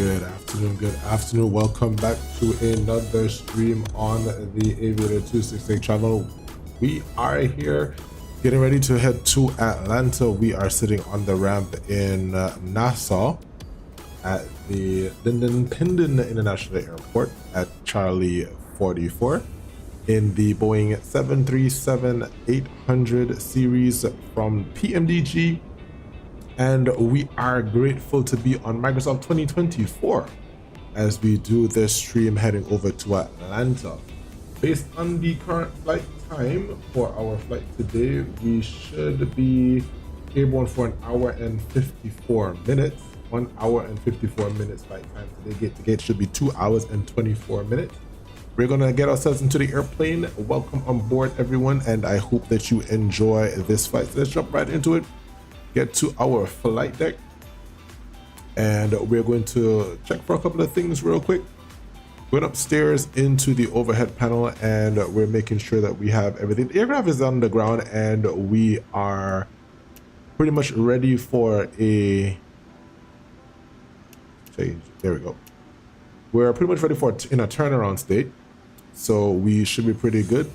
Good afternoon. Welcome back to another stream on the Aviator 268 channel. We are here getting ready to head to Atlanta. We are sitting on the ramp in Nassau at the Linden International Airport at Charlie 44 in the Boeing 737-800 series from PMDG. And we are grateful to be on Microsoft 2024 as we do this stream heading over to Atlanta. Based on the current flight time for our flight today, we should be airborne for an hour and 54 minutes. 1 hour and 54 minutes flight time today. Gate to gate should be 2 hours and 24 minutes. We're gonna get ourselves into the airplane. Welcome on board, everyone, and I hope that you enjoy this flight. So let's jump right into it. Get to our flight deck, and we're going to check for a couple of things real quick. Going upstairs into the overhead panel, and we're making sure that we have everything. The aircraft is on the ground, and we are pretty much ready for a change. There we go. We're pretty much ready for in a turnaround state, so we should be pretty good.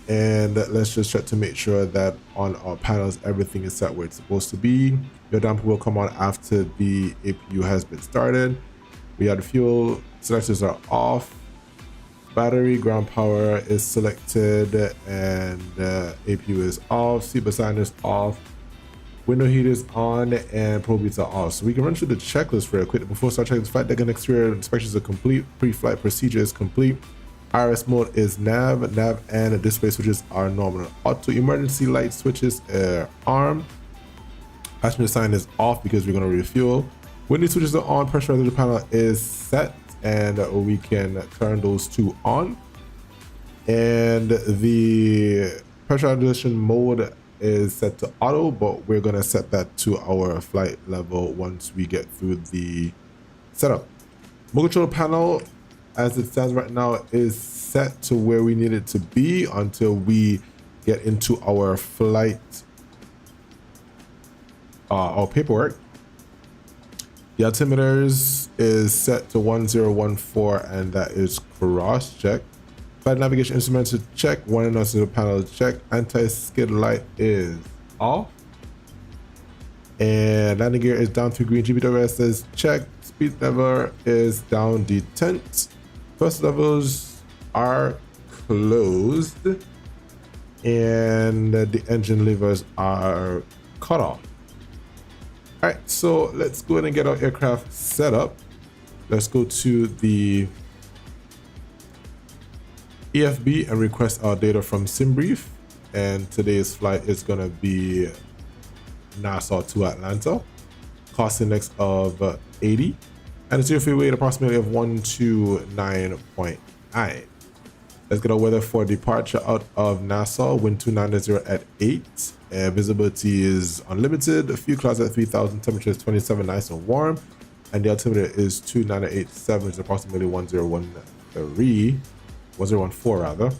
And let's just check to make sure that on our panels everything is set where it's supposed to be. Your damper will come on after the APU has been started. We have the fuel selectors are off. Battery ground power is selected, and APU is off. Seatbelt sign is off. Window heat is on, and probe beats are off. So we can run through the checklist very quick before start checking. The flight deck and exterior inspections are complete. Pre-flight procedure is complete. IRS mode is nav, and display switches are normal. Auto emergency light switches are armed. Passenger sign is off because we're going to refuel. Window switches are on. Pressurizer panel is set, and we can turn those two on. And the pressurization mode is set to auto, but we're going to set that to our flight level once we get through the setup. Remote control panel, as it stands right now, is set to where we need it to be until we get into our flight, our paperwork. The altimeters is set to 1014, and that is cross-check. Flight navigation instruments to check. Warning notice panel to check. Anti-skid light is off. And landing gear is down to green. GPWS is checked. Speed lever is down detent. First levels are closed, and the engine levers are cut off. All right, so let's go ahead and get our aircraft set up. Let's go to the EFB and request our data from SimBrief. And today's flight is going to be Nassau to Atlanta. Cost index of 80. And it's your weight approximately of 129.9. Let's get our weather for departure out of Nassau. Wind 290 at 8. Visibility is unlimited. A few clouds at 3,000. Temperature is 27, nice and warm. And the altimeter is 2987, which is approximately 1014 rather.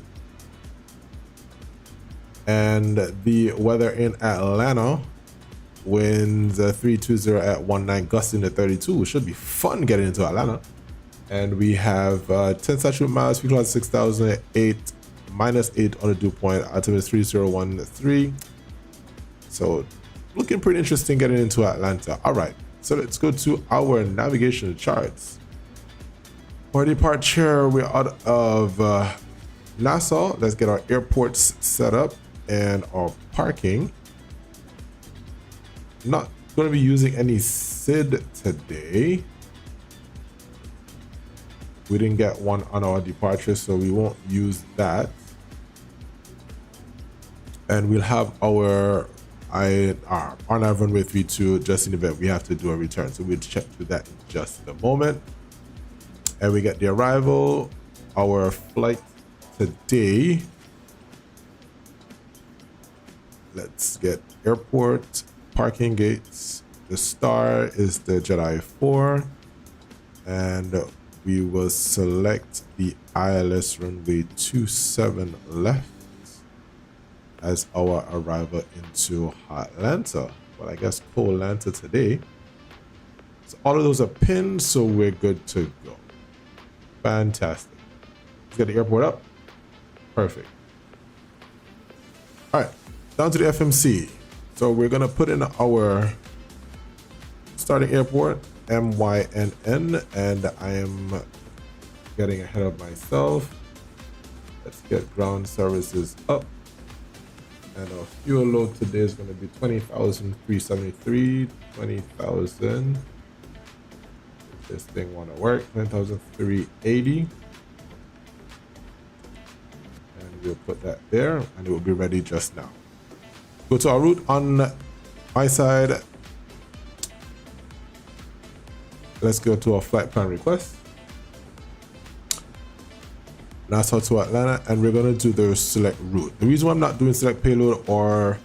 And the weather in Atlanta. Winds 320 at 19, gusting to 32. It should be fun getting into Atlanta. And we have 10 statute miles, fuel cloud 6,008, -8 on the dew point, altimeter 3013. So looking pretty interesting getting into Atlanta. All right, so let's go to our navigation charts. For departure, we're out of Nassau. Let's get our airports set up and our parking. Not going to be using any SID today. We didn't get one on our departure, so we won't use that. And we'll have our on our runway 32 just in the event we have to do a return. So we'll check through that in just a moment. And we get the arrival, our flight today. Let's get airport. Parking gates. The star is the Jedi 4, and we will select the Aylex runway 27 left as our arrival into Atlanta. Well, I guess Atlanta today. So all of those are pinned, so we're good to go. Fantastic. Let's get the airport up. Perfect. All right, down to the FMC. So we're gonna put in our starting airport, MYNN, and I am getting ahead of myself. Let's get ground services up. And our fuel load today is going to be 20,373, 20,000. This thing want to work, 20,380. And we'll put that there and it will be ready just now. Go to our route on my side. Let's go to our flight plan request. Nassau to Atlanta, and we're going to do the select route. The reason why I'm not doing select payload or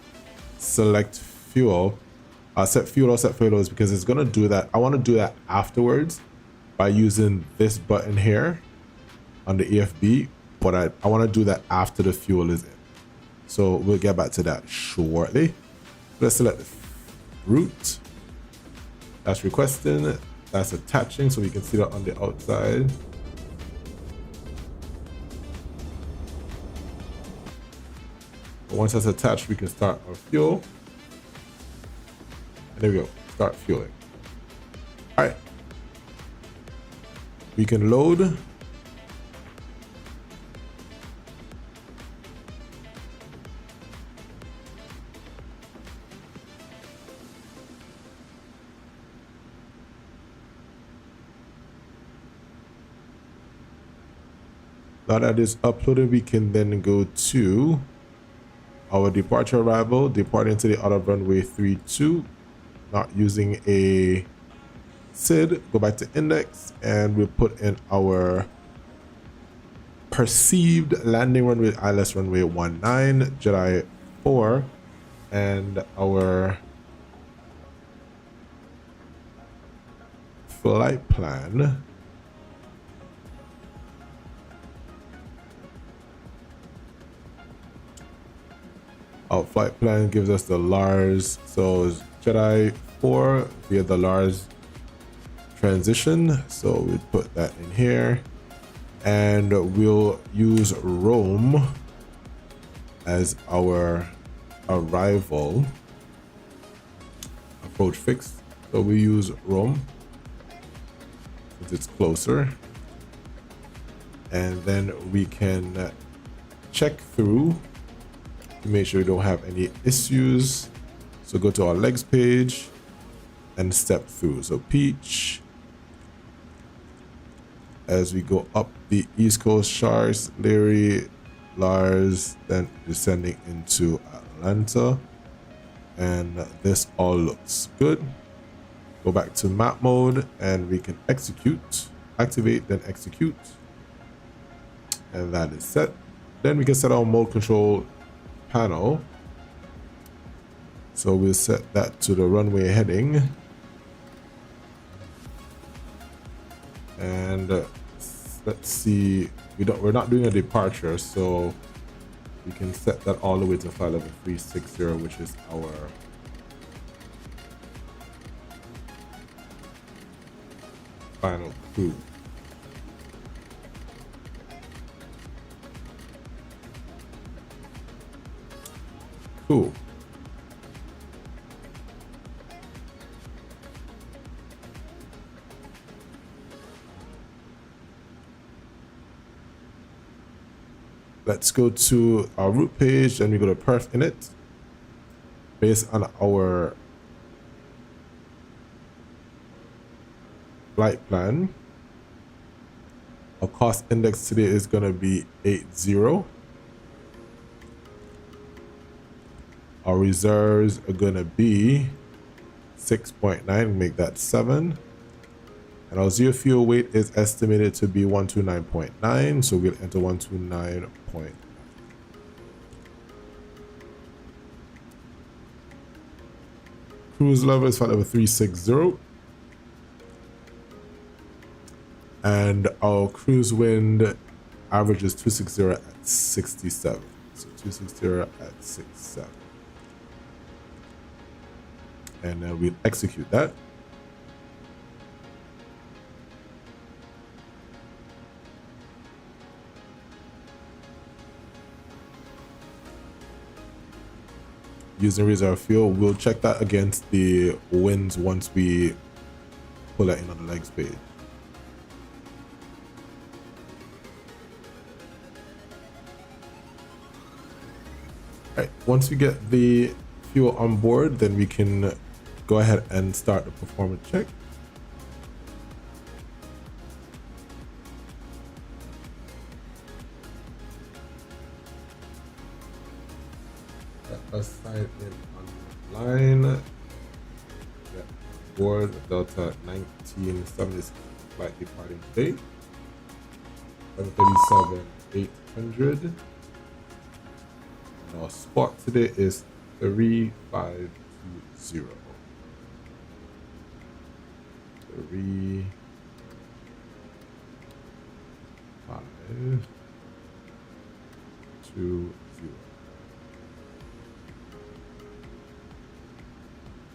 select fuel, set fuel or set payload, is because it's going to do that. I want to do that afterwards by using this button here on the EFB, but I want to do that after the fuel is in. So we'll get back to that shortly. Let's select route. That's requesting. That's attaching, so we can see that on the outside. Once that's attached, we can start our fuel. And there we go, start fueling. All right. We can load. Now that is uploaded, we can then go to our departure arrival, departing to the out of runway 32, not using a SID. Go back to index and we'll put in our perceived landing runway, Aylex runway 19, Jedi 4, and our flight plan. Our flight plan gives us the Lars, so Jedi 4 via the Lars transition. So we put that in here, and we'll use Rome as our arrival approach fix. So we use Rome since it's closer, and then we can check through to make sure we don't have any issues. So go to our legs page and step through. So Peach, as we go up the East Coast, Sharks, Leary, Lars, then descending into Atlanta, and this all looks good. Go back to map mode and we can execute, activate, then execute, and that is set. Then we can set our mode control panel. So we'll set that to the runway heading, and let's see, we're not doing a departure, so we can set that all the way to flight level 360, which is our final cruise. Cool. Let's go to our route page and we go to perf init. Based on our flight plan, our cost index today is going to be 80. Our reserves are going to be 6.9, make that 7. And our zero fuel weight is estimated to be 129.9, so we'll enter 129.9. Cruise level is flight level 360. And our cruise wind average is 260 at 67. So 260 at 67. And then we'll execute that. using reserve fuel. We'll check that against the winds once we pull that in on the legs page. All right, once we get the fuel on board, then we can go ahead and start the performance check. Aside in online, yeah, board Delta 1976 flight departing today, 737-800. And our spot today is 3520. 3520.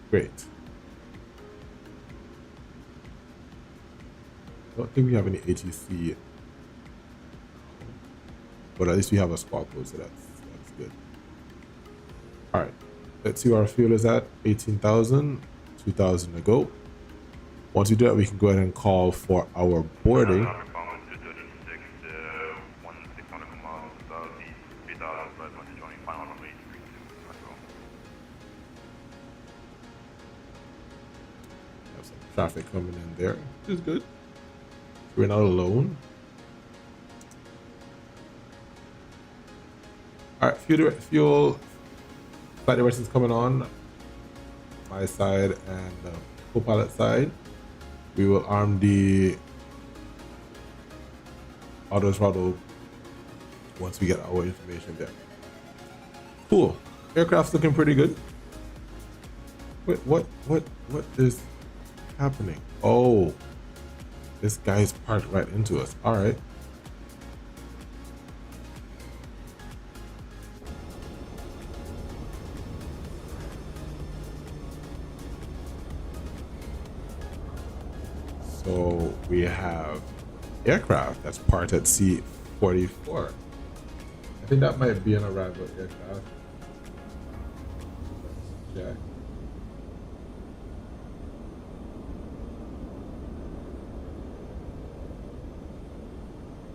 Great. I don't think we have any ATC, but at least we have a spot code, so that's good. All right, let's see where our fuel is at. 18,000, 2,000 to go. Once we do that, we can go ahead and call for our boarding. Traffic coming in there, which is good. We're not alone. All right, fuel flight directions coming on my side and co-pilot side. We will arm the auto throttle once we get our information there. Cool. Aircraft's looking pretty good. Wait, what is happening? Oh, this guy's parked right into us. All right. So we have aircraft that's parked at C-44. I think that might be an arrival aircraft. Let's check.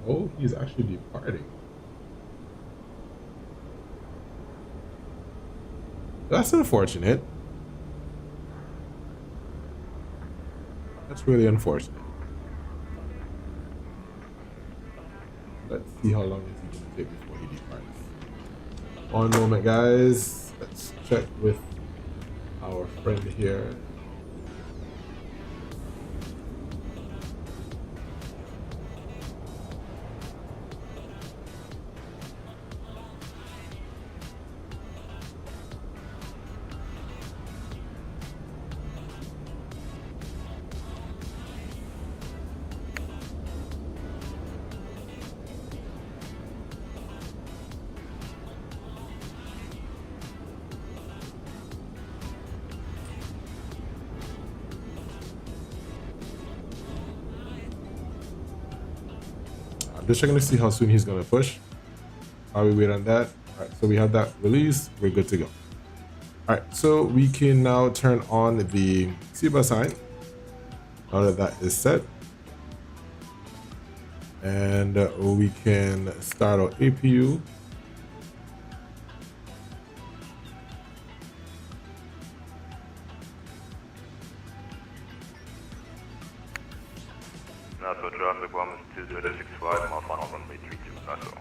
Oh, he's actually departing. That's unfortunate. That's really unfortunate. Let's see how long is he going to take before he departs. One moment, guys. Let's check with our friend here. I'm just checking to see how soon he's going to push. While we wait on that. All right, so we have that release. We're good to go. All right, so we can now turn on the seatbelt sign. Now that is set. And we can start our APU. NATO traffic 12065, mile final runway 32, NATO.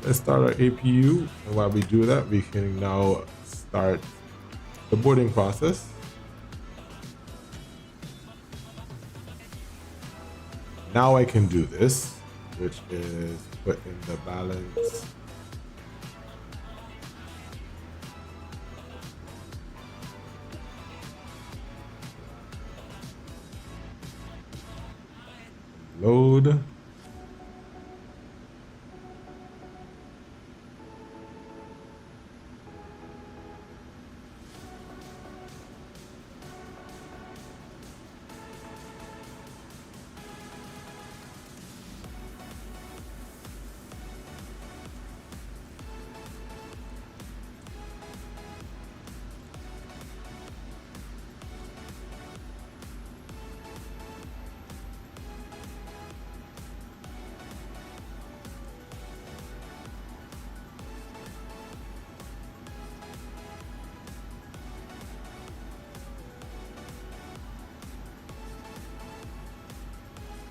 Let's start our APU, and while we do that, we can now start the boarding process. Now I can do this, which is put in the balance. Load.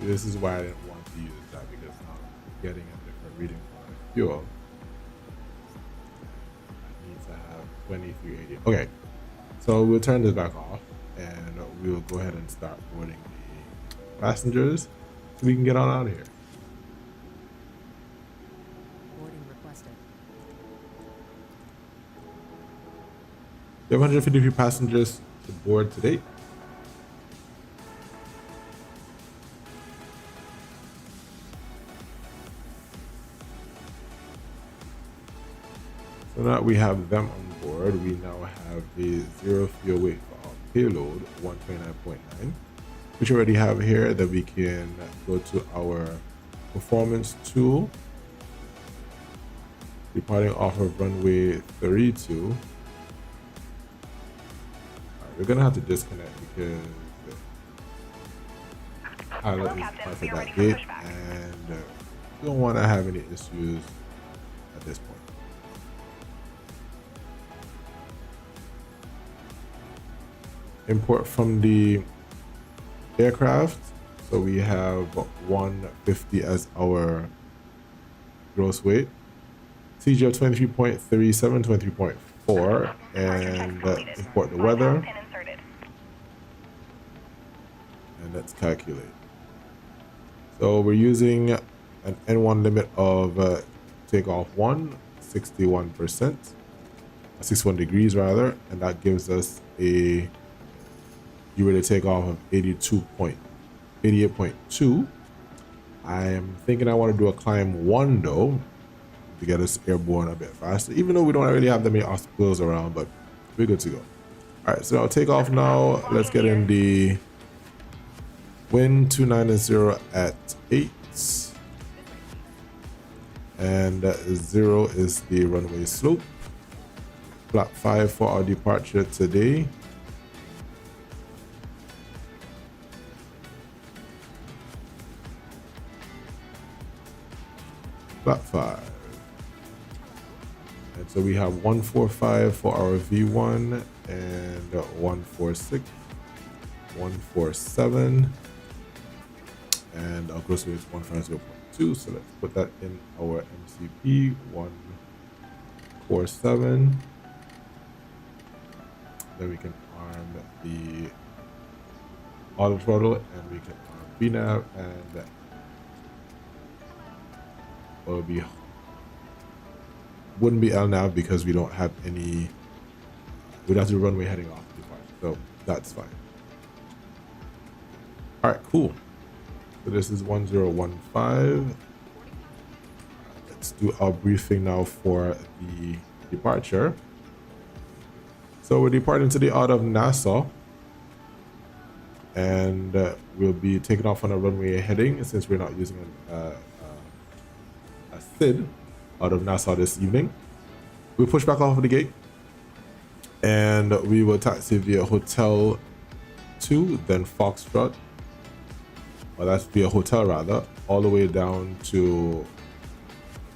This is why I didn't want to use that, because now I'm getting a different reading for my fuel. I need to have 2380. Okay, so we'll turn this back off and we'll go ahead and start boarding the passengers so we can get on out of here. Boarding requested. We have 153 passengers to board to date. So now that we have them on board, we now have a zero fuel weight for our payload, 129.9, which we already have here. That we can go to our performance tool, departing off of runway 32. All right, we're gonna have to disconnect because the pilot is part of that gate, and we don't want to have any issues at this point. Import from the aircraft, so we have 150 as our gross weight, CG of 23.37, 23.4, and import the weather, and let's calculate. So we're using an N1 limit of takeoff 61%, 61 degrees rather, and that gives us a to take off of 88.2. I am thinking I want to do a climb 1 though, to get us airborne a bit faster, even though we don't really have that many obstacles around, but we're good to go. All right, so I'll take off now. Let's get in the wind 290 at 8, and 0 is the runway slope. Flat 5 for our departure today. Flat 5. And so we have 145 for our V1 and 146, 147, and our gross weight is 150.2. So let's put that in our MCP 147. Then we can arm the auto throttle, and we can arm VNAV, and wouldn't be LNAV because we don't have any. We'd have to runway heading off the departure, so that's fine. All right, cool. So this is 1015. Let's do our briefing now for the departure. So we're departing today out of Nassau, and we'll be taking off on a runway heading, since we're not using a SID out of Nassau this evening. We'll push back off of the gate, and we will taxi via Hotel 2, then Foxtrot, or that's via Hotel rather, all the way down to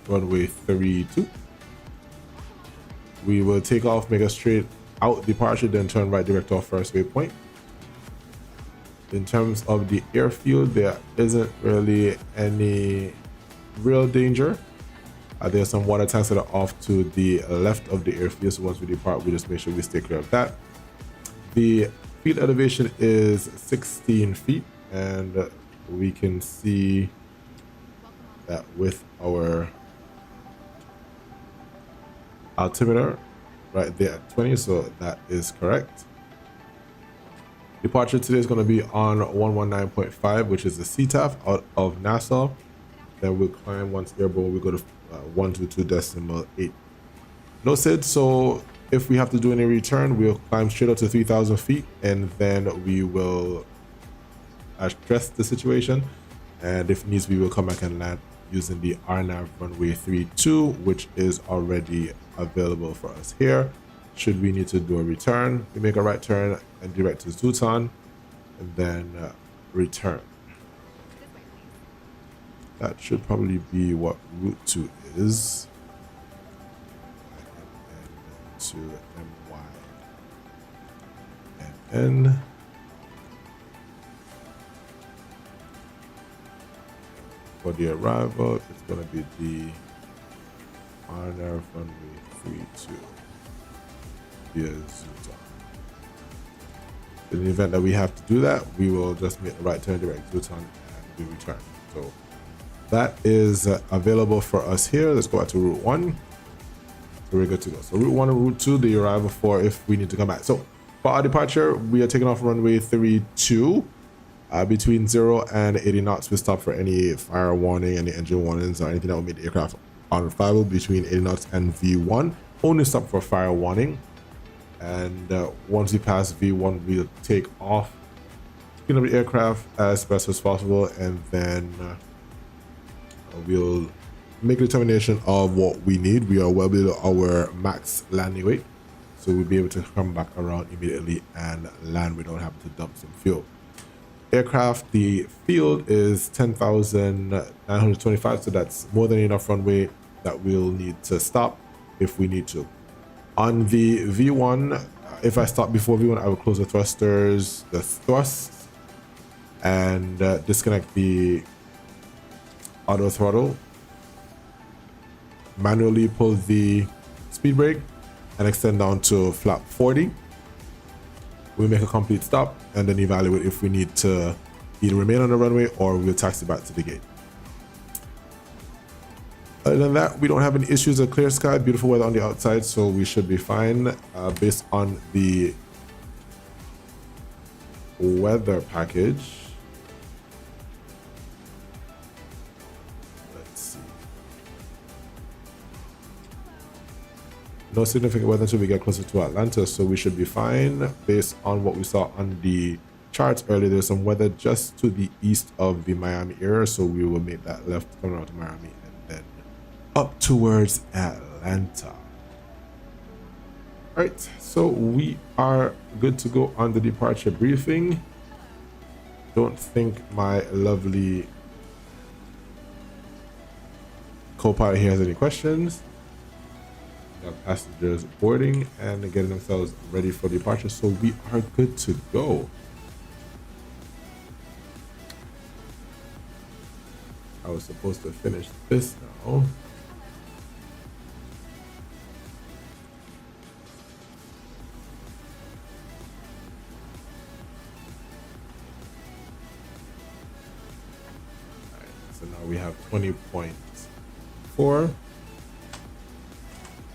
runway 32. We will take off, make a straight out departure, then turn right direct to our first waypoint. In terms of the airfield, there isn't really any real danger. There's some water tanks that are off to the left of the airfield, so once we depart, we just make sure we stay clear of that. The field elevation is 16 feet, and we can see that with our altimeter right there at 20, so that is correct. Departure today is going to be on 119.5, which is the CTAF out of Nassau. Then we'll climb, once airborne, we go to 122.8. No SID, so if we have to do any return, we'll climb straight up to 3,000 feet, and then we will address the situation. And if needs, we will come back and land using the RNAV runway 32, which is already available for us here. Should we need to do a return, we make a right turn and direct to Zootan, and then return. That should probably be what route 2 is. And to MY and N. for the arrival, it's going to be the honor runway 32 via Zuton. In the event that we have to do that, we will just make the right turn direct Zuton and we return. So that is available for us here. Let's go back to route 1. So we're good to go. So route 1 and route 2, the arrival for if we need to come back. So for our departure, we are taking off runway 32. Between 0 and 80 knots, we stop for any fire warning, any engine warnings, or anything that will make the aircraft unflyable. Between 80 knots and V1, only stop for fire warning. And once we pass V1, we'll take off, clean up the aircraft as best as possible, and then we'll make a determination of what we need. We are well below our max landing weight, so we'll be able to come back around immediately and land without having to dump some fuel. Aircraft, the field is 10,925, so that's more than enough runway that we'll need to stop if we need to. On the V1, if I stop before V1, I will close the thrusters, the thrusts, and disconnect the auto throttle, manually pull the speed brake, and extend down to flap 40. We'll make a complete stop and then evaluate if we need to either remain on the runway or we'll taxi back to the gate. Other than that, we don't have any issues. A clear sky, beautiful weather on the outside, so we should be fine based on the weather package. Let's see. No significant weather until we get closer to Atlanta, so we should be fine based on what we saw on the charts earlier. There's some weather just to the east of the Miami area, so we will make that left coming around to Miami and then up towards Atlanta. All right, so we are good to go on the departure briefing. Don't think my lovely co-pilot here has any questions. We have passengers boarding and getting themselves ready for departure, so we are good to go. I was supposed to finish this now. So now we have 20.4.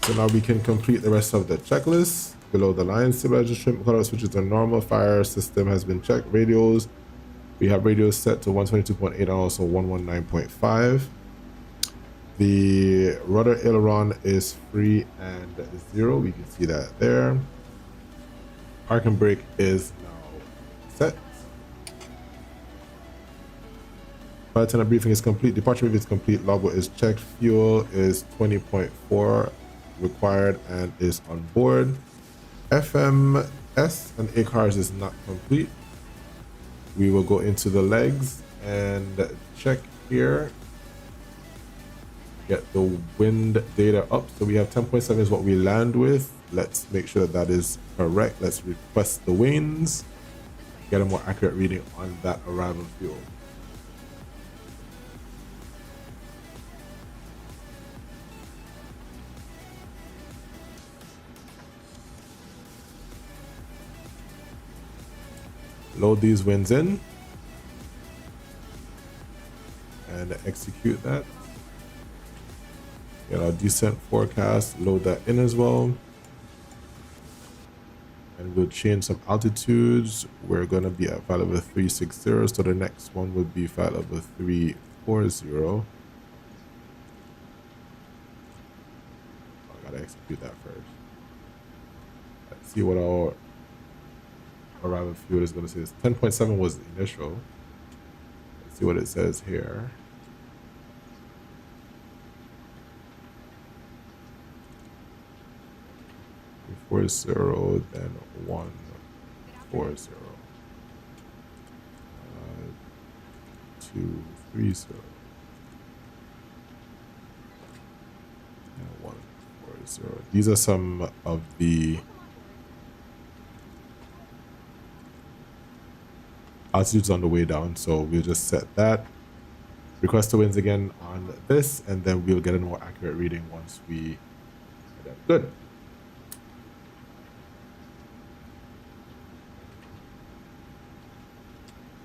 So now we can complete the rest of the checklist. Below the line, stabilizer trim cutout switches are normal. Fire system has been checked. Radios, we have radios set to 122.8 and also 119.5. The rudder aileron is free and 0. We can see that there. Parking brake is now set. Flight attendant briefing is complete. Departure briefing is complete. Logbook is checked. Fuel is 20.4 required and is on board. FMS and ACARS is not complete. We will go into the legs and check here. Get the wind data up. So we have 10.7 is what we land with. Let's make sure that that is correct. Let's request the winds. Get a more accurate reading on that arrival fuel. Load these winds in and execute that. Get our descent forecast, load that in as well. And we'll change some altitudes. We're going to be at flight level 360, so the next one would be flight level 340. I gotta execute that first. Let's see what our arrival fuel is going to say. 10.7 was the initial. Let's see what it says here. Four zero, then 140. 230 and 140. These are some of the altitudes on the way down, so we'll just set that request the wins again on this, and then we'll get a more accurate reading once we get that. Good.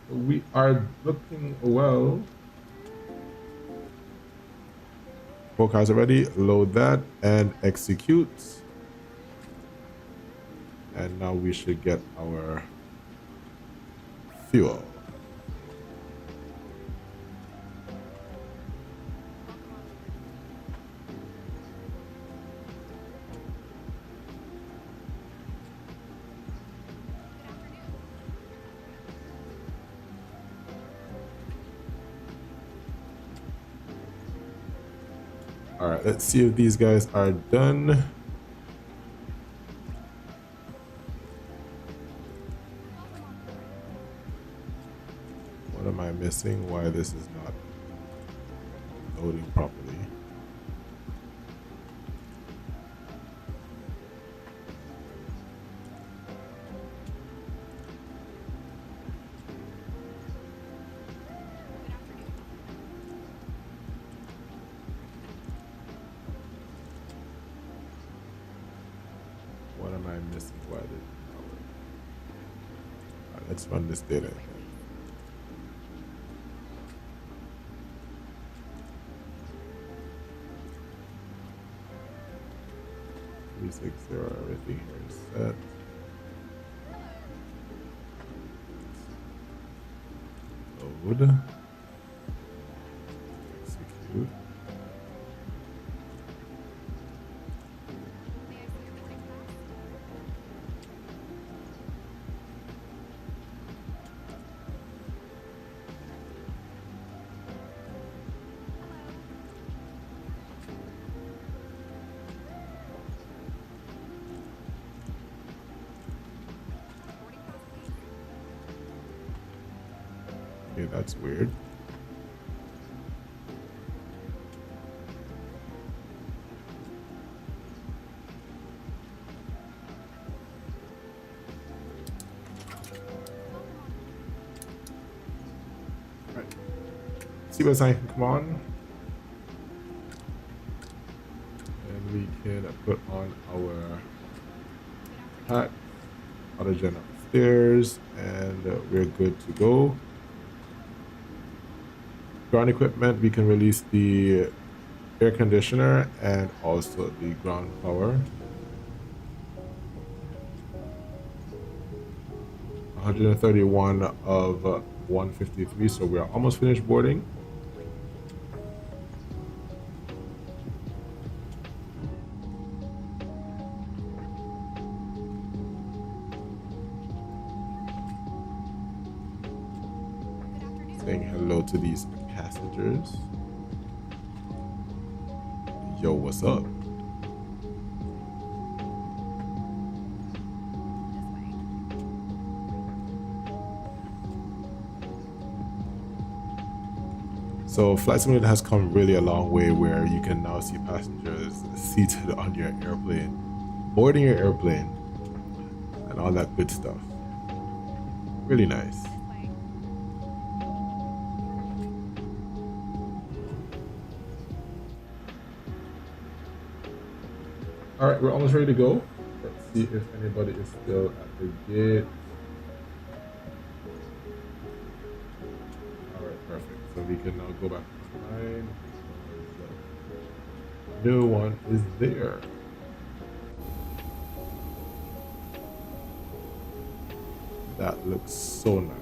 We are looking well. 4 cars already. Load that and execute. And now we should get our fuel. All right, let's see if these guys are done. What am I missing? Why this is not loading properly? What am I missing? Why did it not work? All right, let's run this data again. Everything here is set. Load. Execute. Okay, that's weird. All right. See what's I can come on. And we can put on our hat, autogen upstairs, and we're good to go. Ground equipment, we can release the air conditioner and also the ground power. 131 of 153, so we're almost finished boarding. Saying hello to these passengers. Yo, what's up? So Flight Simulator has come really a long way where you can now see passengers seated on your airplane, boarding your airplane, and all that good stuff. Really nice. All right, we're almost ready to go. Let's see if anybody is still at the gate. All right, perfect. So we can now go back to line. No one is there. That looks so nice.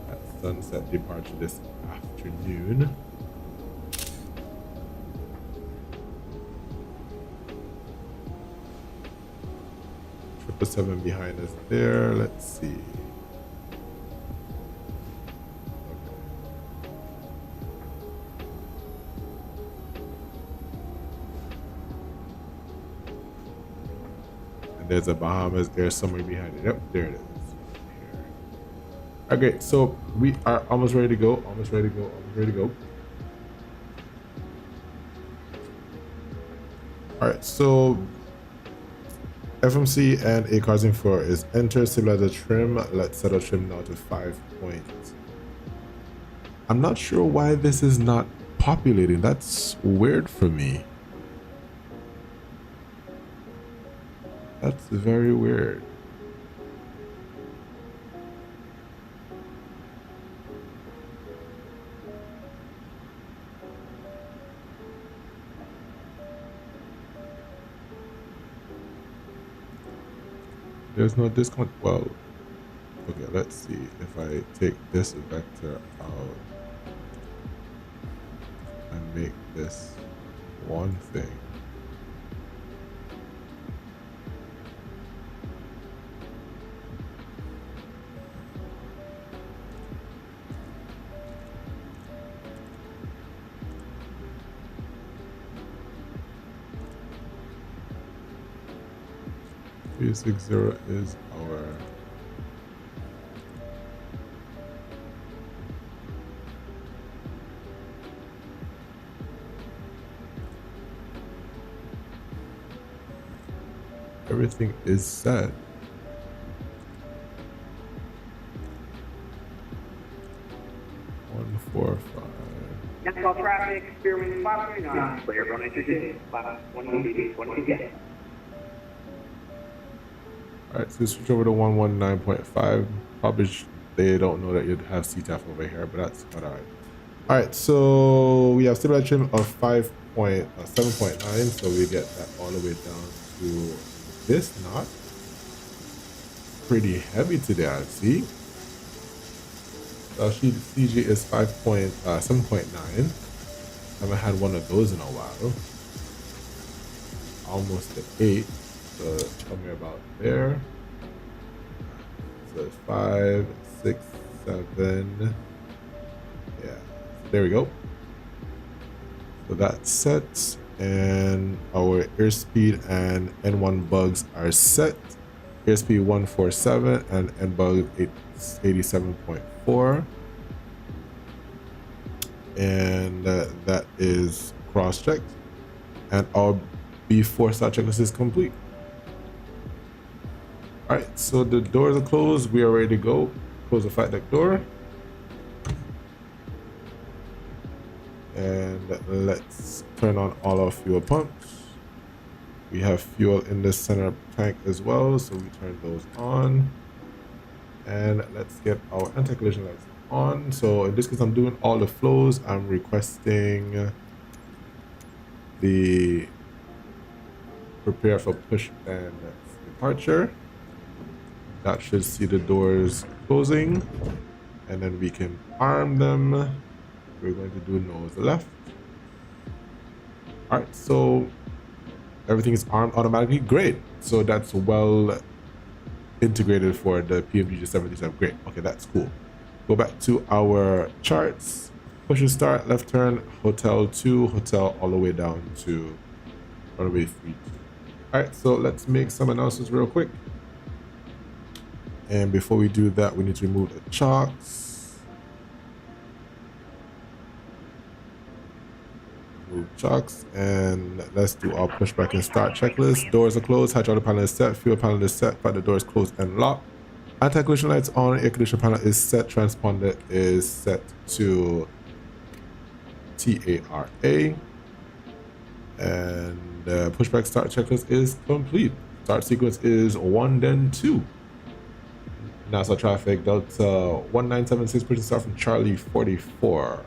That sunset departure this afternoon. 7 behind us there. Let's see. Okay. And there's a Bahamas Air somewhere behind it. Yep, there it is. Here. Okay, so we are almost ready to go. Almost ready to go. Almost ready to go. All right, so FMC and a causing floor is enter. Stabilizer trim. Let's set our trim now to 5 points. I'm not sure why this is not populating. That's weird for me. That's very weird. There's no discount. Well, okay, let's see if I take this vector out and make this one thing. .360 is our everything is set. One, 4, 5. Next all traffic, Spearman 539, clear from entry, 180, Alright, so switch over to 119.5. Probably they don't know that you'd have CTAF over here, but that's not alright. Alright, so we have stabilizer trim of 7.9, so we get that all the way down to this knot. Pretty heavy today, I see. So CG is 7.9. Haven't had one of those in a while. Almost to 8. So tell me about there. So it's 5, 6, 7. Yeah, there we go. So that's set, and our airspeed and N1 bugs are set. Airspeed 147 and N bug 87.4, and that is cross-checked, and our B4 start checklist is complete. All right, so the doors are closed. We are ready to go. Close the flight deck door. And let's turn on all our fuel pumps. We have fuel in the center tank as well, so we turn those on. And let's get our anti-collision lights on. So in this case, I'm doing all the flows. I'm requesting the prepare for push and departure. That should see the doors closing, and then we can arm them. We're going to do nose left. All right, so everything is armed automatically. Great. So that's well integrated for the PMDG B37. Great. Okay, that's cool. Go back to our charts. Push and start, left turn, hotel 2, hotel all the way down to runway 32. All right, so let's make some announcements real quick. And before we do that, we need to remove the chocks. Remove chocks, and let's do our pushback and start checklist. Doors are closed, hydraulic panel is set, fuel panel is set, but the door is closed and locked. Anti-collision lights on, air conditioner panel is set, transponder is set to TARA, and pushback start checklist is complete. Start sequence is 1 then 2. NASA traffic Delta 1976, pushing start from Charlie 44.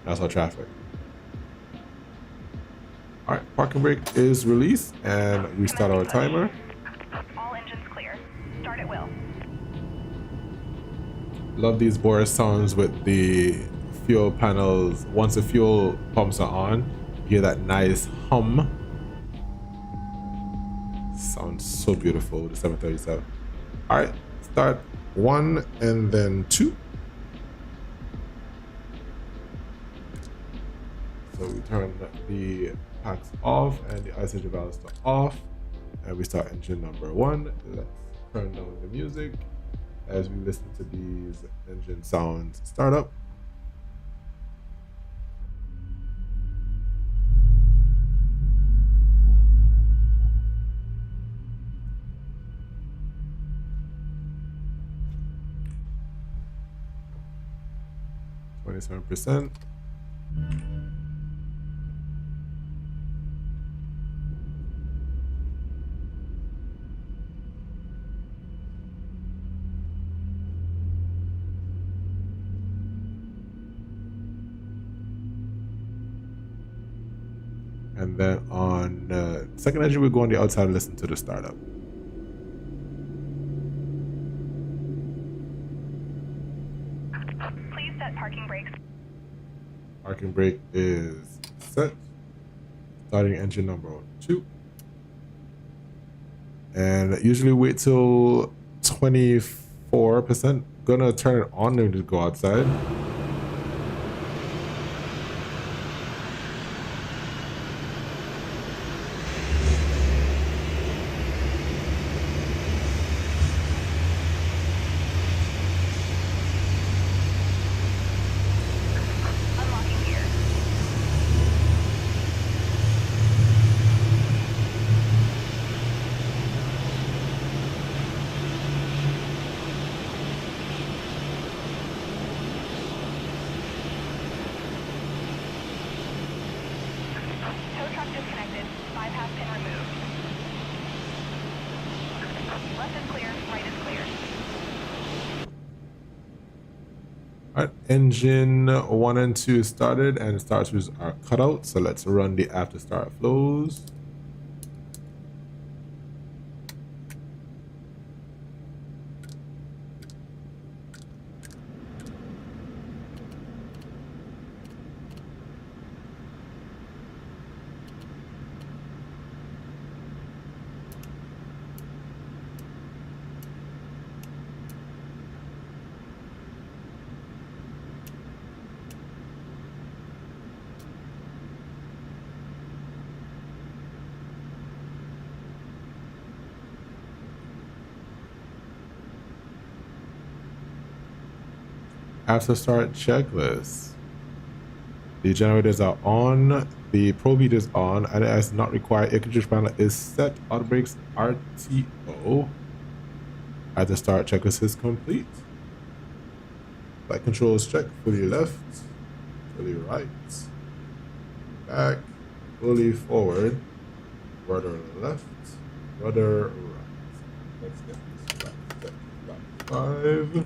NASA traffic. All right, parking brake is released, and we start our timer. All engines clear. Start at will. Love these Boris sounds with the fuel panels. Once the fuel pumps are on, you hear that nice hum. Sounds so beautiful with the 737. All right. Start 1 and then 2. So we turn the packs off and the ice engine valves to off, and we start engine number 1. Let's turn down the music as we listen to these engine sounds start up. 97%. And then on second engine, we go on the outside and listen to the startup. Please set parking brakes. Parking brake is set. Starting engine number 2. And usually wait till 24%. Gonna turn it on and just go outside. Unlocking gear. Tow truck disconnected. Bypass pin removed. Left is clear. Right is clear. Alright, engine 1 and 2 started and start switches are cut out. So let's run the after start flows. After start checklist. The generators are on, the probe heat is on, and it is not required. Air conditioning panel is set. Auto brakes RTO. After start checklist is complete. Flight controls check. Fully left, fully right, back, fully forward, rudder left, rudder right. Let's get this back 5.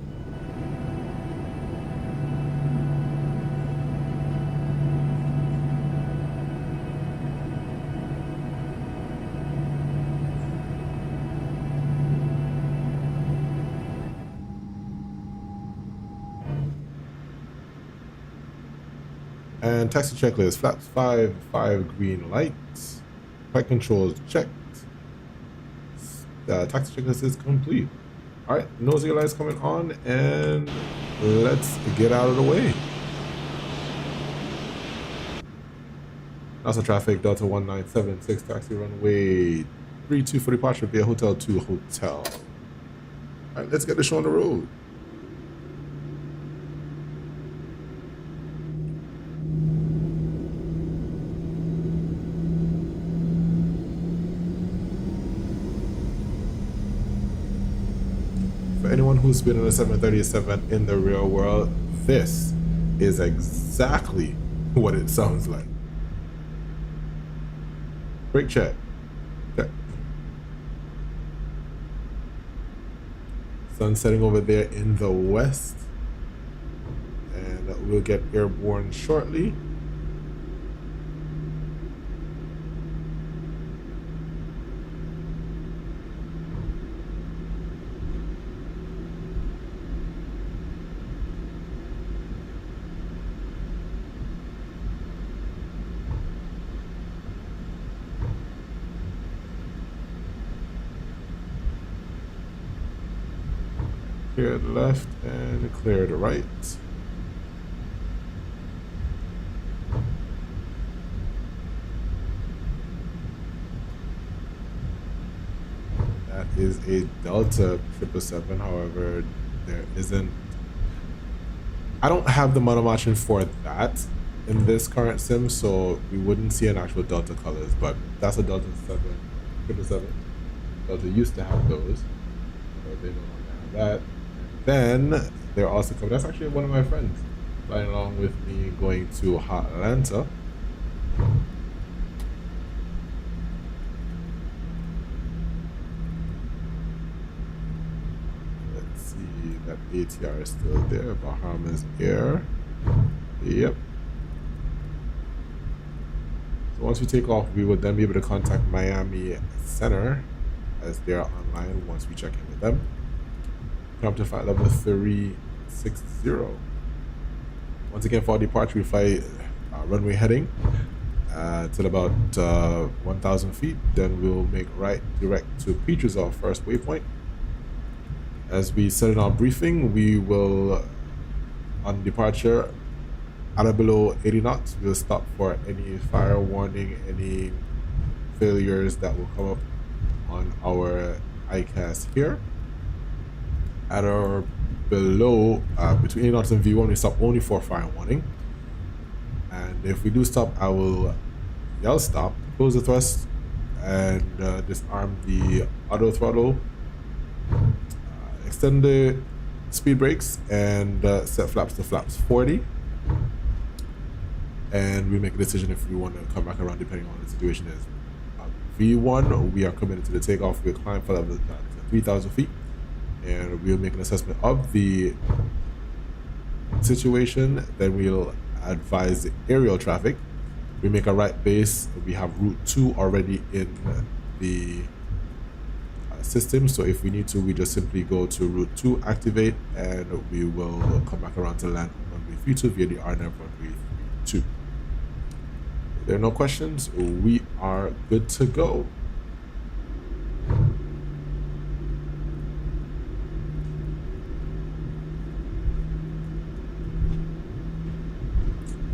And taxi checklist, flaps 5, 5 green lights. Flight controls checked. The taxi checklist is complete. All right, nosy lights coming on, and let's get out of the way. NASA traffic, Delta 1976, taxi runway 32 for departure via Hotel 2 Hotel. All right, let's get the show on the road. For anyone who's been in a 737 in the real world, this is exactly what it sounds like. Brake check. Check. Sun setting over there in the west. And we'll get airborne shortly. Clear the left and clear the right. That is a Delta 777, however, there isn't. I don't have the model matching for that in this current sim, so we wouldn't see an actual Delta colors, but that's a Delta 777. Delta used to have those, but they no longer have that. Then they're also coming. That's actually one of my friends. flying along with me going to Atlanta. Let's see, that ATR is still there. Bahamas Air. Yep. So once we take off, we will then be able to contact Miami Center as they are online once we check in with them. Come to flight level 360. Once again, for departure, we fly runway heading till about 1,000 feet. Then we'll make right direct to Peaches, our first waypoint. As we said in our briefing, we will, on departure, at or below 80 knots, we'll stop for any fire warning, any failures that will come up on our ICAS here. At or below, between 80 knots and V1, we stop only for fire warning. And if we do stop, I will yell stop, close the thrust, and disarm the auto throttle, extend the speed brakes, and set flaps to flaps 40. And we make a decision if we want to come back around depending on what the situation is. V1, we are committed to the takeoff. We'll climb for level 3,000 feet. And we'll make an assessment of the situation. Then we'll advise the aerial traffic. We make a right base. We have route 2 already in the system. So if we need to, we just simply go to route 2, activate, and we will come back around to land on runway 32 via the RNAV runway 32. If there are no questions, we are good to go.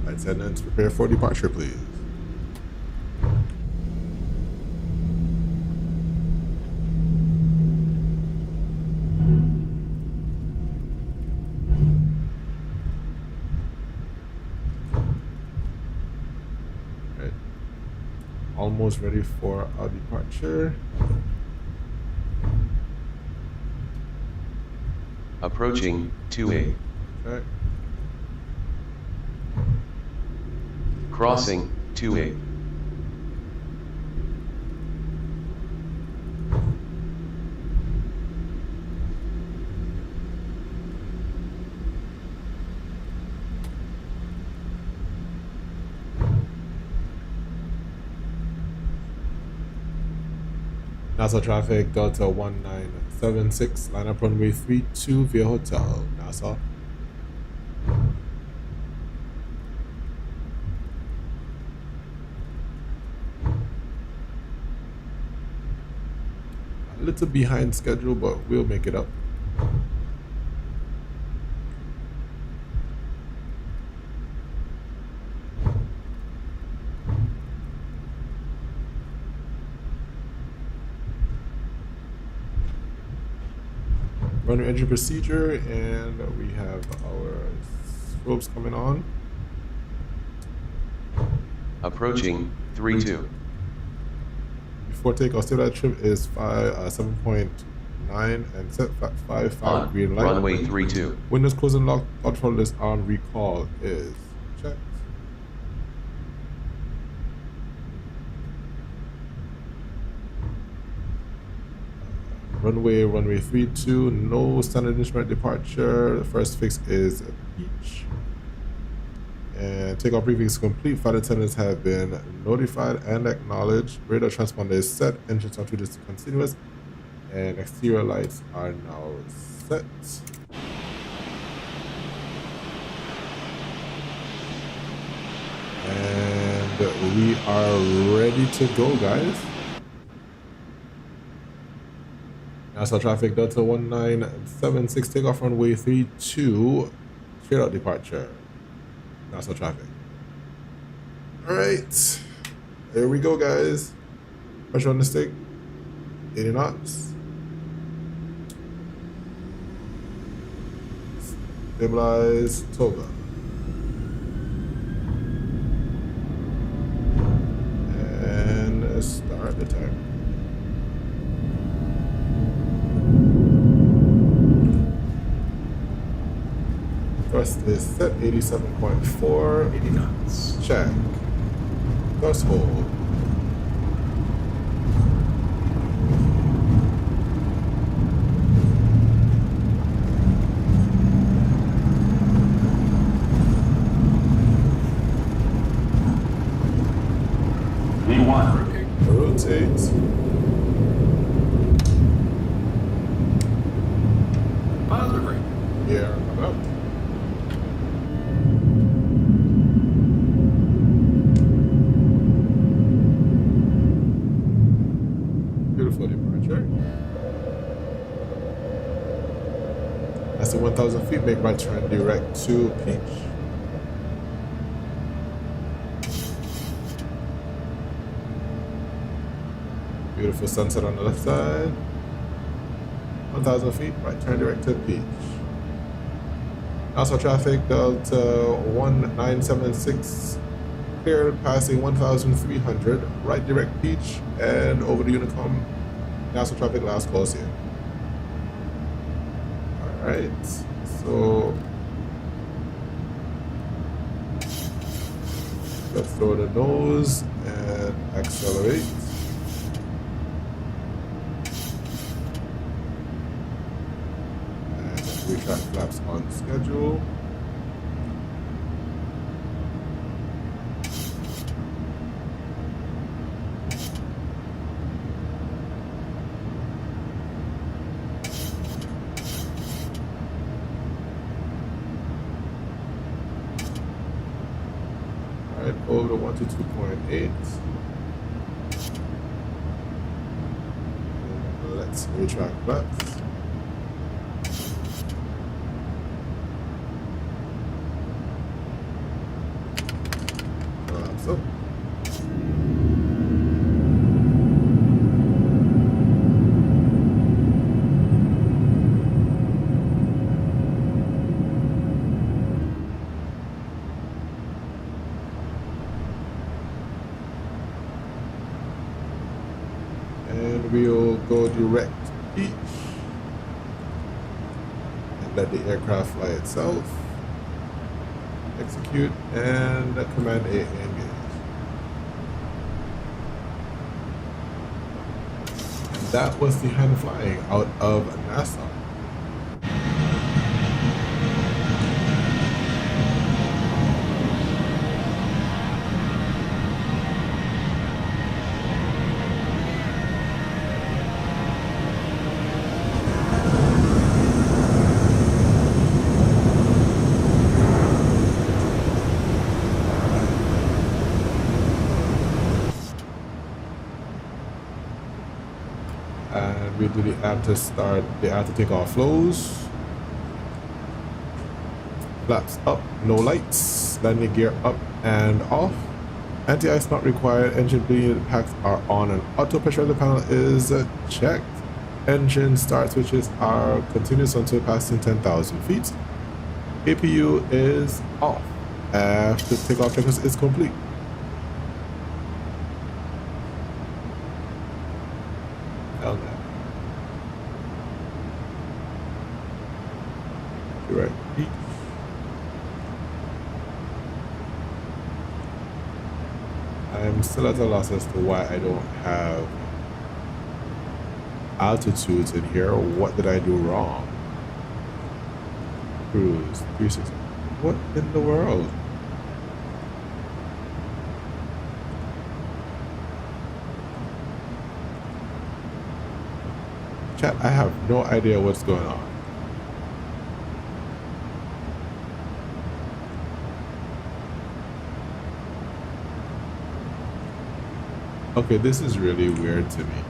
Attendants, prepare for departure, please. Right. Almost ready for our departure. Approaching 2A. Okay. Crossing 2A. NASA traffic Delta 1976, line up runway 32 via hotel. NASA. A little behind schedule, but we'll make it up. Runway entry procedure, and we have our strobes coming on. Approaching 32. Before takeoff, stability trip is 7.9 and set 5 On green light. runway 32. Windows closing lock, auto throttle is on, recall is checked. Runway 32, no standard instrument departure. The first fix is beach. And takeoff briefing is complete. Flight attendants have been notified and acknowledged. Radar transponder is set. Engines are treated to continuous. And exterior lights are now set. And we are ready to go, guys. NASA traffic Delta 1976, takeoff runway 32, straight out departure. NASA traffic. All right, here we go, guys. Pressure on the stick, 80 knots. Stabilize, toga. And start the timer. Thrust is set 87.4. 80 knots. Check. Thrust hold. V1. Rotate. Positive rate. Yeah, coming up. Beautiful departure. That's the 1,000 feet. Make my turn direct to Peach. Beautiful sunset on the left side. 1,000 feet, right turn direct to Peach. Also traffic DAL1976 cleared passing 1,300, right direct Peach and over the Unicom. Also traffic last close here. Alright, so let's throw the nose and accelerate. Retract flaps on schedule. Alright, over to 122.8. Let's retract flaps. So. And we'll go direct Peach and let the aircraft fly itself. Execute and command A engage. And that was the hand flying out of NASA. We do the app to start the app to take off flows. Flaps up, no lights. Landing gear up and off. Anti-ice not required. Engine bleed packs are on and auto pressure panel is checked. Engine start switches are continuous until passing 10,000 feet. APU is off after takeoff checklist is complete. LNAV. Right. I'm still at a loss as to why I don't have altitudes in here. What did I do wrong? Cruise 360. What in the world? Chat, I have no idea what's going on. Okay, this is really weird to me.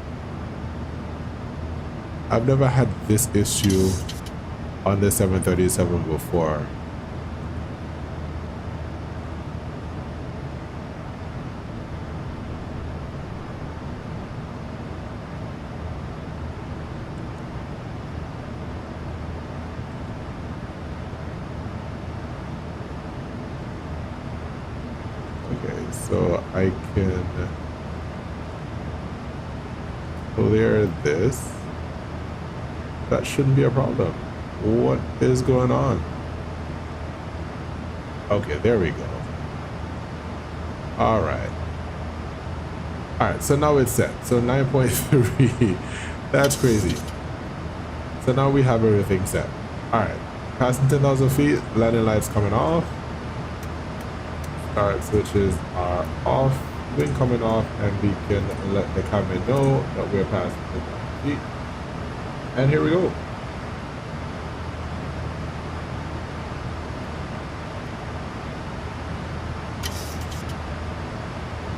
I've never had this issue on the 737 before. Okay, so I can clear this. That shouldn't be a problem. What is going on? Okay, there we go. All right. All right, so now it's set. So 9.3, that's crazy. So now we have everything set. All right, passing 10,000 feet, landing lights coming off. Start switches are off, wing coming off, and we can let the camera know that we're past 10,000 feet. And here we go.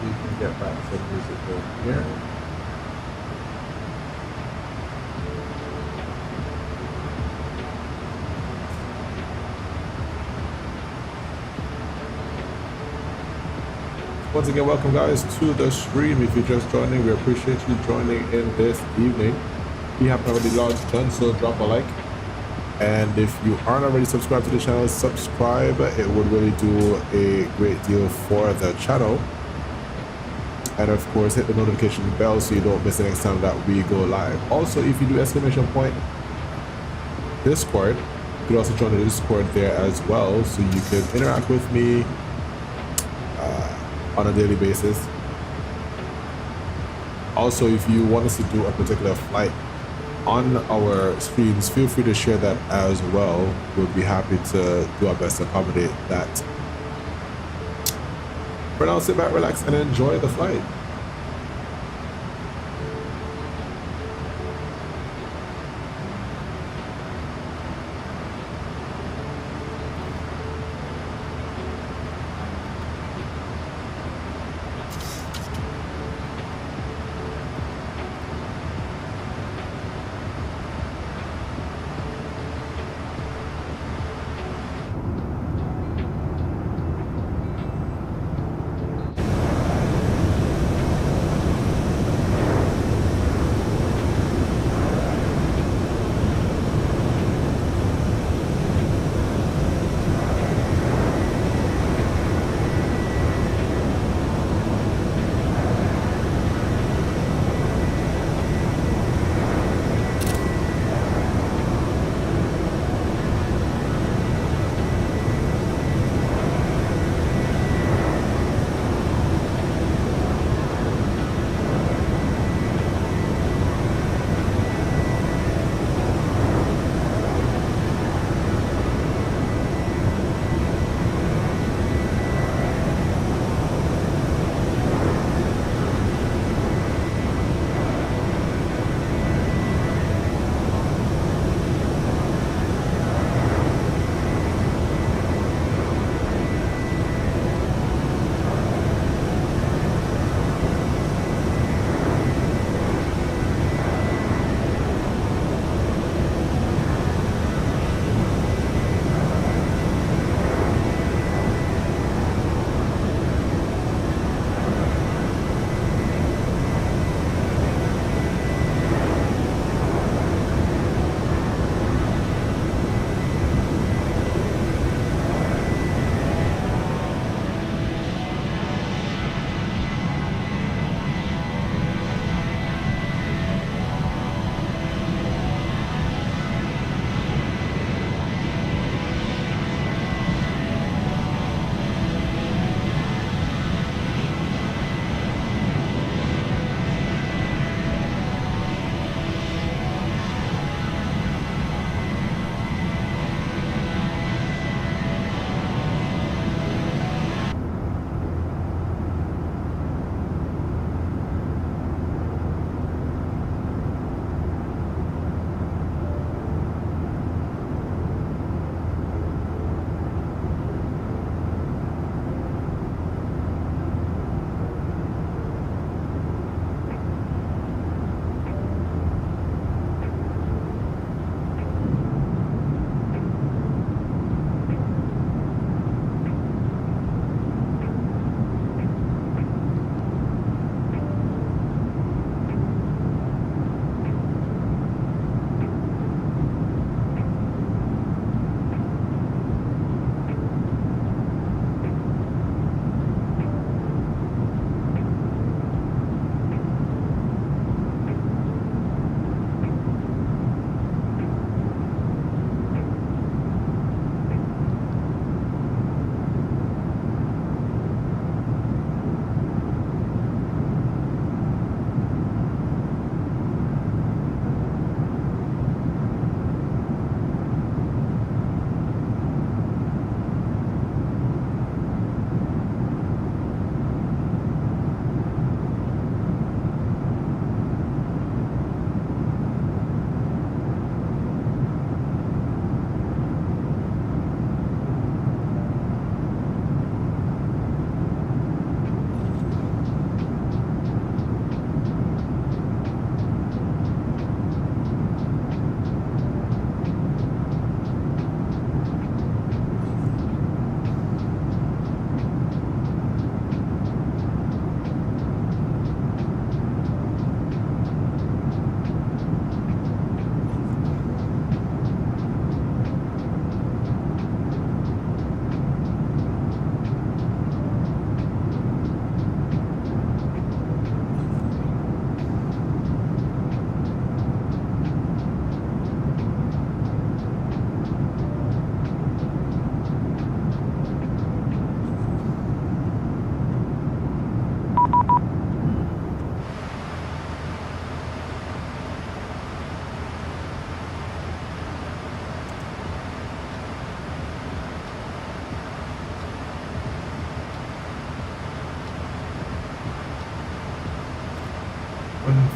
You can get back some music over here. Once again, welcome guys to the stream. If you're just joining, we appreciate you joining in this evening. If you haven't already done so, drop a like. And if you aren't already subscribed to the channel, subscribe. It would really do a great deal for the channel. And of course, hit the notification bell so you don't miss the next time that we go live. Also, if you do ! Discord, you could also join the Discord there as well, so you can interact with me on a daily basis. Also, if you want us to do a particular flight on our streams, feel free to share that as well. We'll be happy to do our best to accommodate that. For now, sit back, relax, and enjoy the flight.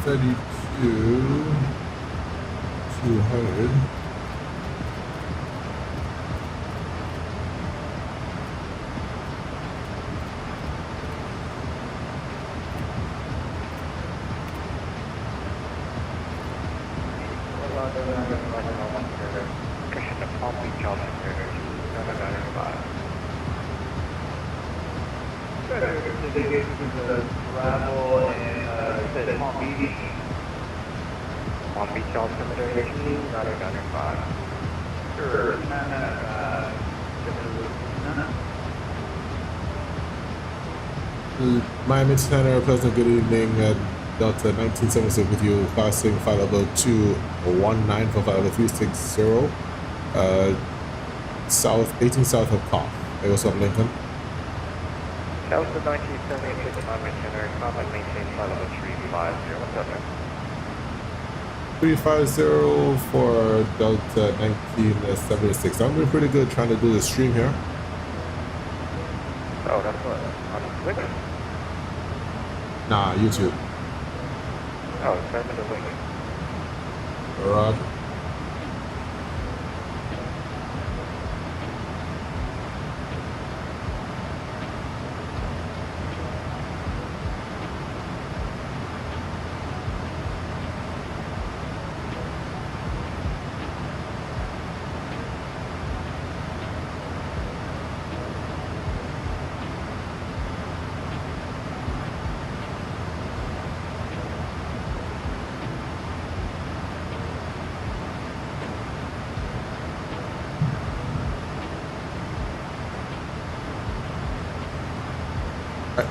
200. Gravel and said Moavii. Palm Beach altimeter, 995. Sure. Miami Center, pleasant good evening. Delta 1976 with you, passing flight level 219 for flight level 360. South, 18 south of Cough. Hey, what's up, Lincoln? Delta 1976, Miami Center, contact maintain flight level 350. What's up, man? 350 for Delta 1976. I'm doing pretty good trying to do the stream here. Oh, that's what? On Click? Nah, YouTube. Oh, send me the link. Roger.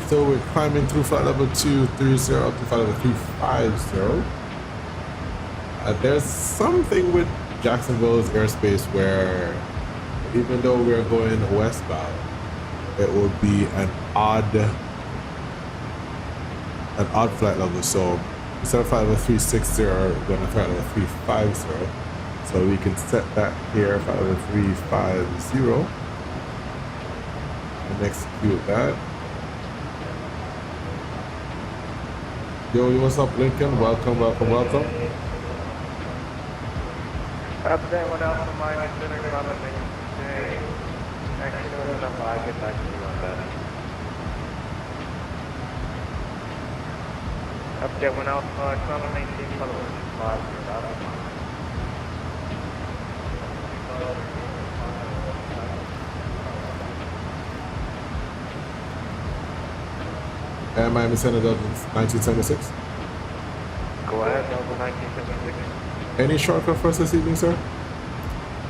So we're climbing through flight level 230 up to flight level 350. There's something with Jacksonville's airspace where even though we're going westbound, it will be an odd flight level. So instead of flight level 360, we're going to flight level 350. So we can set that here, flight level 350, and execute that. Yo, what's up, Lincoln? Welcome. Up there, what else am I considering about the thing today? Actually, no, there's enough. I'll get back to you on that. Up there, what else? Travel maintain flight level 350. And Miami Center, 1976. Go ahead, Delta 1976. Any shortcut for us this evening, sir?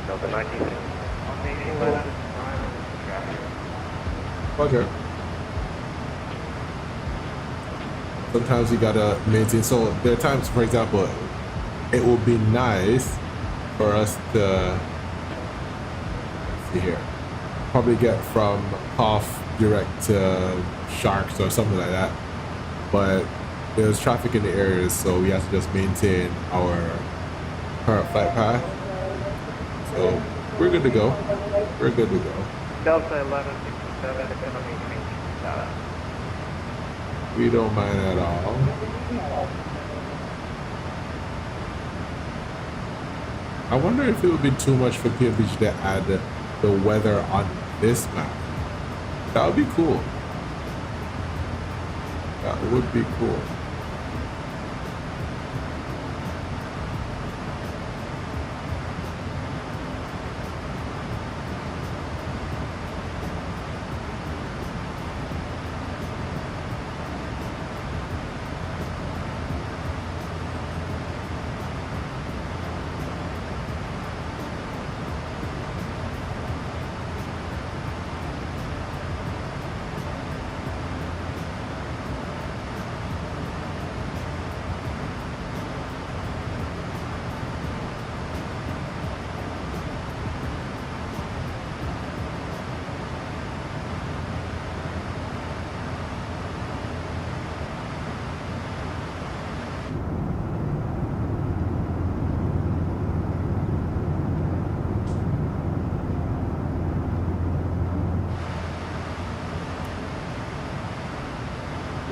Delta 1976. Roger. Sometimes you gotta maintain. So there are times, for example, it would be nice for us to, let's see here, probably get from Cough direct to Sharks or something like that, but there's traffic in the areas, so we have to just maintain our current flight path. So we're good to go. We're good to go. Delta 1167, economy maintain. We don't mind at all. I wonder if it would be too much for PMDG to add the weather on this map. That would be cool. That would be cool.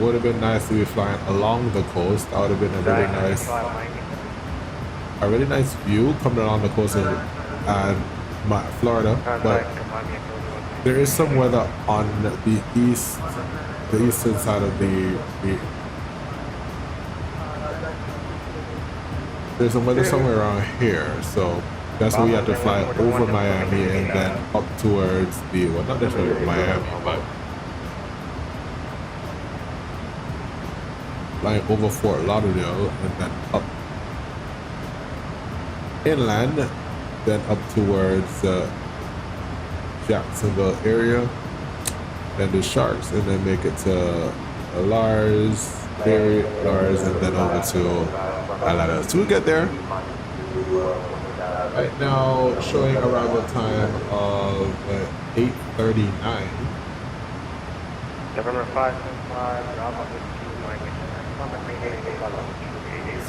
would have been nice to be flying along the coast. That would have been a really nice view coming along the coast of Florida. But there is some weather on the eastern side of there's some weather somewhere around here, so that's why we have to fly over Miami and then up towards well, not necessarily Miami, but flying over Fort Lauderdale and then up inland, then up towards Jacksonville area, then the Sharks, and then make it to Lars, and then over to Atlanta. So we'll get there. Right now, showing around the time of 8:39. November 575,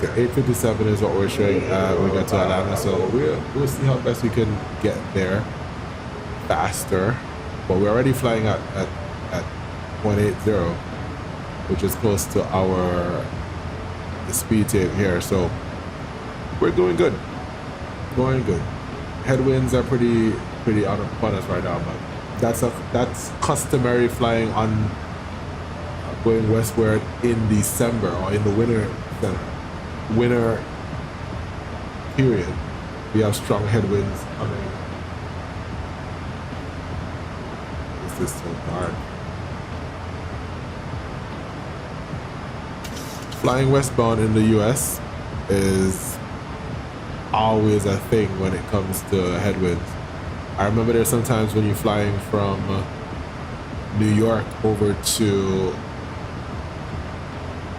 So 8:57 is what we're showing. We got to Atlanta, so we'll see how best we can get there faster. But we're already flying at 180, which is close to our speed tape here. So we're doing good. Going good. Headwinds are pretty out upon us right now, but that's customary flying on going westward in December or in the winter period. We have strong headwinds coming. This is so dark. Flying westbound in the US is always a thing when it comes to headwinds. I remember there's sometimes when you're flying from New York over to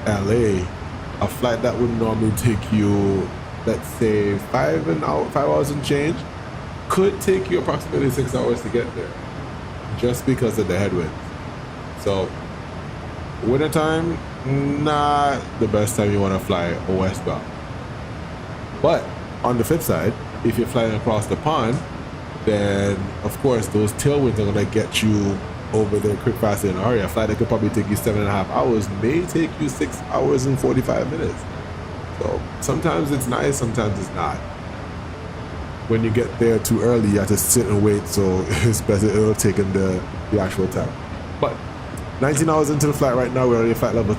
LA, a flight that would normally take you, let's say 5 hours and change, could take you approximately 6 hours to get there, just because of the headwinds. So wintertime, not the best time you want to fly westbound. But on the flip side, if you're flying across the pond, then of course those tailwinds are gonna get you over there quick, fast, in a hurry. A flight that could probably take you 7.5 hours may take you 6 hours and 45 minutes. So sometimes it's nice, sometimes it's not. When you get there too early, you have to sit and wait, so it's better it'll take in the actual time. But 19 hours into the flight right now, we're already at flight level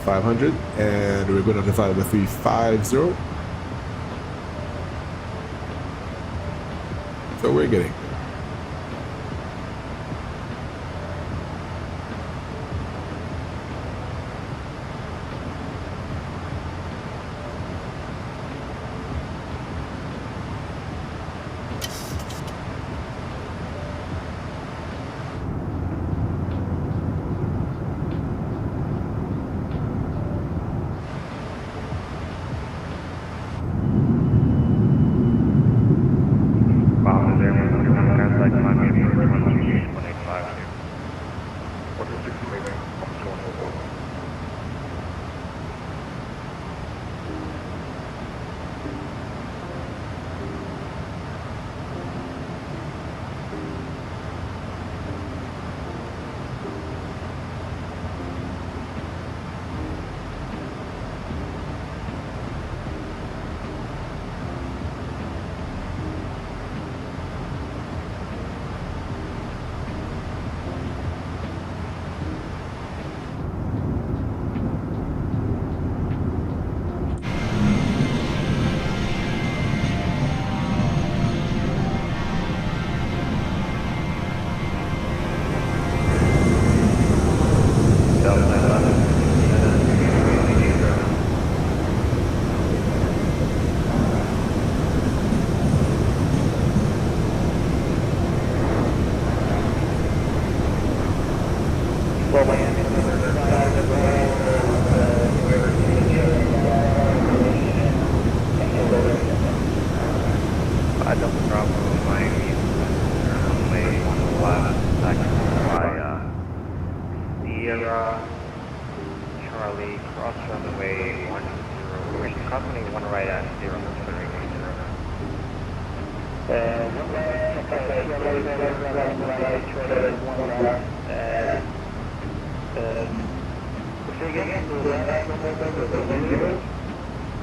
500, and we're going on to flight level 350. So we're getting there.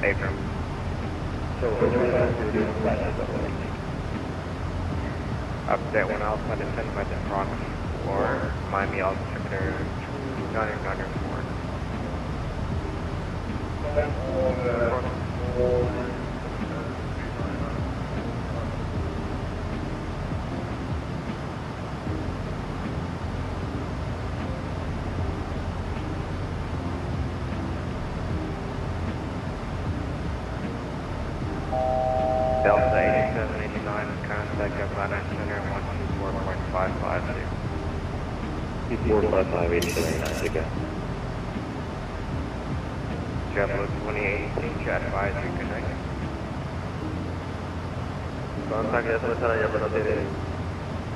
Abram. Update 1 Alpha, descend by the front for Miami altimeter 2994. Delta 8789, contact Atlanta Center 124.550. 455 again. JetBlue 2018, jet advisory, good night.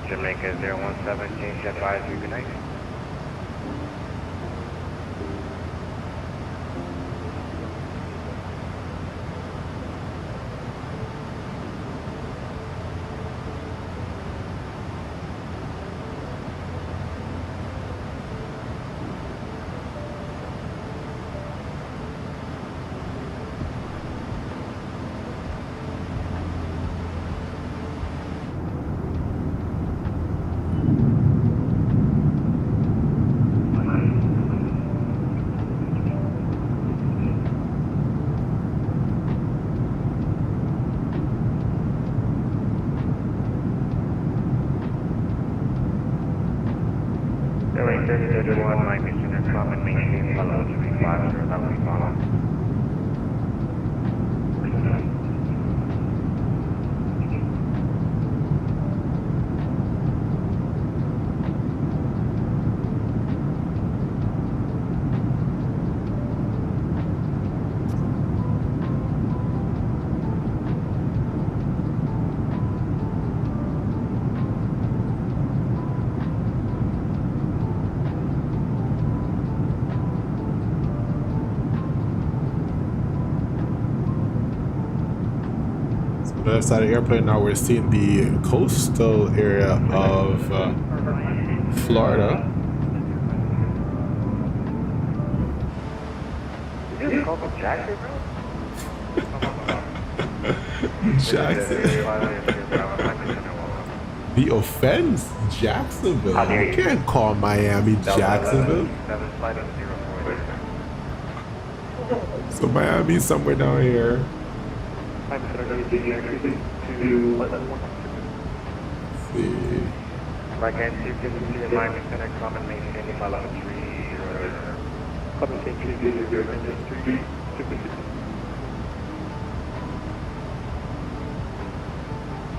Jamaica 0117, jet advisory, good night. Airway 3031, Mike Center Club and maintain follow 350, that will be followed. The left side of the airplane now we're seeing the coastal area of Florida. Did you call from Jackson, Jackson. The offense? Jacksonville. You can't call Miami Jacksonville. So Miami's somewhere down here. I'm See. Like I see, can you see Miami Center Club and maintain follow 300.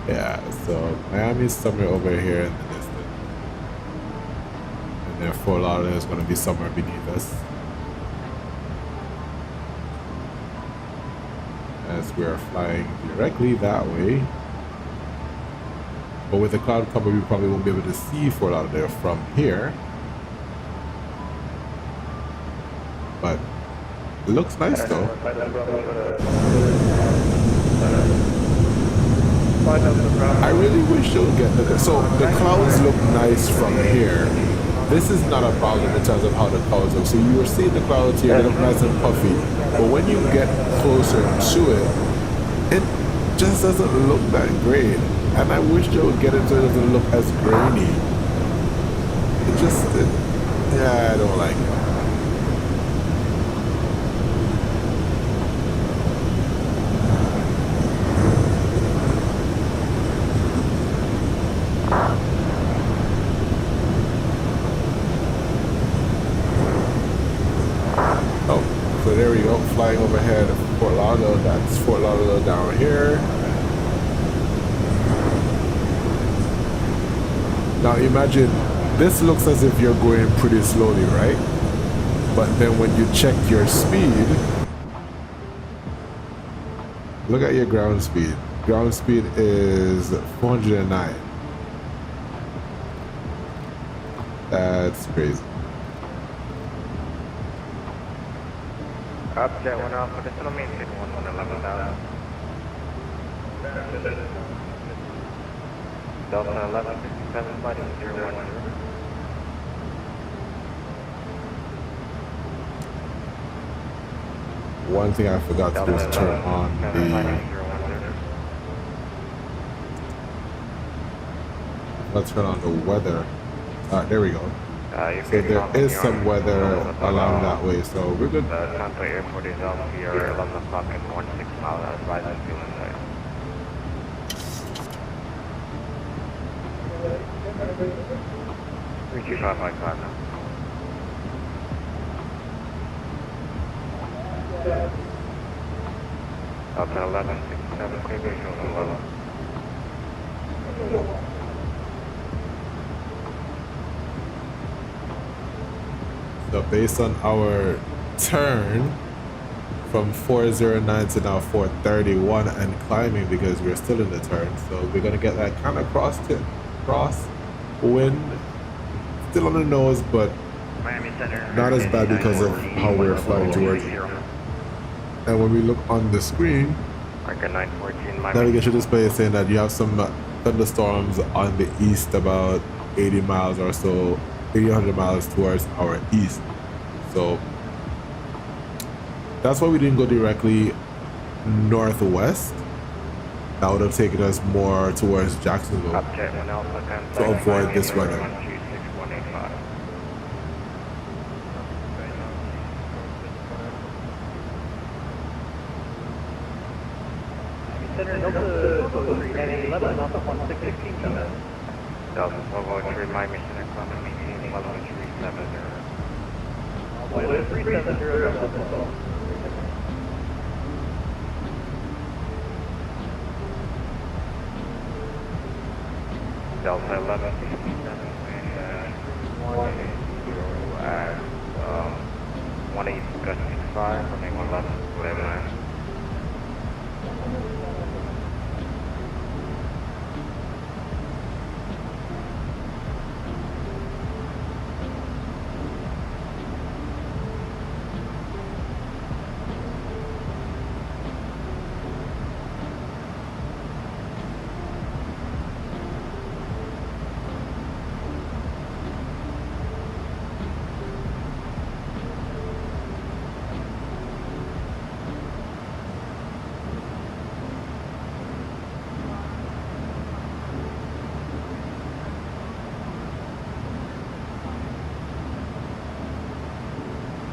Yeah, so Miami's somewhere over here in the distance. And then Fort Lauderdale is going to be somewhere beneath us. As we are flying directly that way. But with the cloud cover, we probably won't be able to see Fort Lauderdale from here. But it looks nice though. I really wish they would get the... So the clouds look nice from here. This is not a problem in terms of how the clouds look. So you were seeing the clouds here, they look nice and puffy. But when you get closer to it, it just doesn't look that great. And I wish they would get it so it doesn't look as grainy. Yeah, I don't like it. So there we go, flying overhead of Fort Lauderdale. That's Fort Lauderdale down here. Now imagine, this looks as if you're going pretty slowly, right? But then when you check your speed, look at your ground speed. Ground speed is 409. That's crazy. Upjet 1 Alpha, this will maintain 11,000. Delta 1157, flight 010. one thing I forgot to do is turn on let's turn on the weather. There we go. So there is some weather along that way, so we're good. Tampa Airport is off here, 11 o'clock and 16 miles, Ryzen fuel inside. Three 555 now. Delta 1167, clear visual Sunova. So based on our turn from 409 to now 431 and climbing because we're still in the turn, so we're gonna get that kind of cross wind, still on the nose, but not as bad because of how we're flying towards it. And when we look on the screen, navigation display is saying that you have some thunderstorms on the east about 80 miles or so, 100 miles towards our east. So that's why we didn't go directly northwest. That would have taken us more towards Jacksonville to avoid this weather. Delta 1203, Miami Center, Clement, maintain 11370. Delta 1167 at 1865, running 11, clear line.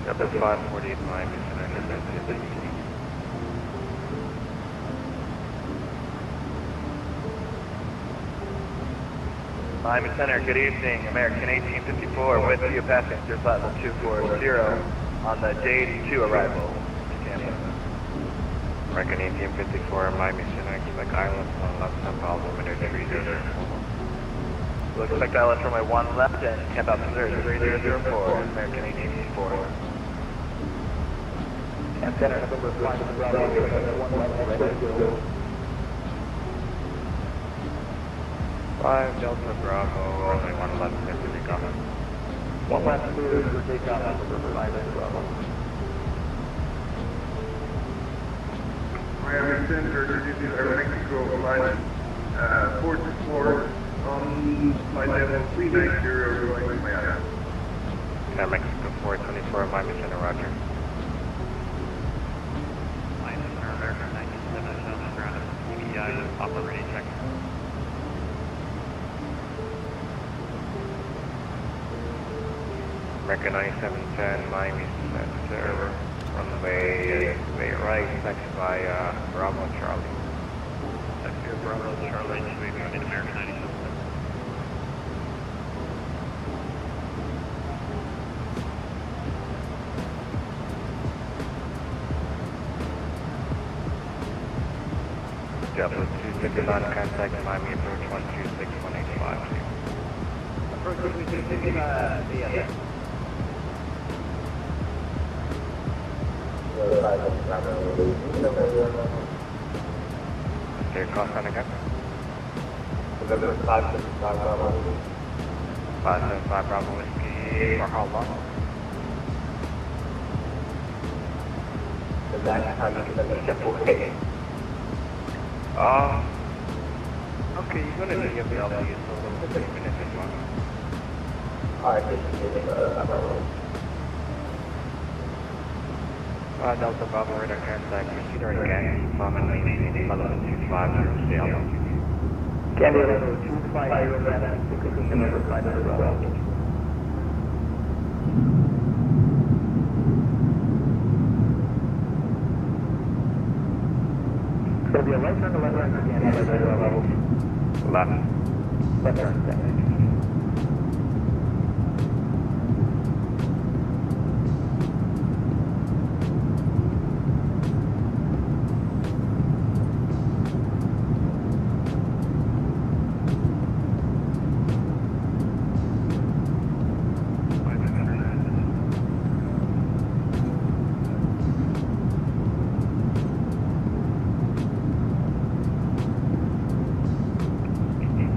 Delta 548 Miami Center, Miami Center, good evening. American 1854 with you, passenger platform 240 on the J82 arrival. American 1854 Miami Center, expect island on left sub altimeter 30. We'll expect island runway 1 left and camp altimeter 3004, American 1854. And center, November 5 to the Bravo, 1 left, ready to go. 5 Delta Bravo, only 1 left, clear for takeoff. 1 left, clear for takeoff, November 5 to Bravo. Miami Center, Mexico, flight 424 on flight level 390, going to Miami. Mexico 424, Miami Center, roger. Miami Center, American 1977, ground PMDG operating check. American 9710, Miami Center, runway right, taxi by Bravo Charlie. Taxi Bravo Charlie, in American 97. Delta 269, contact Miami approach 126185. Approach 265, yeah. Clear cross on again. 575 Bravo. 575 Bravo Whiskey, for how long? The next time you can step away. Okay, you're gonna need your belt to use a little 3 minutes as well. Alright, this is Delta Bravo radar transect, proceed our gang, bomb and maintain level 250, stay altitude. Candy level 250, that's the number 5 as well. So be a right turn to left turn again, level. Left turn, thanks.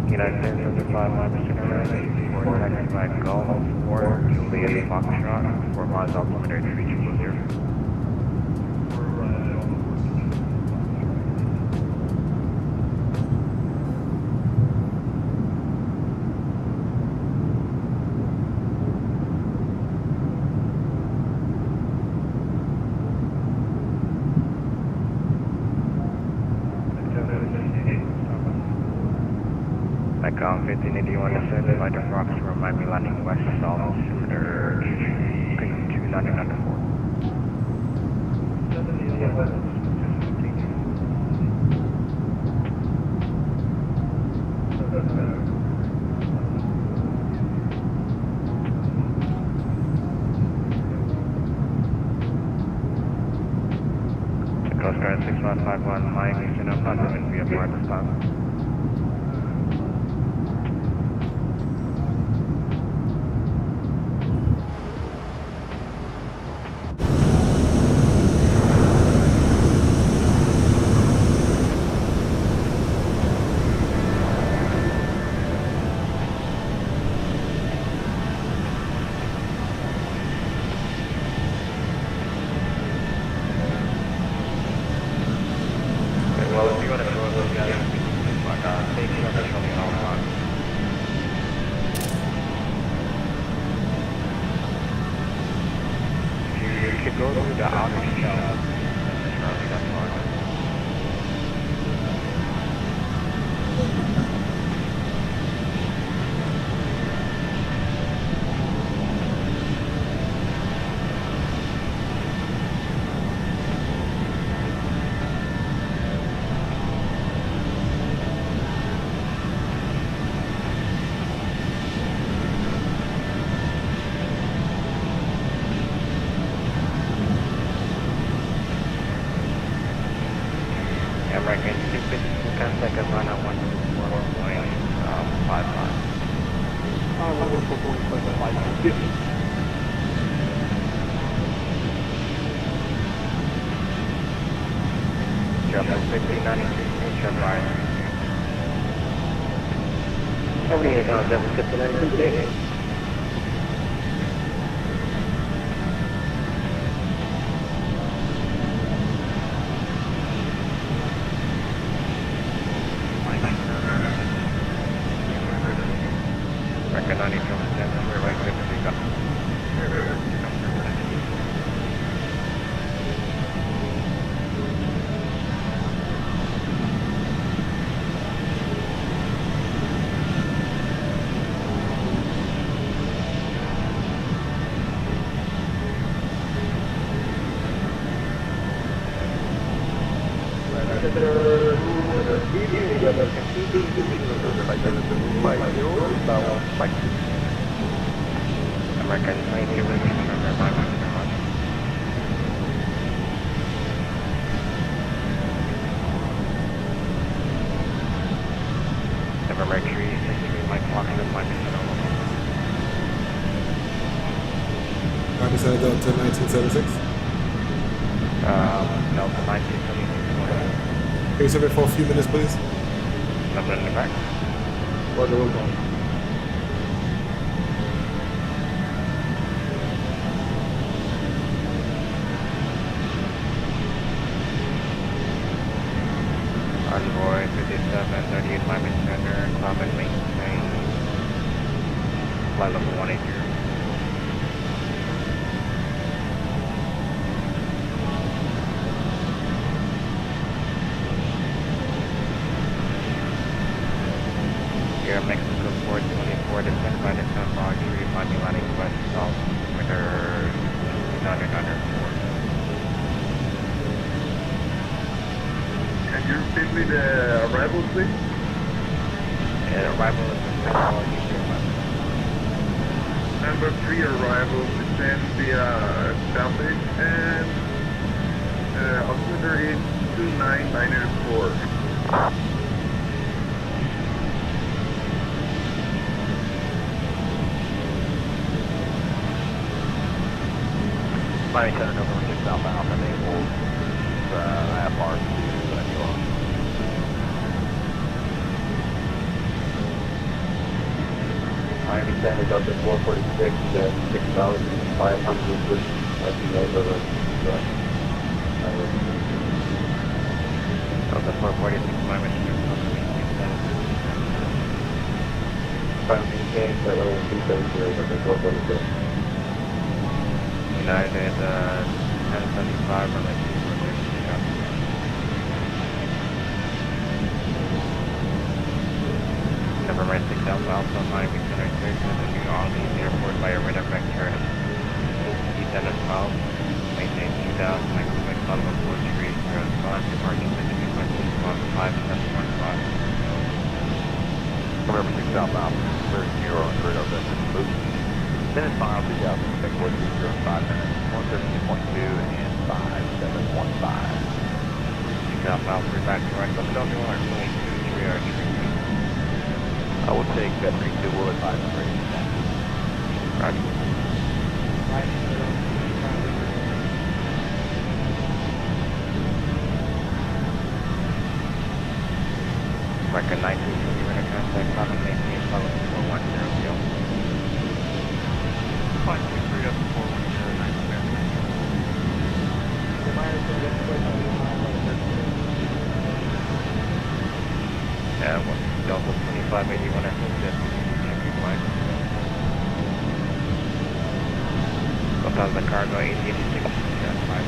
United States 75 miles for taxi by Golf 4, Juliet Foxtrot, 4 miles altimeter 3000. Icon 1581 descended by the Fox from Miami landing west south altimeter 2994. Coast Guard 6151 Miami Sunova and via part response. Well, if you want to throw those guys, take it up on the all you could go through the outer shell. That's fine. American 250 contact us on 114.55. Jump at 5093, jump right. 78 on 759, American 92, Never Mercury, 63 Mike Fox, Mike Sunova. Besides Delta 1976. Delta 1976. Can you serve it for a few minutes, please? Number in the back. Or the road on? Envoy 5738 Miami Center, climb and maintain. Flight level 180. You're simply the arrival, please? Yeah, arrival is the Number 3 arrival, descend via Southwich, and altimeter is 29904. Miami Center, November 6 southbound, enable FR to New York. Miami Center, Delta 446, $6,500, which might be over the Delta 446, Miami Center, maintain flight level 270, Delta 446. United 1075, runway 246. November 6 Alpha Alpha, Miami Center, cleared to the New Orleans Airport by a radar vector. Descend at 12, maintain 2000, microwave level 4305, departure position 5715. November 6 southbound, clear 0 and grid over Limujii. Finish final 2006, 430 minutes, 132.2 and 5715. 6 Alpha Alpha, back to right, let me know if you want 22, 3 hours, 3. I will take that 32, will advise the rating. Roger. Record 922, you're in a contact, Climate maintain, level 410, 523 up to 410, 9 Yeah, well, Delta 2581, I think that's check your flight. Sometimes the cargo 8086, that's fine.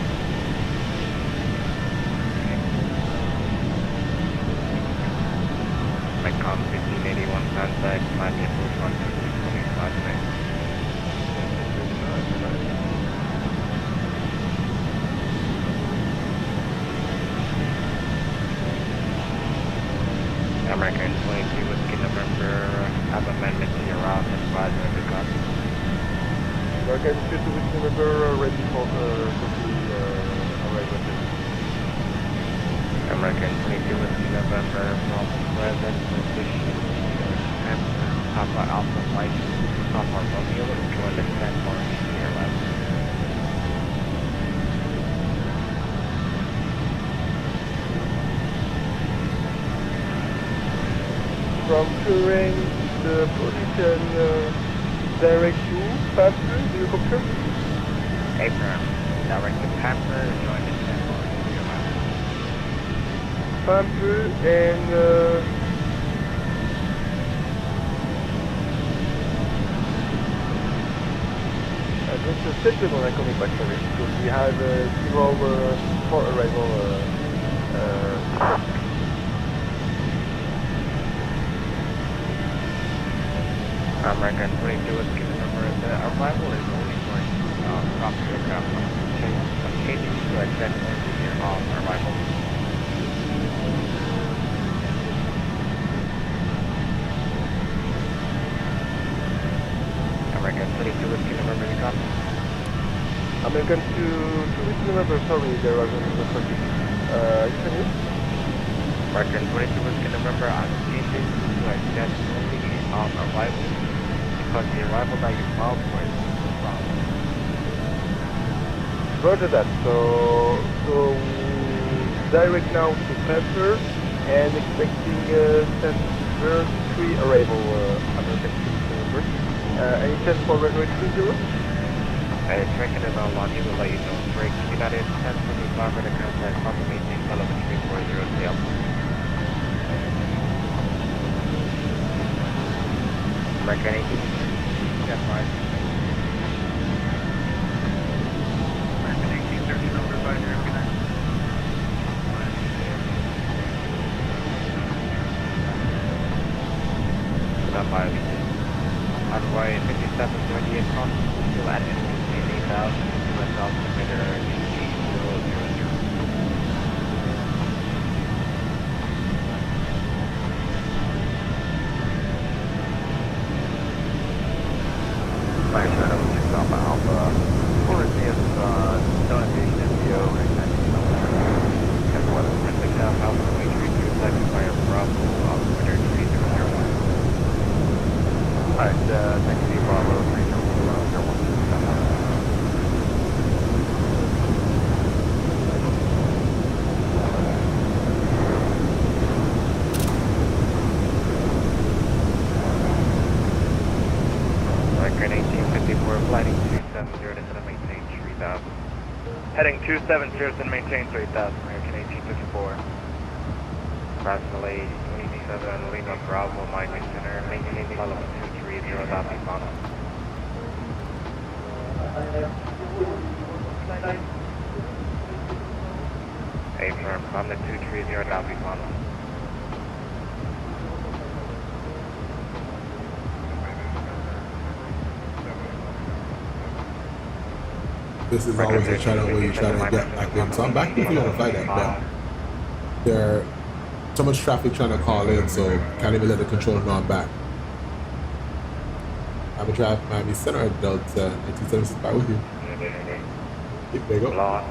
McCom 1581 contact, Miami approach 12625 next. American 22 Whiskey November, have amendment to your route, advisor of the copy. American 22 Whiskey November, ready for the arrival. American 22 Whiskey November, from present position, Papa Alpha Flight, Papa Romeo, join the 10 for your left. From current position direct to Pamper, do you confirm? Affirm. Direct to Pamper, join the 10 for your left. Pamper and just a second when I come back, sorry, because we have several for arrival American 22 Whiskey November, the arrival is only for drop aircraft. Changing to exit engineer on arrival. American 22 Whiskey November, you copy? American to Whiskey November, sorry, there was another traffic. You can use? American 22 Whiskey November, I'm changing to exit only on arrival. Because the arrival that you filed for is no problem. Roger that. So direct now to Panther and expecting September 3 arrival. American 2 any chance for runway 20? Tracking it on launch, will let you know. Break United 1075 for the contact, confirmation, element 340 Delta. American 18. That's right. American 1830 number 5 connect. Stop by. Runway 5728 cross, still at 80,000, US altimeter G000. 27 Pearson, maintain 3000, American 1854. Approximately 27 Lima Bravo, Miami Center, maintain level 230, Copy final. Affirm, I'm the 230, Copy final. This is always a channel where you try to get back in. So I'm back with you on a flight deck, but there's so much traffic trying to call in, so can't even let the controller know I'm back. I'm a drive Miami Center, Delta 1976 back with you. Yep, there you go. Lost.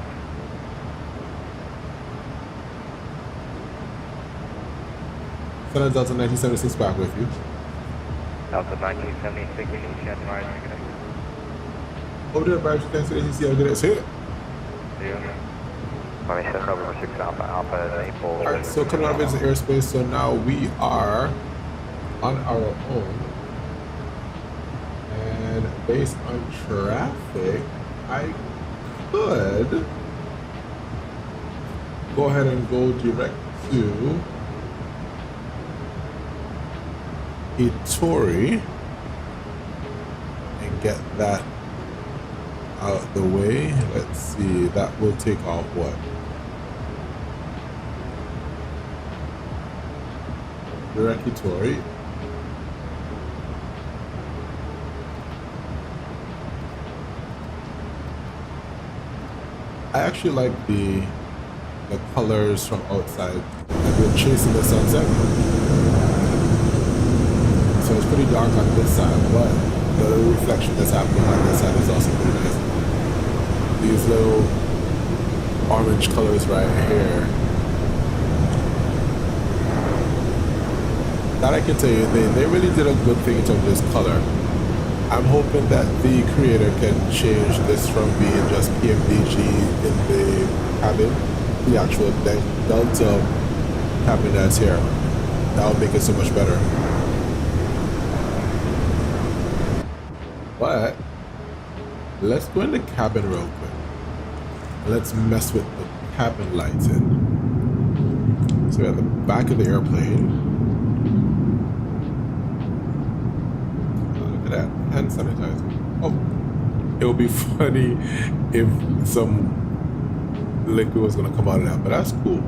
Center Delta 1976 back with you. Delta 1976, initiate Ryzen connect. Over there, Bergs, thanks for the ACC. Good, let's hit it. Miami Center, November 6 Alpha, Alpha, April. Alright, so coming out of into airspace, so now we are on our own. And based on traffic, I could go ahead and go direct to Itori and get that out the way. Let's see, that will take off what? Direct Itori. I actually like the colors from outside. Like we're chasing the sunset. So it's pretty dark on this side, but the reflection that's happening on this side is also pretty nice. These little orange colors right here. That I can tell you, they really did a good thing in terms of this color. I'm hoping that the creator can change this from being just PMDG in the cabin, the actual Delta cabin that's here. That would make it so much better. But let's go in the cabin real quick. Let's mess with the cabin lighting. So we're at the back of the airplane. Look at that, hand sanitizer. Oh, it would be funny if some liquid was gonna come out of that, but that's cool.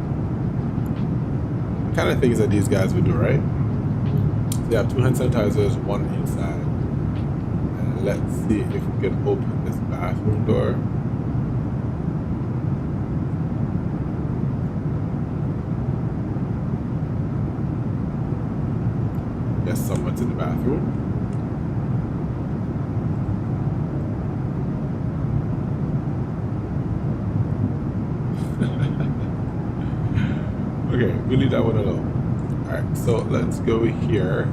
The kind of things that these guys would do, right? So they have 2 hand sanitizers, 1 inside. Let's see if we can open this bathroom door. Yes, someone's in the bathroom. Okay, we leave that one alone. Alright, so let's go here.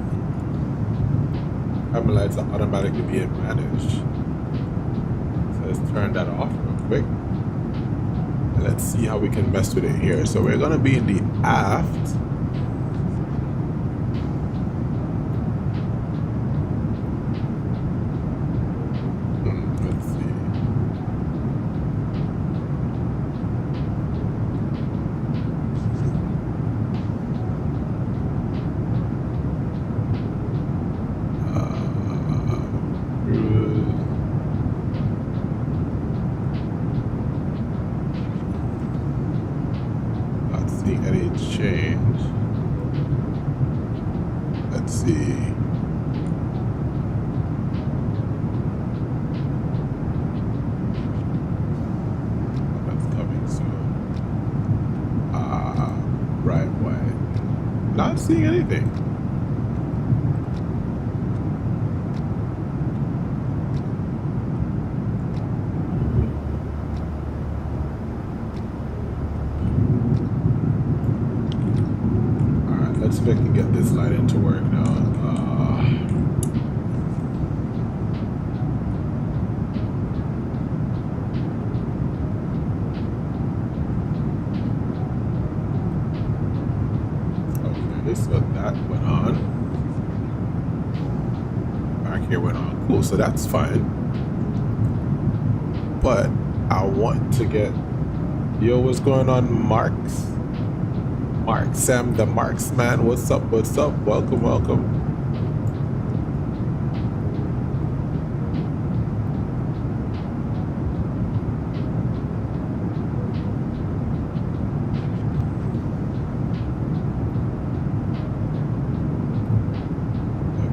Cabin lights are automatically being managed. So let's turn that off real quick. And let's see how we can mess with it here. So we're gonna be in the aft. Let's see. Any change. Let's see. That's coming soon. Right way. Not seeing anything. Let's see if I can get this light into work now. Okay, so that went on. Back here went on. Cool, so that's fine. But I want to get Yo, what's going on, Marks? Mark Sam the Marksman. What's up? What's up? Welcome, welcome.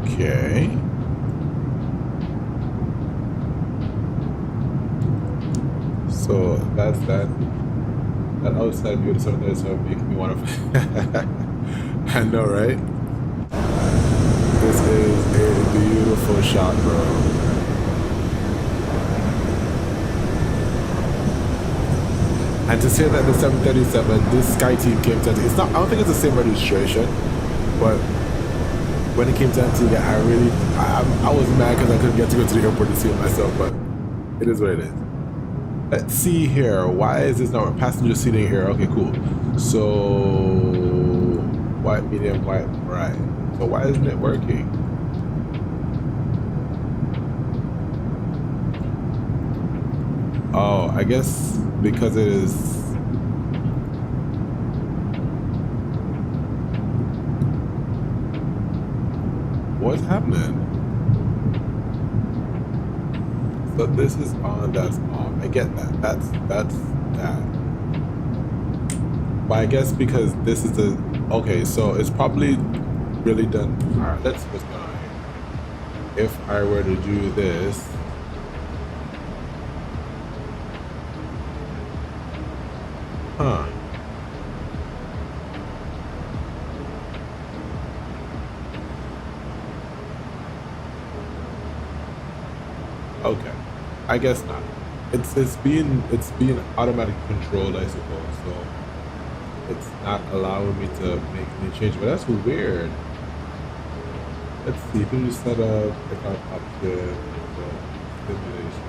Okay. So that's that. That outside view of the 737 making me want to. I know, right? This is a beautiful shot, bro. And to say that the 737, this Skyteam came to it's not. I don't think it's the same registration, but when it came to Antigua, I was mad because I couldn't get to go to the airport to see it myself. But it is what it is. Let's see here. Why is this not passenger seating here? Okay, cool. So white, medium, white, right. So why isn't it working? Oh, I guess because it is. What's happening? So this is on, that's on. I get that. That's that. But I guess because this is the okay, so it's probably really done. Alright, let's see what's going on here. If I were to do this. Huh. Okay, I guess not. It's being automatically controlled, I suppose. So it's not allowing me to make any change. But that's weird. Let's see. If you just set up pick up option simulation.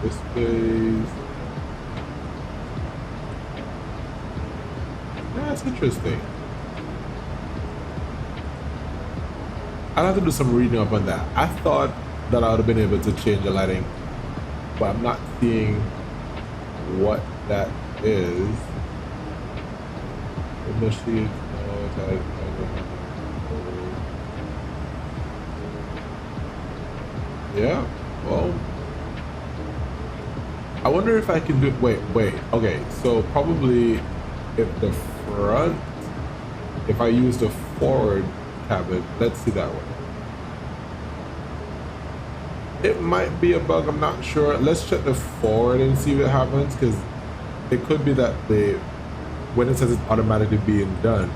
Displays. That's interesting. I'll have to do some reading up on that. I thought that I would have been able to change the lighting, but I'm not seeing what that is. The machine. Yeah. Well. I wonder if I can do. Wait. Okay, so probably if the front, if I use the forward cabin, let's see that one. It might be a bug. I'm not sure. Let's check the forward and see what happens, because it could be that when it says it's automatically being done,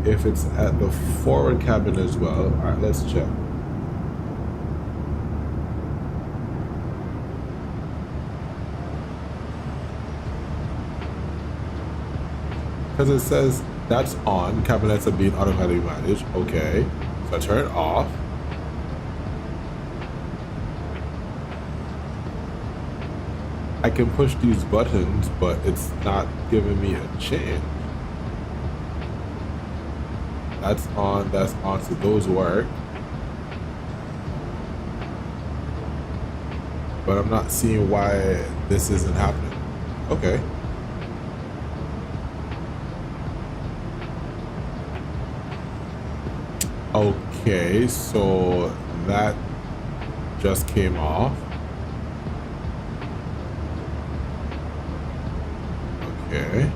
if it's at the forward cabin as well. All right, let's check. Because it says that's on, cabinets are being automatically managed. Okay, so I turn it off. I can push these buttons, but it's not giving me a change. That's on, so those work. But I'm not seeing why this isn't happening. Okay. Okay, so that just came off. Okay.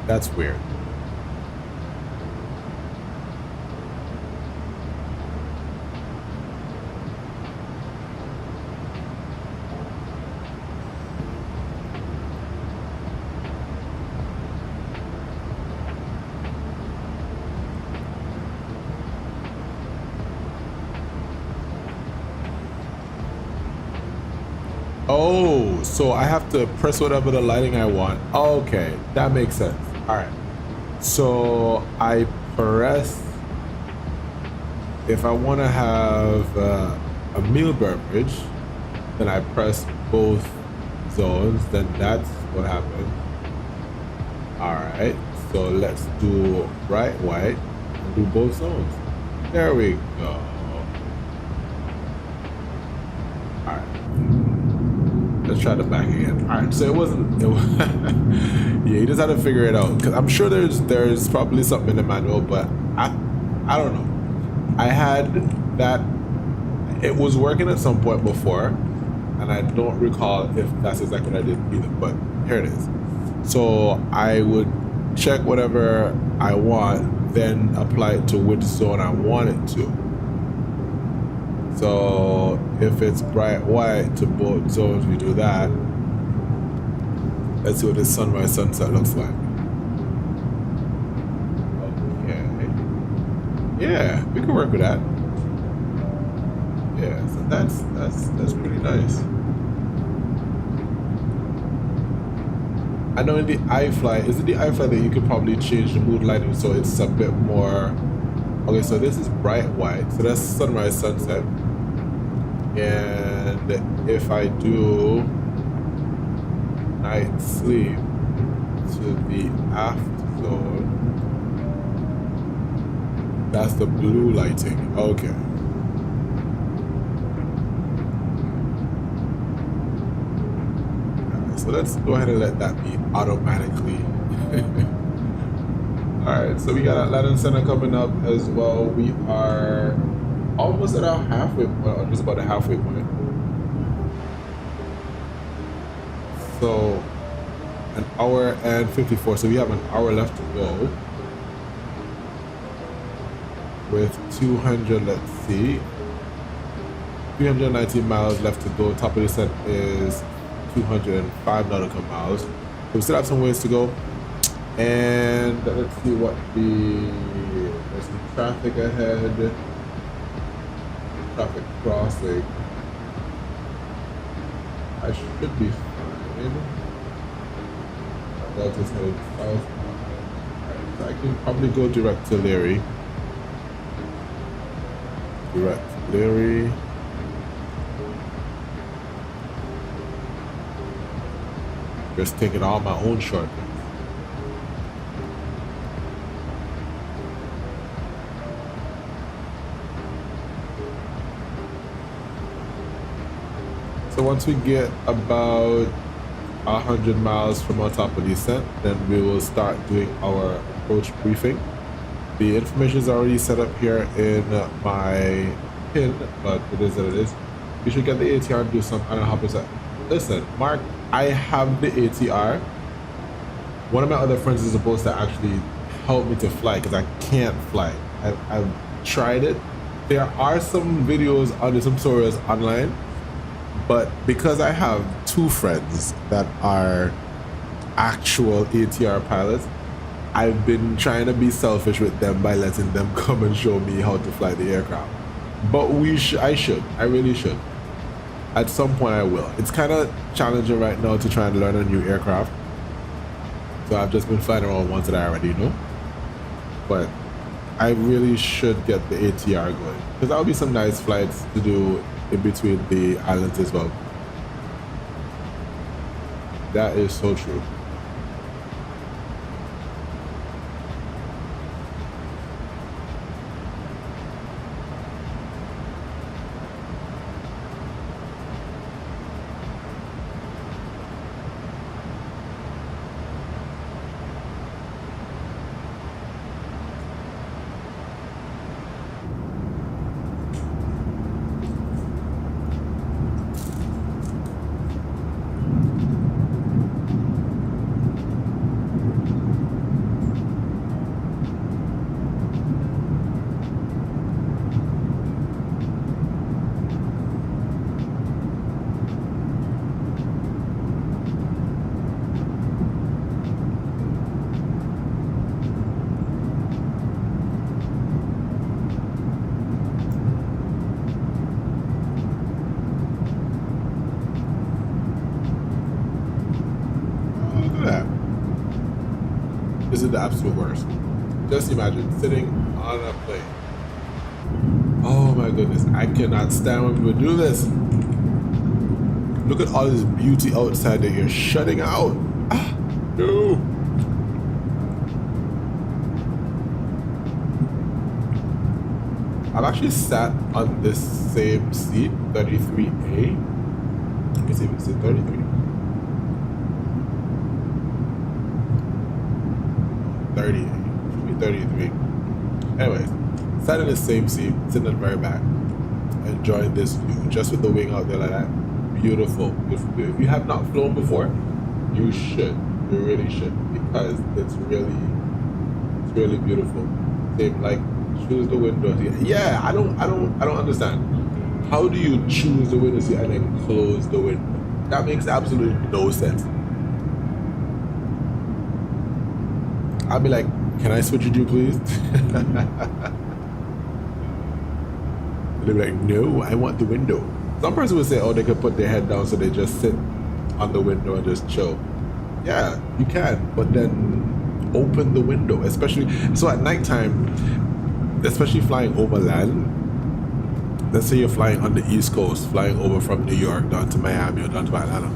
That's weird. so I have to press whatever the lighting I want. Okay, that makes sense. All right. So I press, if I want to have a meal beverage, then I press both zones, then that's what happened. All right, so let's do bright white and do both zones. There we go. All right, let's try the back again. All right, so it wasn't, yeah, you just had to figure it out, because I'm sure there's probably something in the manual, but I don't know. I had that, it was working at some point before, and I don't recall if that's exactly what I did either, but here it is. So I would check whatever I want, then apply it to which zone I want it to. So if it's bright white to both zones, we do that. Let's see what this sunrise sunset looks like. Okay. Yeah, we can work with that. Yeah, so that's pretty nice. I know in the iFly, is it the iFly that you could probably change the mood lighting so it's a bit more, okay, so this is bright white, so that's sunrise sunset. And if I do night sleep to the aft zone, that's the blue lighting. Okay. So let's go ahead and let that be automatically. Alright, so we got Atlanta Center coming up as well. We are almost at our halfway point, or just about the halfway point. So an hour and 54, so we have an hour left to go. With 200, let's see, 319 miles left to go. Top of the set is 205 nautical miles. So we still have some ways to go. And let's see what there's some traffic ahead. Traffic crossing. I should be fine. Delta's headed south. Alright, so I can probably go direct to Leary. Direct to Leary. Just taking all my own shortcuts. So once we get about 100 miles from our top of descent, then we will start doing our approach briefing. The information is already set up here in my pin, but it is what it is. We should get the ATR and do some hoppers. Listen, Mark, I have the ATR. One of my other friends is supposed to actually help me to fly because I can't fly. I've tried it. There are some videos on some tutorials online, but because I have two friends that are actual ATR pilots, I've been trying to be selfish with them by letting them come and show me how to fly the aircraft. But I really should. At some point I will. It's kind of challenging right now to try and learn a new aircraft. So I've just been flying around ones that I already know. But I really should get the ATR going, because that would be some nice flights to do in between the islands as well. That is so true. This is the absolute worst. Just imagine sitting on a plane. Oh my goodness, I cannot stand when people do this. Look at all this beauty outside that you're shutting out. Ah, no. I've actually sat on this same seat, 33A. Let me see if it's 33. 30, 33. Anyways, sat in the same seat, sitting at the very back, enjoying this view, just with the wing out there like that. Beautiful, beautiful view. If you have not flown before, you should. You really should, because it's really beautiful. Same, like, choose the window seat. Yeah, I don't understand. How do you choose the window seat and then close the window? That makes absolutely no sense. I'll be like, can I switch with you, please? They'll be like, no, I want the window. Some person would say, oh, they could put their head down so they just sit on the window and just chill. Yeah, you can, but then open the window, especially, so at nighttime, especially flying over land. Let's say you're flying on the East Coast, flying over from New York down to Miami or down to Atlanta.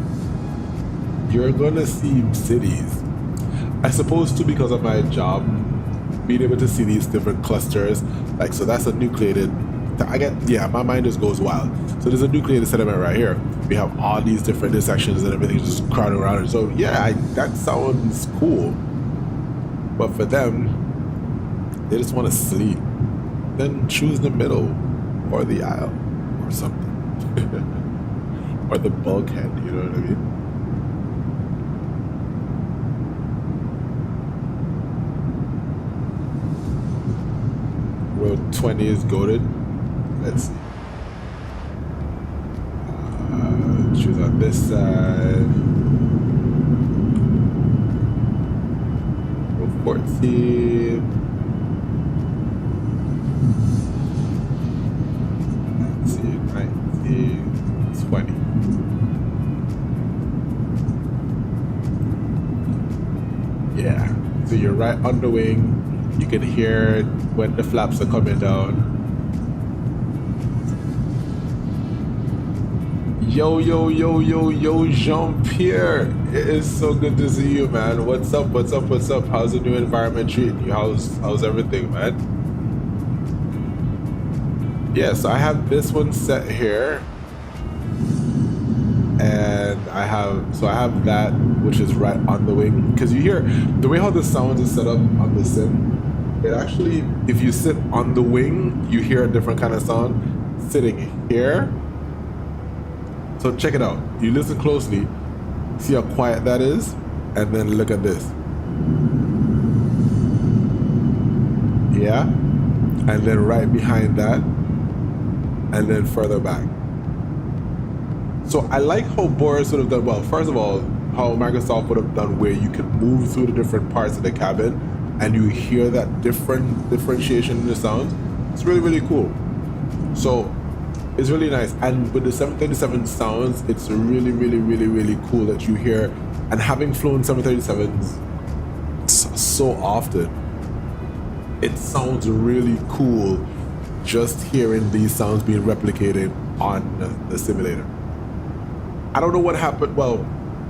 You're gonna see cities. I suppose too, because of my job, being able to see these different clusters, like, so that's a nucleated, my mind just goes wild. So there's a nucleated sediment right here. We have all these different intersections and everything just crowded around it. So yeah, that sounds cool. But for them, they just want to sleep. Then choose the middle or the aisle or something. Or the bulkhead, you know what I mean? Road 20 is goated. Let's see. Choose on this side. Road 14. Let's see, 19, 20. Yeah. So you're right on the wing. You can hear when the flaps are coming down. Yo, Jean-Pierre. It is so good to see you, man. What's up? How's the new environment treating you? How's everything, man? Yes, I have this one set here. And I have that, which is right on the wing. Because you hear, the way how the sound is set up on the sim, it actually, if you sit on the wing, you hear a different kind of sound. Sitting here, so check it out. You listen closely, see how quiet that is, and then look at this. Yeah, and then right behind that, and then further back. So I like how Boris would have done, well, first of all, how Microsoft would have done where you can move through the different parts of the cabin and you hear that differentiation in the sound. It's really, really cool. So it's really nice. And with the 737 sounds, it's really, really, really, really cool that you hear. And having flown 737s so often, it sounds really cool just hearing these sounds being replicated on the simulator. I don't know what happened. Well,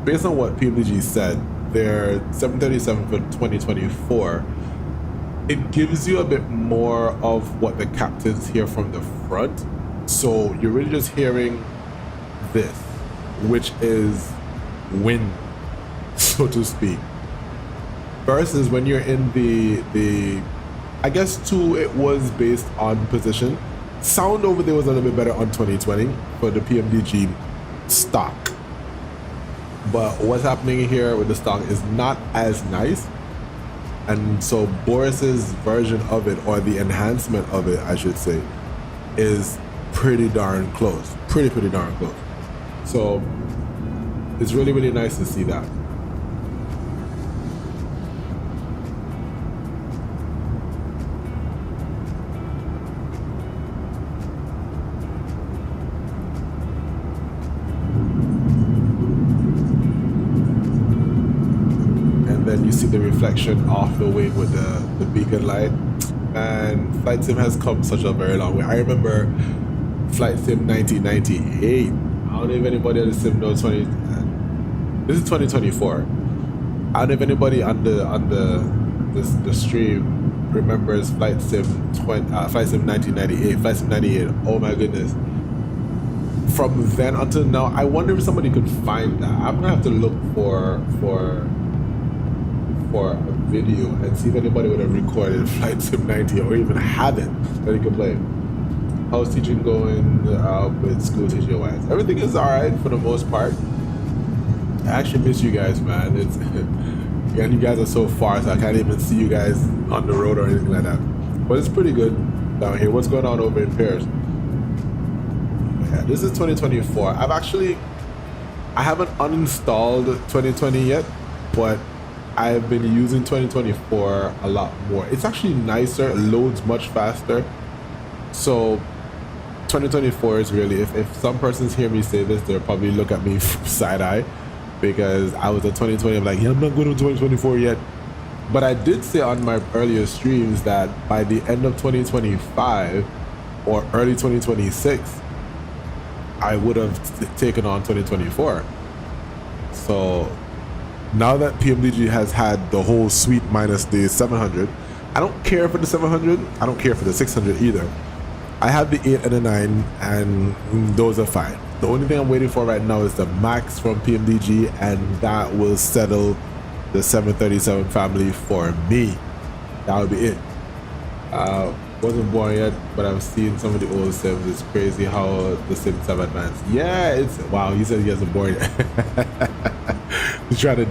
based on what PMDG said, their 737 for 2024, it gives you a bit more of what the captains hear from the front. So you're really just hearing this, which is wind, so to speak. Versus when you're in the I guess too, it was based on position. Sound over there was a little bit better on 2020 for the PMDG stock. But what's happening here with the stock is not as nice. And so Boris's version of it, or the enhancement of it, I should say, is pretty darn close. Pretty darn close. So it's really, really nice to see that. then you see the reflection off the wing with the beacon light. And Flight Sim has come such a very long way. I remember Flight Sim 1998. I don't know if anybody on the sim knows this is 2024. I don't know if anybody on the stream remembers Flight Sim 1998. Flight Sim 98. Oh my goodness. From then until now, I wonder if somebody could find that. I'm gonna have to look for a video and see if anybody would have recorded Flight Sim 90 or even have it that you could play. How's teaching going with school teaching wise? Everything is alright for the most part. I actually miss you guys, man. It's and you guys are so far, so I can't even see you guys on the road or anything like that. But it's pretty good down here. What's going on over in Paris? Yeah, this is 2024. I haven't uninstalled 2020 yet, but I've been using 2024 a lot more. It's actually nicer, it loads much faster. So 2024 is really, if some persons hear me say this, they'll probably look at me side eye, because I was at 2020, I'm like, yeah, I'm not going to 2024 yet. But I did say on my earlier streams that by the end of 2025 or early 2026, I would have taken on 2024. So now that PMDG has had the whole suite minus the 700, I don't care for the 700, I don't care for the 600 either. I have the 8 and the 9, and those are fine. The only thing I'm waiting for right now is the max from PMDG, and that will settle the 737 family for me. That would be it. Wasn't born yet, but I've seen some of the old sims. It's crazy how the sims have advanced. Yeah, it's wow. He said he hasn't born yet. He's trying to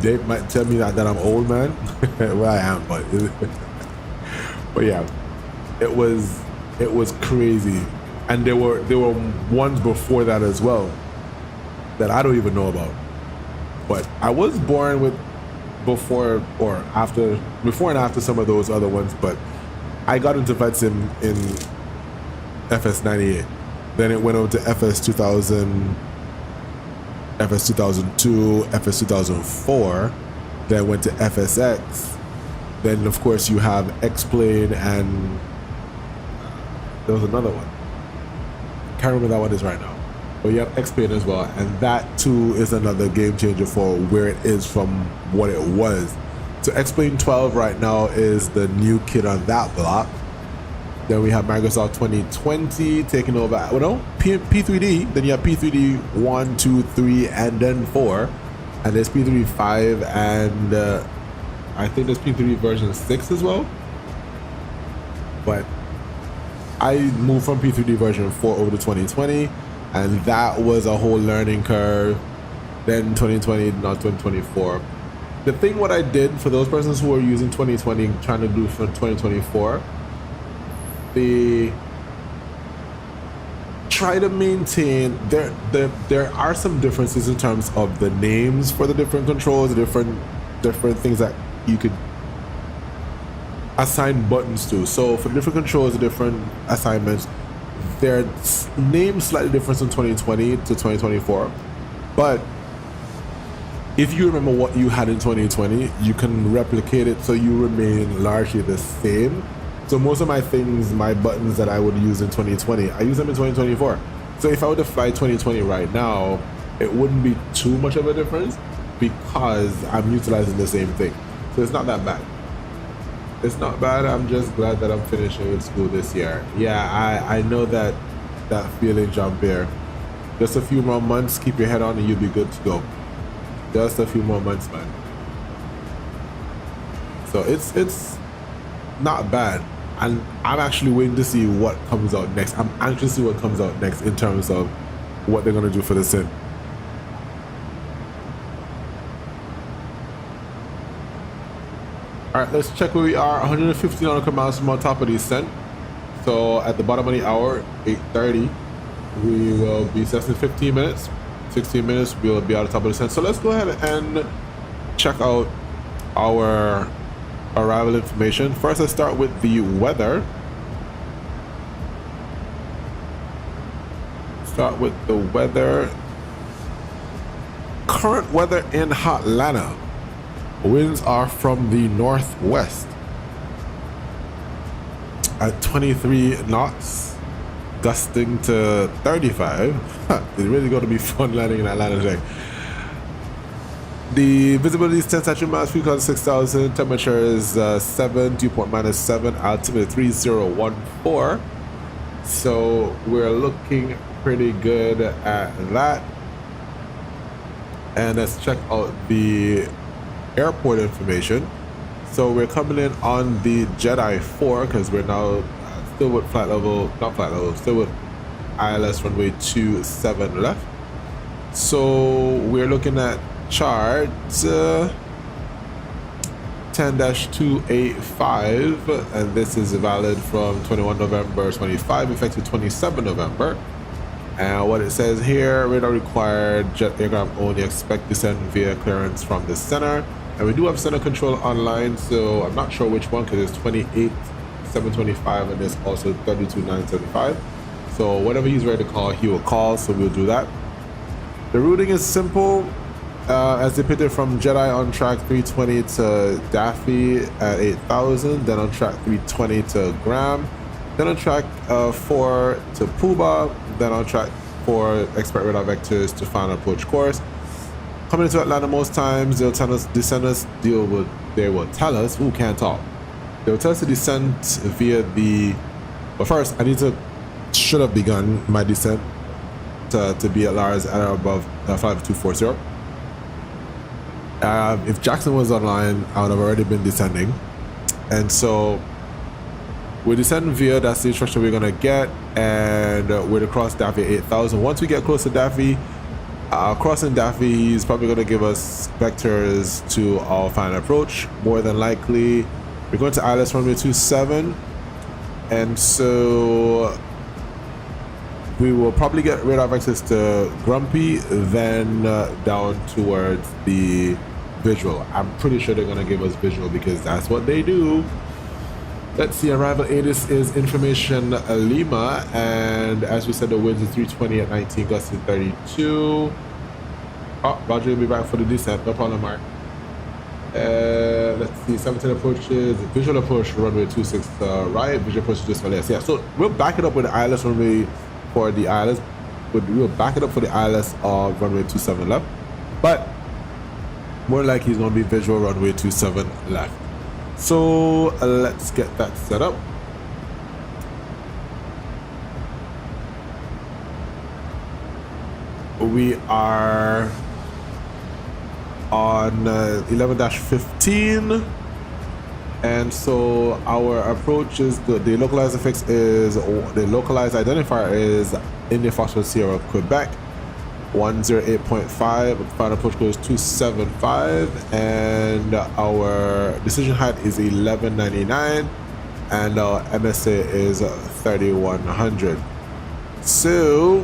tell me that I'm old, man. Well, I am, but yeah, it was crazy, and there were ones before that as well that I don't even know about. But I was born with before and after some of those other ones, but I got into Flight Sim in FS98. Then it went over to FS 2000, FS 2002, FS 2004. Then went to FSX. Then of course you have X-Plane, and there was another one. Can't remember that one is right now. But you have X-Plane as well, and that too is another game changer for where it is from what it was. So X-Plane 12 right now is the new kid on that block. Then we have Microsoft 2020 taking over. Well, no, P3D. Then you have P3D 1, 2, 3, and then 4. And there's P3D 5, and I think there's P3D version 6 as well. But I moved from P3D version 4 over to 2020, and that was a whole learning curve. Then 2020, not 2024. The thing what I did for those persons who are using 2020 trying to do for 2024, they try to maintain there are some differences in terms of the names for the different controls, the different things that you could assign buttons to. So for different controls, the different assignments, their names slightly different from 2020 to 2024, but if you remember what you had in 2020, you can replicate it so you remain largely the same. So most of my things, my buttons that I would use in 2020, I use them in 2024. So if I were to fly 2020 right now, it wouldn't be too much of a difference because I'm utilizing the same thing. So it's not that bad. It's not bad. I'm just glad that I'm finishing with school this year. Yeah, I know that feeling, Jean-Pierre. Just a few more months, keep your head on and you'll be good to go. Just a few more months, man. So it's not bad, and I'm actually waiting to see what comes out next. I'm anxious to see what comes out next in terms of what they're gonna do for the sim. All right, let's check where we are. 150 nautical miles from on top of the descent. So at the bottom of the hour, 8:30, we will be less than 15 minutes. 16 minutes, we'll be out of top of the descent. So let's go ahead and check out our arrival information. First, let's start with the weather. Start with the weather. Current weather in Hotlanta. Winds are from the northwest at 23 knots, gusting to 35. It's really going to be fun landing in Atlanta today. The visibility is 10 statute miles, fuel cost 6,000, temperature is 7, dew point -7, altimeter 3014. So we're looking pretty good at that. And let's check out the airport information. So we're coming in on the Jedi 4 because we're now still with flight level, not flight level, still with ILS runway 27 left. So we're looking at chart 10-285, and this is valid from 21 November 25, effective 27 November. And what it says here, radar required, jet aircraft only, expect descent via clearance from the center. And we do have center control online, so I'm not sure which one because it's 28-725 and there's also 32-975. So whenever he's ready to call, he will call, so we'll do that. The routing is simple. As depicted from Jedi on track 320 to Daffy at 8,000, then on track 320 to Graham, then on track 4 to Puba, then on track 4 expert radar vectors to final approach course. Coming into Atlanta most times, they'll tell us, they will tell us, who can't talk? They will tell us to descend via the, but first I should have begun my descent to be at Lars at or above 5240. If Jackson was online, I would have already been descending. And so we're descending via, that's the instruction we're gonna get, and we're to cross Daffy 8,000. Once we get close to Daffy, crossing Daffy, he's probably gonna give us vectors to our final approach. More than likely, we're going to ILS runway 27, and so we will probably get radar vectors to Grumpy, then down towards the visual. I'm pretty sure they're gonna give us visual because that's what they do. Let's see, arrival ATIS is information Lima, and as we said, the winds is 320 at 19, gusts is 32. Oh, Roger will be back for the descent, no problem, Mark. Let's see, 17 approaches, visual approach, runway 26 right, visual approach just for less. Yeah, so we'll back it up with the ILS runway for the ILS, we'll back it up for the ILS of runway 27 left, but more like he's going to be visual runway 27 left. So let's get that set up. We are on 11-15, and so our approach is good. The localized affix is, the localized identifier is India Foxtrot Sierra Quebec 108.5. Final approach goes 275, and our decision height is 1199, and our MSA is 3100. So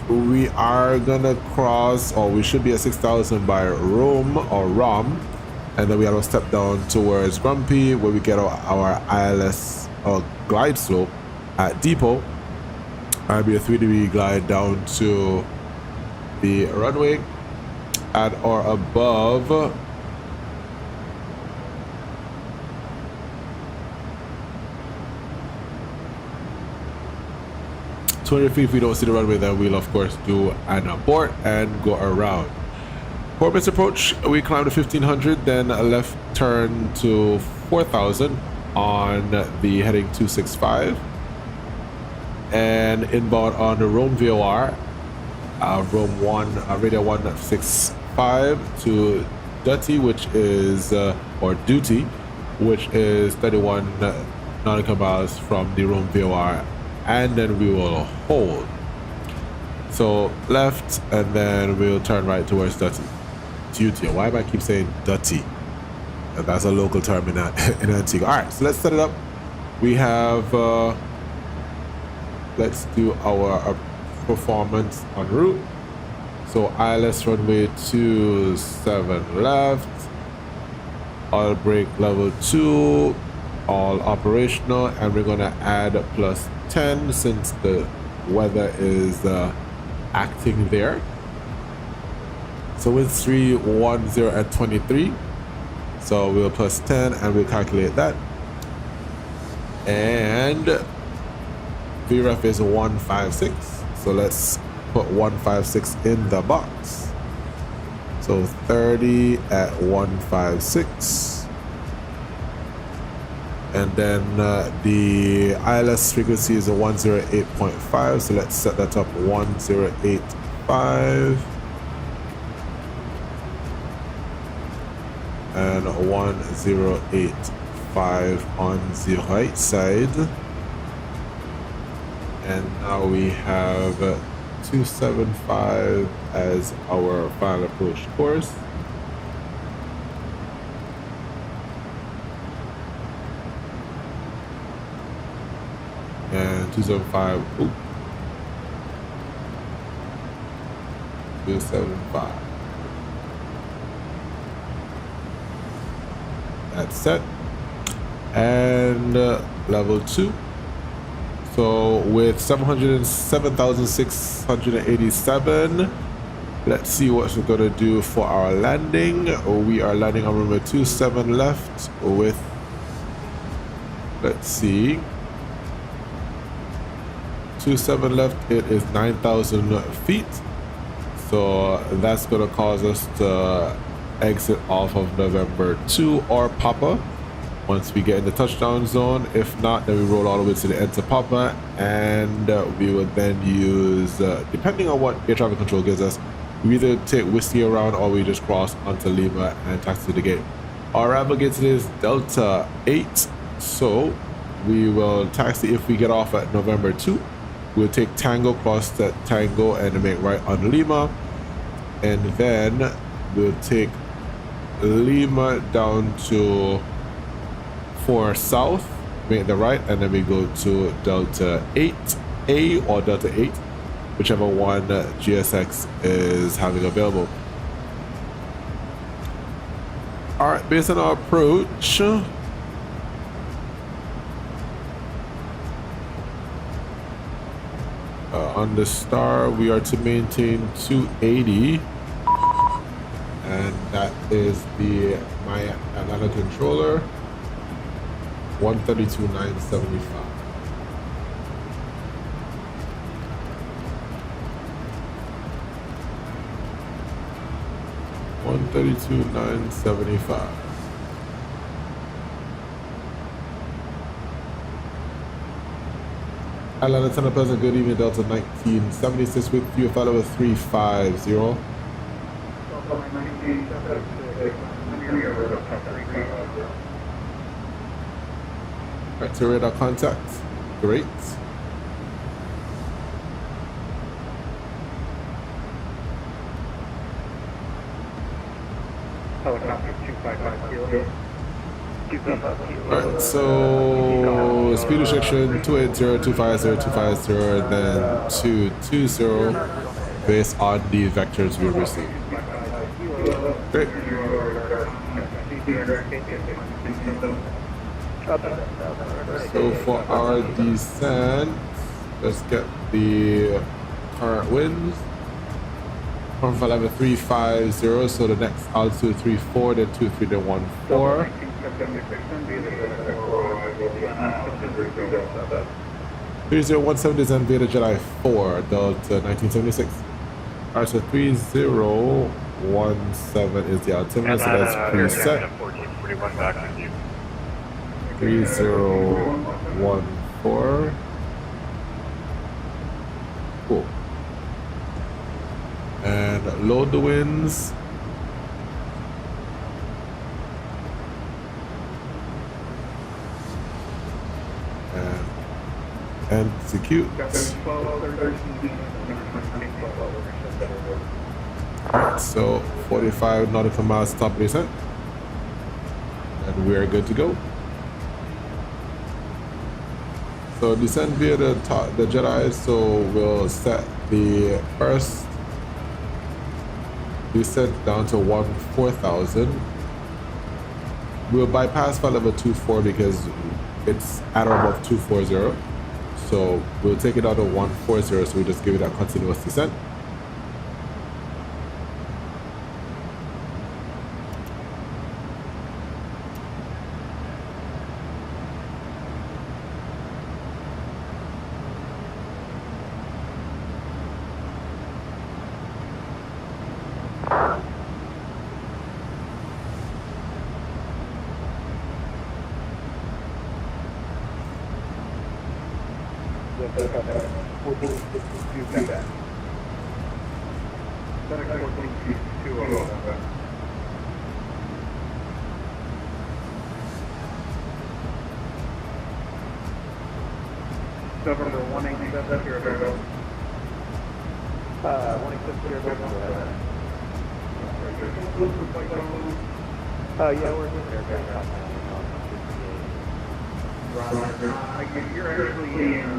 we are gonna cross, or we should be at 6,000 by Rome or Rom, and then we have to step down towards Grumpy where we get our ILS or glide slope at Depot. I'll be a 3-degree glide down to the runway at or above 200 feet. If we don't see the runway, then we'll of course do an abort and go around. Orbit's approach, we climb to 1500, then a left turn to 4000 on the heading 265, and inbound on the Rome VOR, Rome 1, radio 165 to Duty, which is, or Duty, which is 31 nautical miles from the Rome VOR, and then we will hold. So left, and then we'll turn right towards Duty. Duty. Why do I keep saying Duty? That's a local term in Antigua. All right, so let's set it up. We have, let's do our performance en route. So ILS runway 27 left, all brake level 2, all operational, and we're gonna add +10 since the weather is acting there. So it's 310 at 23, So we'll plus 10 and we'll calculate that. And VREF is 156. So let's put 156 in the box. So 30 at 156. And then the Aylex frequency is a 108.5. So let's set that up 108.5. And 108.5 on the right side. And now we have 275 as our final approach course. And 275, 275. That's set. And level 2. So with 707,687, let's see what we're gonna do for our landing. We are landing on runway 27 left with, let's see, 27 left. It is 9,000 feet. So that's gonna cause us to exit off of November 2 or Papa once we get in the touchdown zone. If not, then we roll all the way to the end to Papa, and we would then use, depending on what air traffic control gives us, we either take Whiskey around or we just cross onto Lima and taxi the gate. Our arrival gate is Delta 8, so we will taxi if we get off at November 2. We'll take Tango, cross that Tango, and make right on Lima, and then we'll take Lima down to 4 south, make the right, and then we go to Delta 8A or Delta 8, whichever one GSX is having available. All right, based on our approach, on the star, we are to maintain 280, and that is the my Atlanta controller. 132,975. $132,975. Atlanta Center Pleasant, good evening, Delta 1976 with you, fellow with 350. Right to radar contact. Great. Alright, so speed restriction 280, 250, 250, then 220 based on the vectors we received. Great. So for our descent, let's get the current winds. From 350, so the next altitude 34, then 23, then 14. 3017 is on Beta Jedi 4, Delta 1976. Alright, so 3017 is the altimeter, so that's preset. 3014. Cool. And load the winds. And execute. Alright, so 45 nautical miles stop descent. And we are good to go. So descend via the Jedi, so we'll set the first descent down to 14,000. We'll bypass flight level 24 because it's at or above 240. So we'll take it down to 140, so we just give it a continuous descent. 1462 back. FedEx 1462 back. November 187 here, Bergs. 187 here, Bergs. Yeah, we're in there, Bergs. You're actually in,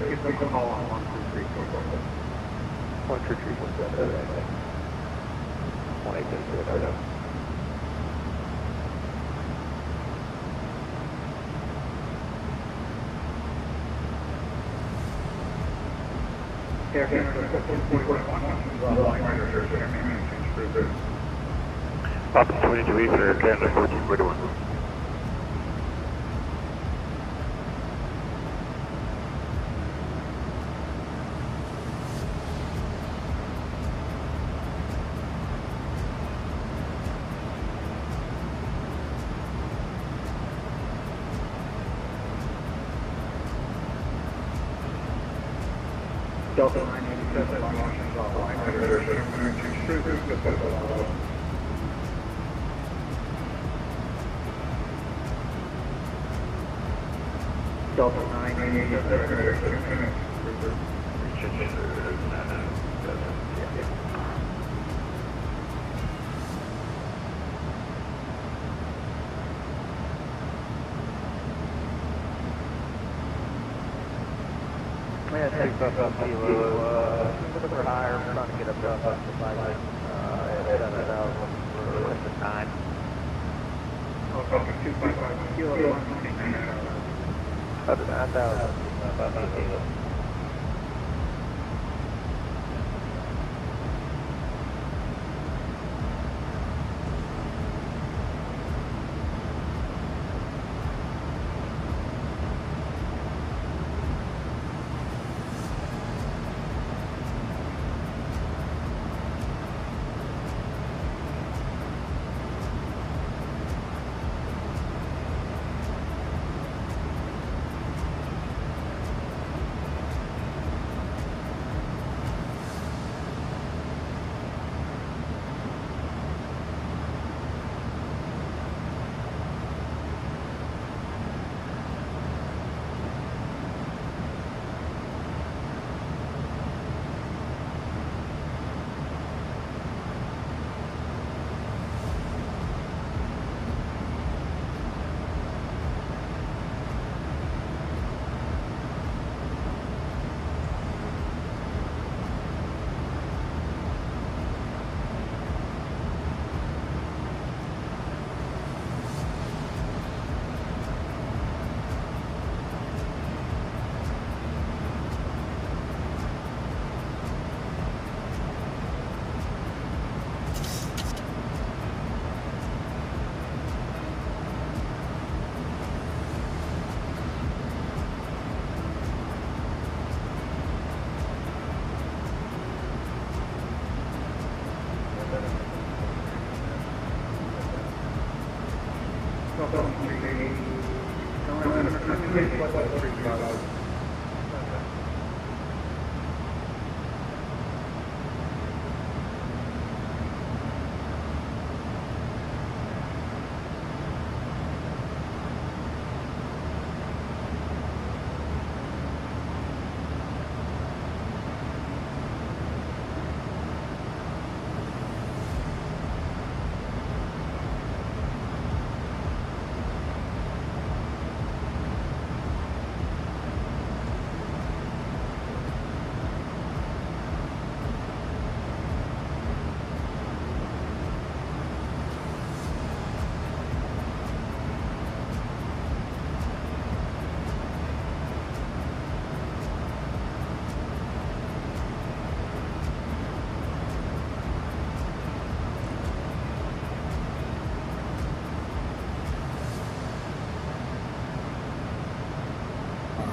give them a call on 13347. 13347. 187. Air Canada 1441. Papa 22 for Air Canada 1441. Delta 987 on Washington, Delta 987. Yeah, take up kilo, a little bit higher, we're trying to get up to 7,000 for 9. Okay, 2.5 kilo, up to 9,000, about 8 kilos.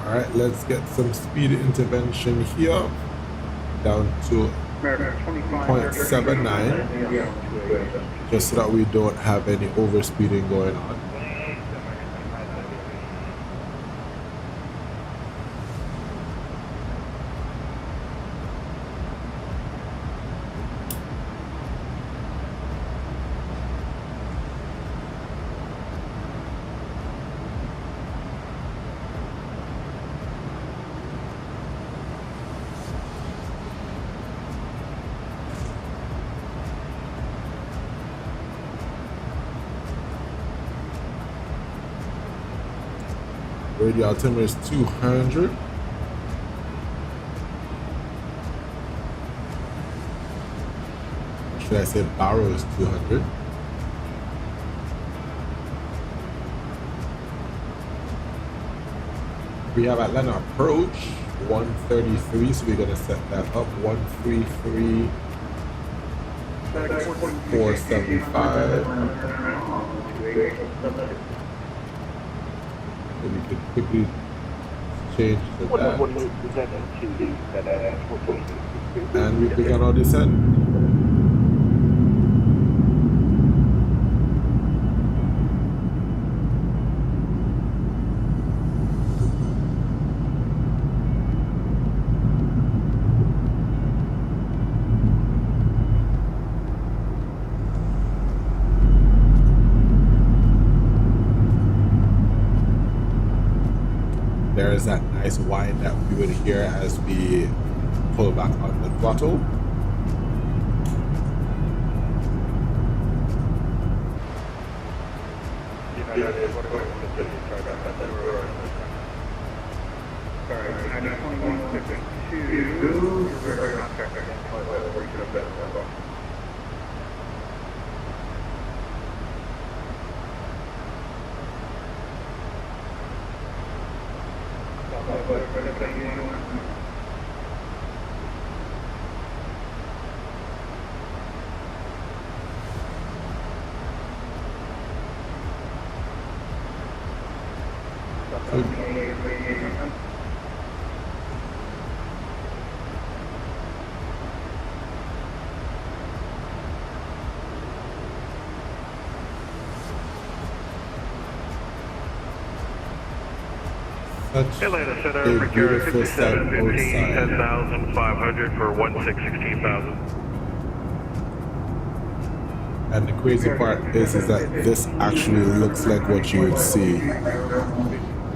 Alright, let's get some speed intervention here down to 0.79 just so that we don't have any overspeeding going on. Radio altimeter is 200. Or should I say barrel is 200? We have Atlanta approach 133, so we're gonna set that up 133. 475. So we could quickly change to that. And we began our descent. There is that nice whine that we would hear as we pull back on the throttle. Atlanta A Center, beautiful sight 5715, outside. 10,500 for 16,000. And the crazy part is that this actually looks like what you would see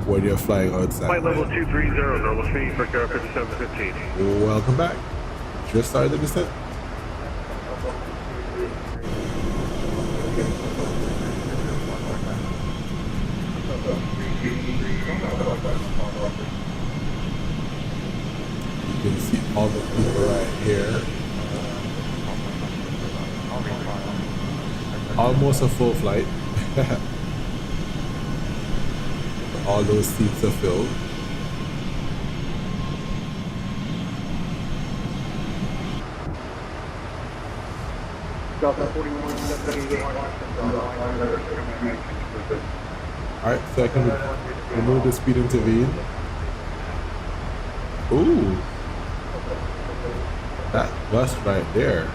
when you're flying outside. Flight level 230, normal speed for 5715. Welcome back. Just started the descent. You can see all the people right here. Almost a full flight. All those seats are filled. Alright, so I can remove the speed intervene. Ooh, that bus right there.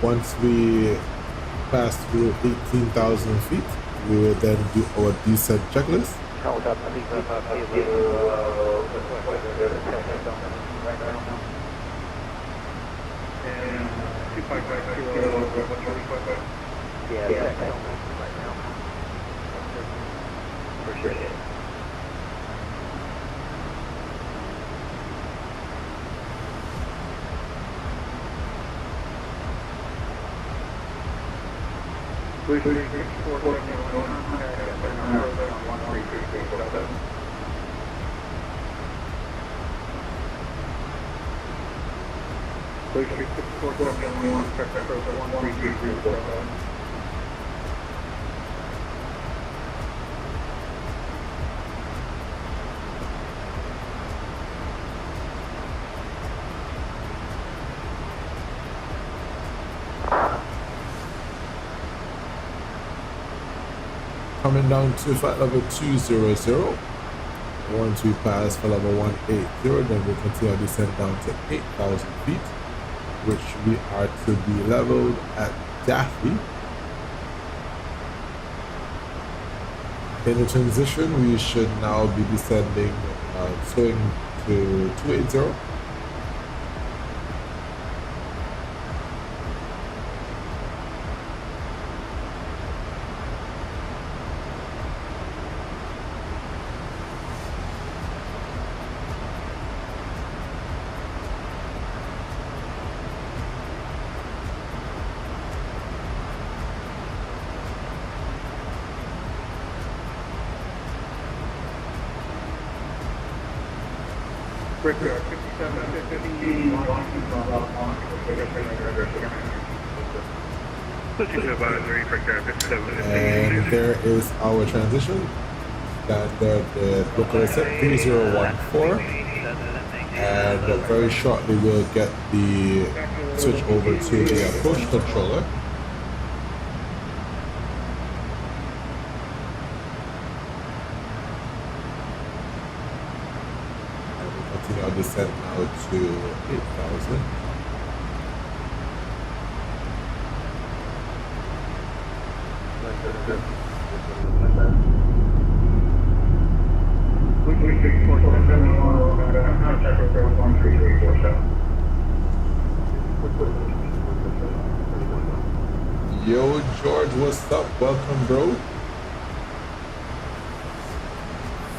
Once we pass through 18,000 feet, we will then do our descent checklist. Lush 6471, contact approach on 133347. Lush 6471, contact approach on 133347. Coming down to flight level 200. Once we pass for level 180, then we'll continue our descent down to 8,000 feet, which we are to be leveled at Daffy. In the transition, we should now be descending, slowing to 280. Breaker 5715, launching from launch. Switching advisory for Carrier 5715. And there is our transition. Standard local set 3014. And very shortly we'll get the switch over to the approach controller. I'll descend now to 8,000. Yo, George, what's up? Welcome, bro.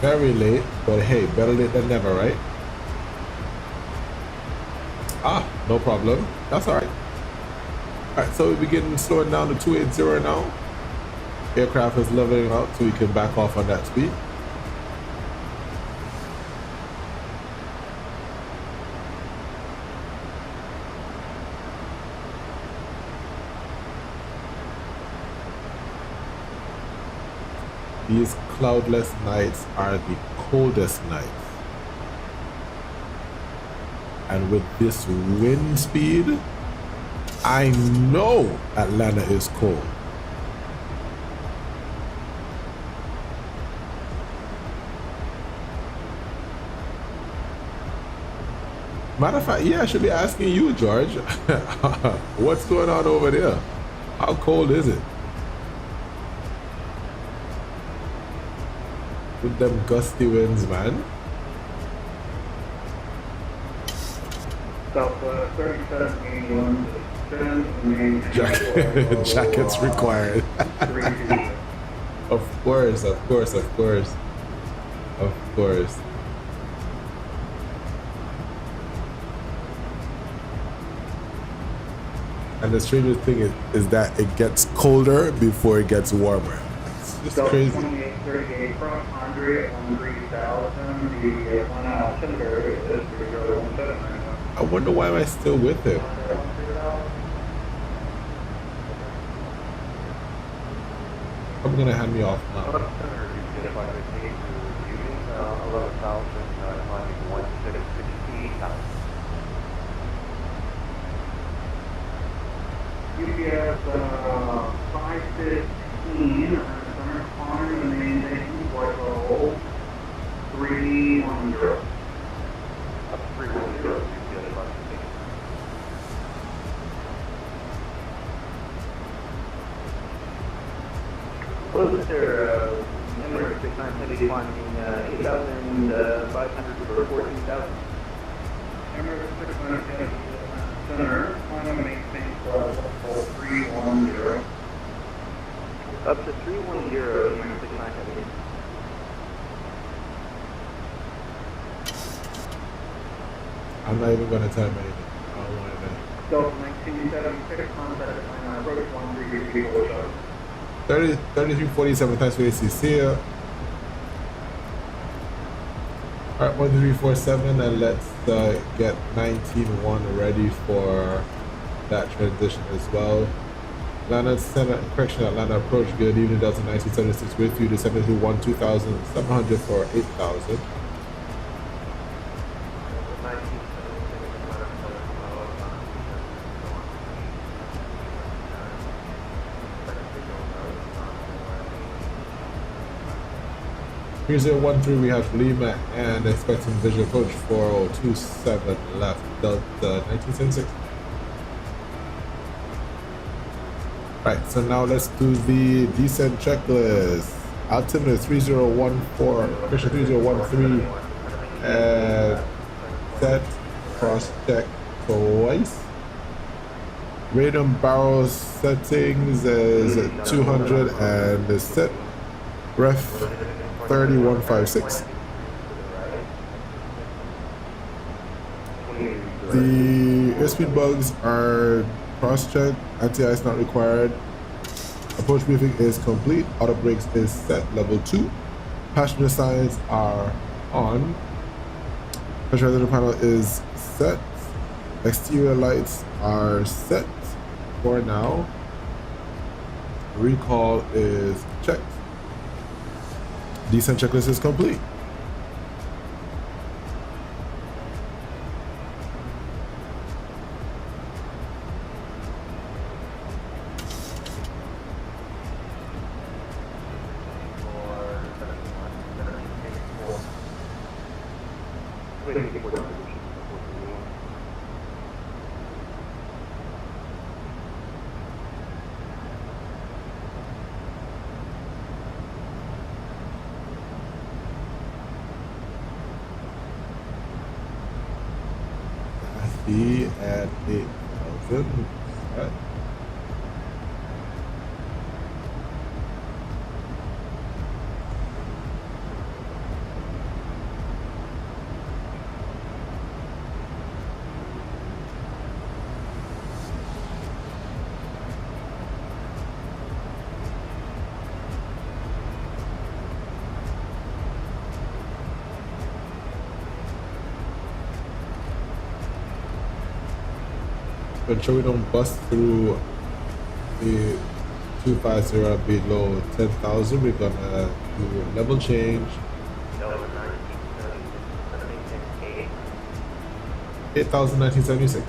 Very late, but hey, better late than never, right? Ah, no problem. That's all right. All right, so we begin slowing down to 280 now. Aircraft is leveling out so we can back off on that speed. These cloudless nights are the coldest nights. And with this wind speed, I know Atlanta is cold. Matter of fact, yeah, I should be asking you, George. What's going on over there? How cold is it? With them gusty winds, man. Southwest 3781. Jackets required. Of course, of course, of course. Of course. And the strangest thing is that it gets colder before it gets warmer. It's just crazy. 2838 from Andre on 3000. The one Sundara is 3017. I wonder why am I still with him? I'm gonna hand me off now. UPS 515 on the main station, flight level 310. Up 310. Close there, Emirates 6970 climbing 8,500 for 14,000. Emirates 6970 center, climb maintain flight level 310. Up to 310, Emirates 6970. I'm not even gonna tell him anything. I don't want to know. Delta 1976, contact approach 1334. 3347, thanks for the ACC. Alright, 1347, and let's get 19-1 ready for that transition as well. Atlanta Center, correction, Atlanta approach, good evening, Delta 1976 with you to 721 2700 for 8,000. Here's 013, we have Lima and expecting visual approach 4027 left, Delta 1976. Right, so now let's do the descent checklist. Altimeter 3014, pressure 3013, and set, cross check twice. Radeon barrel settings is 200 and the set ref 3156. The airspeed bugs are cross-check, anti-ice not required. Approach briefing is complete. Auto brakes is set, level 2. Passenger signs are on. Pressurizer panel is set. Exterior lights are set for now. Recall is checked. Descent checklist is complete. At 8,000. Right. To ensure we don't bust through the 250 below 10,000, we're gonna do a level change. 8,1976.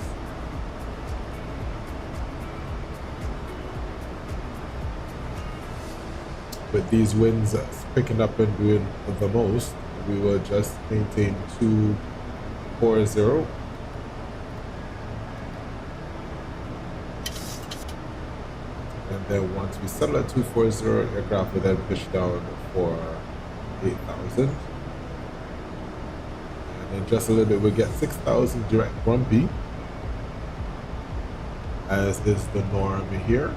With these winds picking up and doing the most, we will just maintain 240. And then once we settle at 240, aircraft will then push down for 8,000. And in just a little bit, we'll get 6,000 direct grumpy, as is the norm here.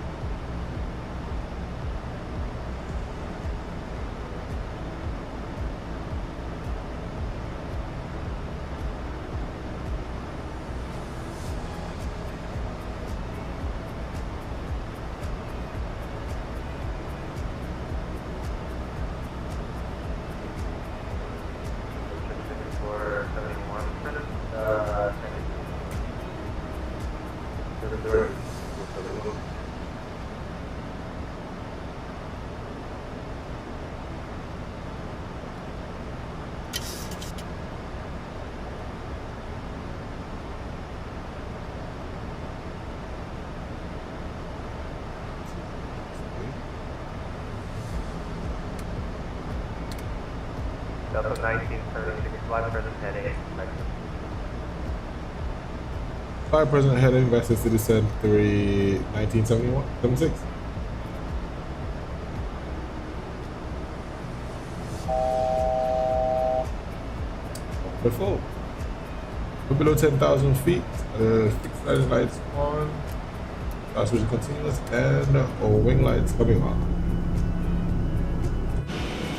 Delta 1936, flight present heading. Flight present heading, Vesta Citizen 1976. Wonderful. We're below 10,000 feet. Fixed lights on. Switch continuous and wing lights coming on.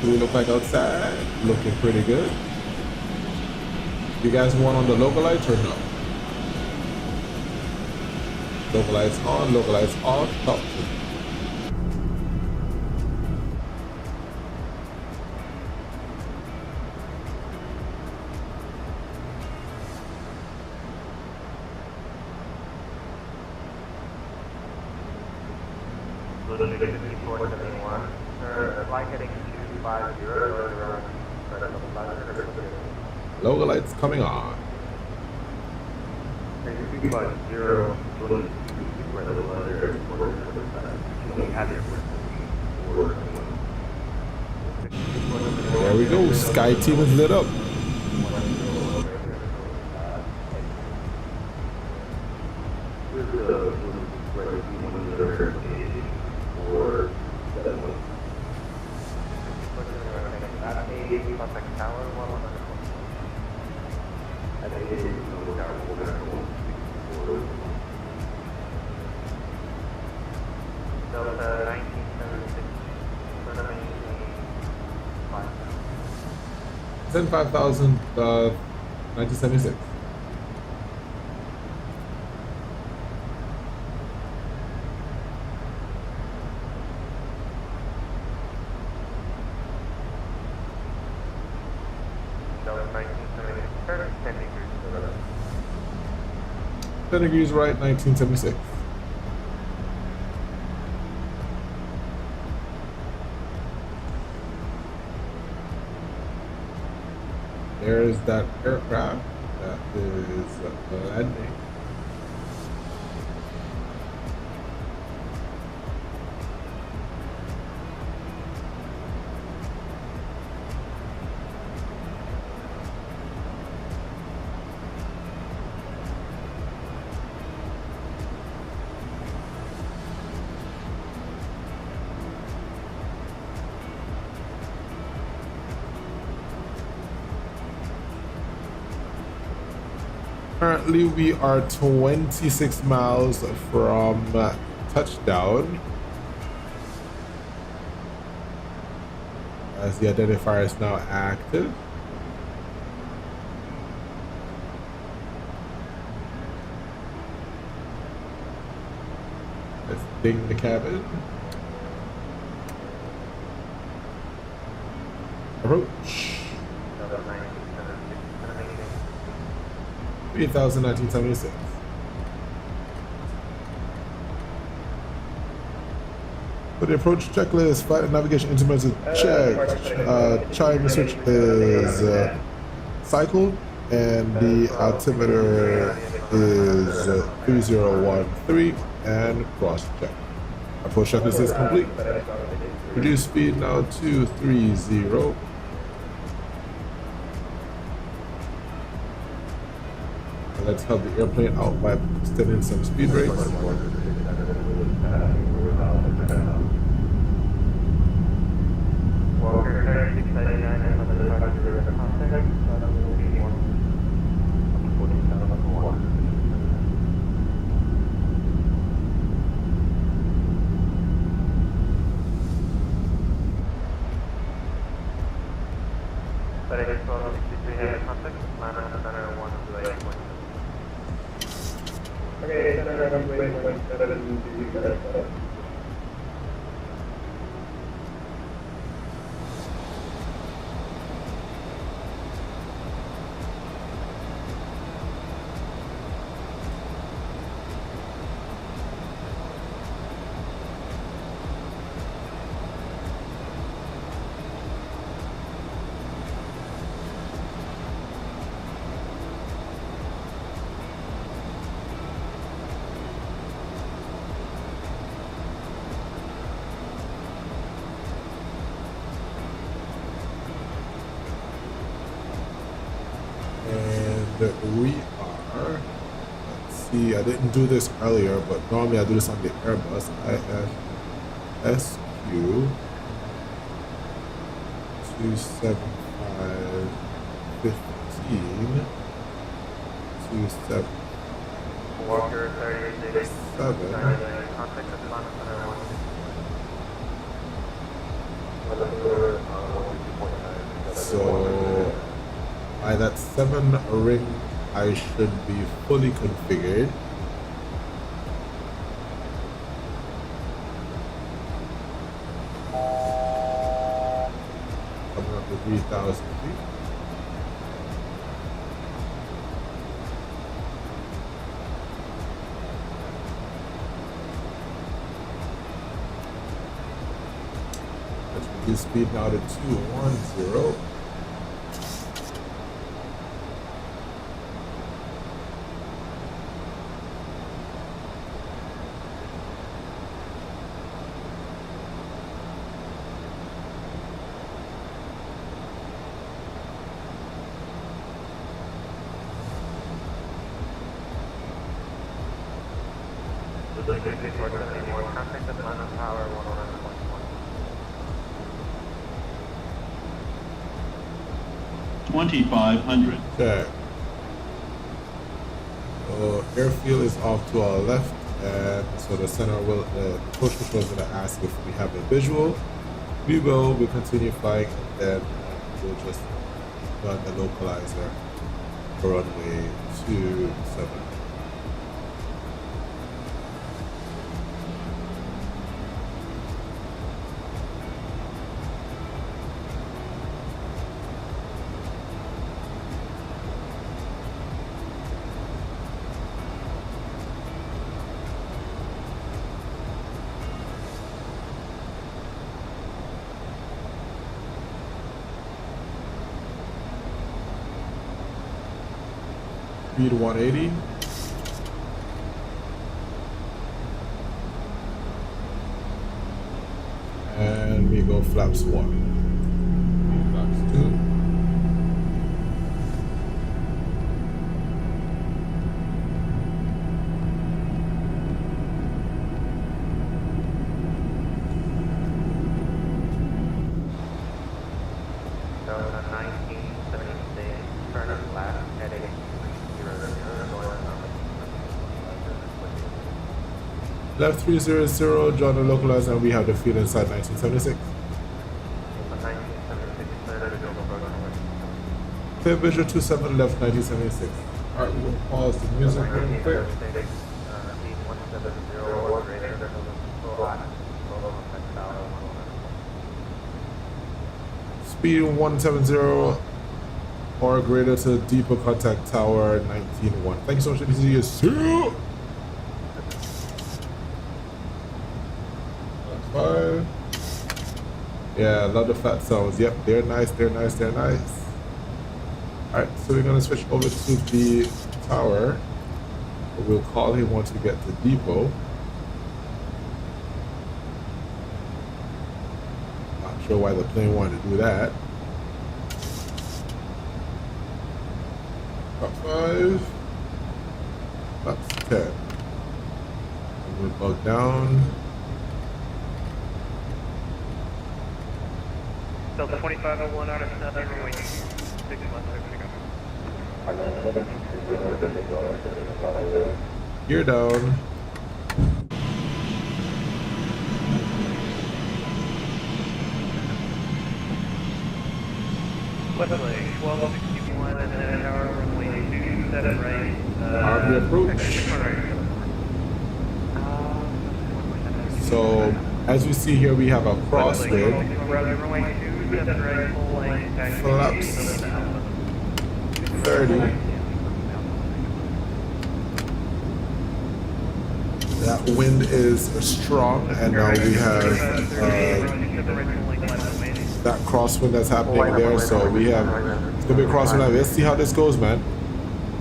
Do we look like outside? Looking pretty good. You guys want on the local lights or no? Local lights on, local lights off, top. 6471. Sir, flight heading 250, around Logo lights coming on. 250, There we go. Skyteam is lit up. Delta 1976. 5,000, 1976. Delta 1976. 10 degrees. 10 degrees right, 1976. There's that aircraft that is landing. Currently, we are 26 miles from touchdown. As the identifier is now active. Let's ding the cabin. Approach. 3,1976. For the approach checklist, flight and navigation instruments is checked. Chime switch is cycled, and the altimeter is 3013 and cross check. Approach checklist is complete. Reduce speed now to 30. Let's help the airplane out by extending some speed brakes. Walker 699 on the departure contact. But I guess 1263 has contact. Center 1 to 8.7. Okay, center runway 17. We are, let's see, I didn't do this earlier, but normally I do this on the Airbus. IFSQ 27515 27 Walker 38 7. Contact at Center 1. So by that 7 ring, I should be fully configured. Coming up to 3,000 feet. The speed now to 210. Contact Atlanta Tower 111.1. 2500. Okay. So airfield is off to our left, and so the center will, the approach control is going to ask if we have a visual. We will. We continue flying, and then we'll just run the localizer for runway 27. Speed 180. And we go flaps 1. Flaps 2. Left 300, John the localizer, and we have the field inside 1976. Clear visual 27 left 1976. Alright, we're gonna pause the music real quick. Speed 170 or greater to deeper contact tower 19-1. Thank you so much for this. Yes, 5. Yeah, I love the flat sounds. Yep, they're nice, they're nice, they're nice. Alright, so we're gonna switch over to the tower. We'll call him once we get to depot. Not sure why the plane wanted to do that. Top 5. That's 10. And we'll bug down. Delta 2501 out of 7, runway 6 months, Gear down. Westlake 1261 and then tower, runway 27 right. Army approach. So, as you see here, we have a crosswind. Flaps 30. That wind is strong, and now we have that crosswind that's happening there. So we have, it's gonna be a crosswind. Let's see how this goes, man.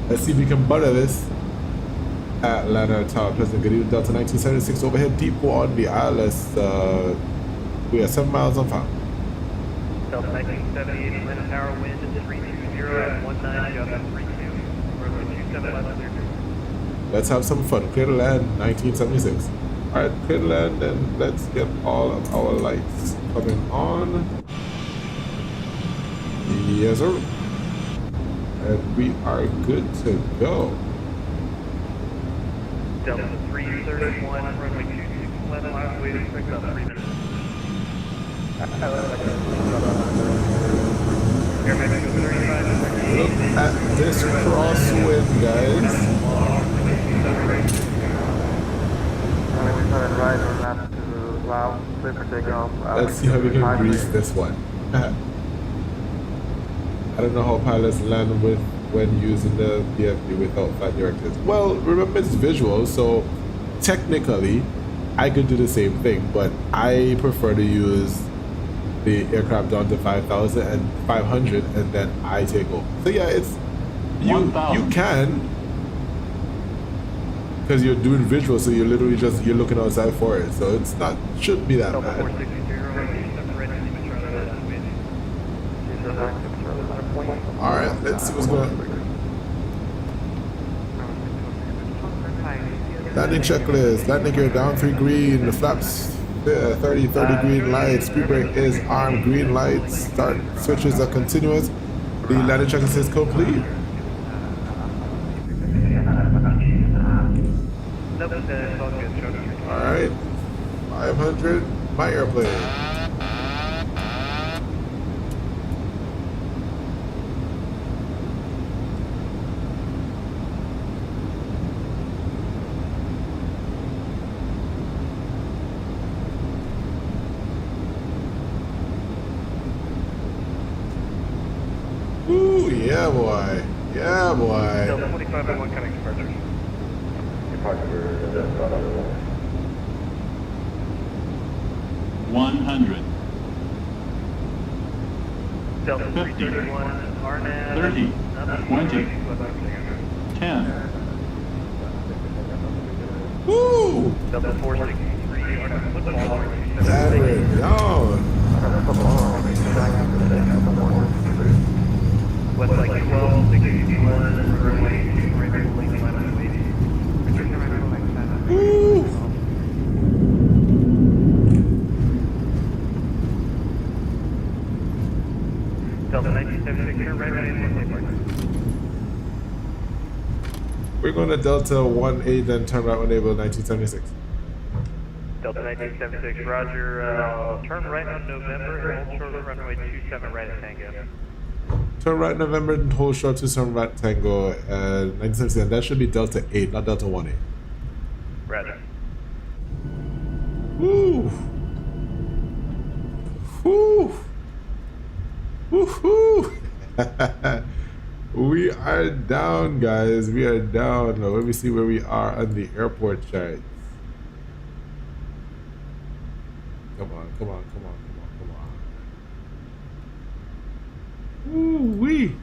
Let's see if we can butter this. Atlanta Tower, President Good evening, Delta 1976 overhead depot on the Aylex. We are 7 miles on file. Delta 1978, Atlanta Tower, wind is 320 at 19, Delta 32, runway 27 left 32. Let's have some fun. Clear the land, 1976. Alright, clear the land, and let's get all of our lights coming on. Yes, sir. And we are good to go. Delta 331, runway 26 left, last way to expect about 3 minutes. Look at this crosswind, guys. Let's see how we can grease this one. I don't know how pilots land with when using the PFD without flight directives. Well, remember it's visual, so technically I could do the same thing, but I prefer to use the aircraft down to 5,000 and 500, and then I take over. So yeah, it's you can, because you're doing visual, so you're literally just you're looking outside for it. So it's not shouldn't be that bad. All right, let's see what's going on. Landing checklist. Landing gear down 3 green. The flaps 30 green lights. Speed brake is armed. Green lights. Start switches are continuous. The landing checklist is complete. All right, 500. My airplane. Ooh, yeah, boy. Yeah, boy. 25 and 1 connect departure. Departure 100. Delta 50. 331, RNAV. 30. 20. 10. Woo! Delta 463, RNAV football. Average down. West like 1261, runway 2 right lane line waiting. Woo! Delta 1976, turn right lane, We're going to Delta 18, then turn right when able 1976. Delta 1976, roger, turn right on November and hold short runway 27 right at Tango. Turn right November and hold short to turn right Tango 1977. That should be Delta 8, not Delta 18. Roger. Woo! Woo! Woohoo! We are down, guys. We are down. Now, let me see where we are on the airport charts. Come on, come on, come on, come on, come on. Woo-wee!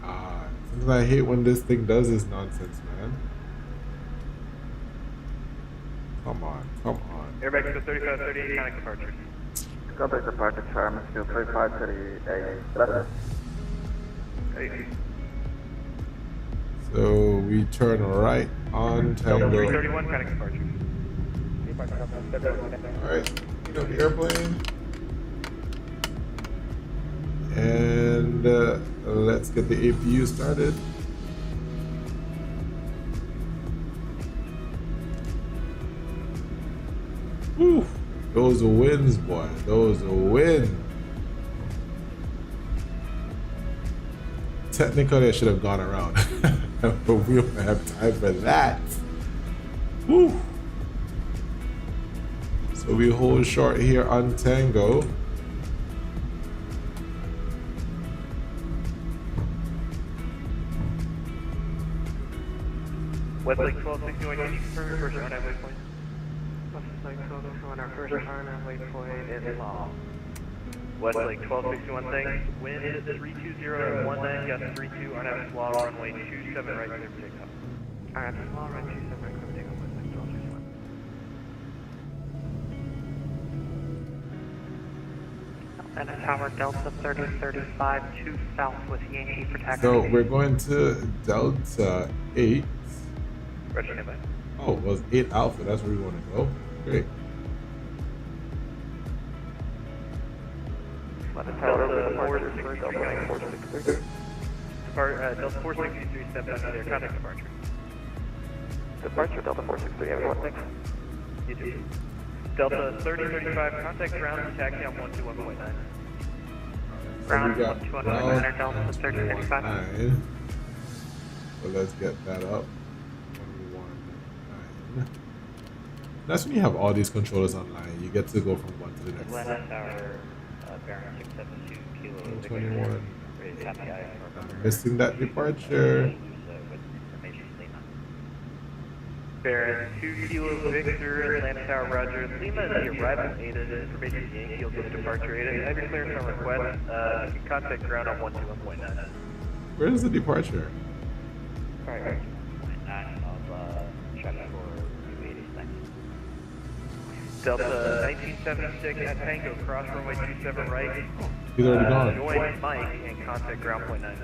Sometimes I hate when this thing does this nonsense, man. Come on, come on. Airbag 3538, connect departure. Contact departure, Charmin, still 3538. So we turn right on Tango. 331, connect departure. Alright, pick up the airplane. And let's get the APU started. Woo! Those are wins, boy. Those are wins. Technically, I should have gone around, but we don't have time for that. Woo! So we hold short here on Tango. Westlake 1261, can you confirm your first RNAV waypoint? Westlake 1261, our first RNAV waypoint is long. Westlake 1261, thanks. Wind 320 19, gust 32, RNAV flaw, runway 27 right, clear for takeoff. RNAV flaw, runway 27 right, clear for takeoff, Westlake 1261. And a tower Delta 3035 2 south with Yankee for taxi. So we're going to Delta 8. Roger, standby. Oh, well, it's 8 Alpha. That's where we want to go. Great. Delta 463. Delta 463, step down to their contact departure. Departure, Delta 463, everyone, thanks. You too. Delta 3035, contact ground, taxi on 121.9. Ground 121.9, Delta 3035. So let's get that up. 119. That's when you have all these controllers online. You get to go from one to the next. Atlanta Tower, bearing 672 kilo. 21. I'm missing that departure. Bear 2 Kilo Victor, Atlanta Tower, Roger. Lima is the arrival ADA. Information Yankee, you'll get departure ADA. Have your clearance on request. You can contact ground on 121.9. Where's the departure? Alright. 9 of check for 280. Delta 1976 at Tango, cross runway 27 right. He's already gone. Join Mike and contact ground point 9.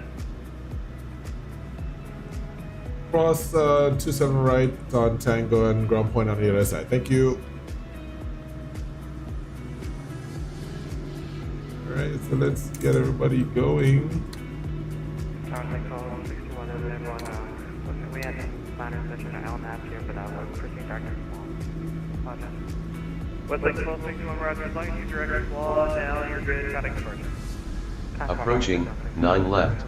Cross 27 right on Tango and ground point on the other side. Thank you. Alright, so let's get everybody going. Contact call 61 of everyone. Listen, we had minor session at LNAP here, but we're pushing Dr. Small. Westlake 1261 Roger, as long as you direct flaw now, you're good. Contact departure. Approaching, 9 left.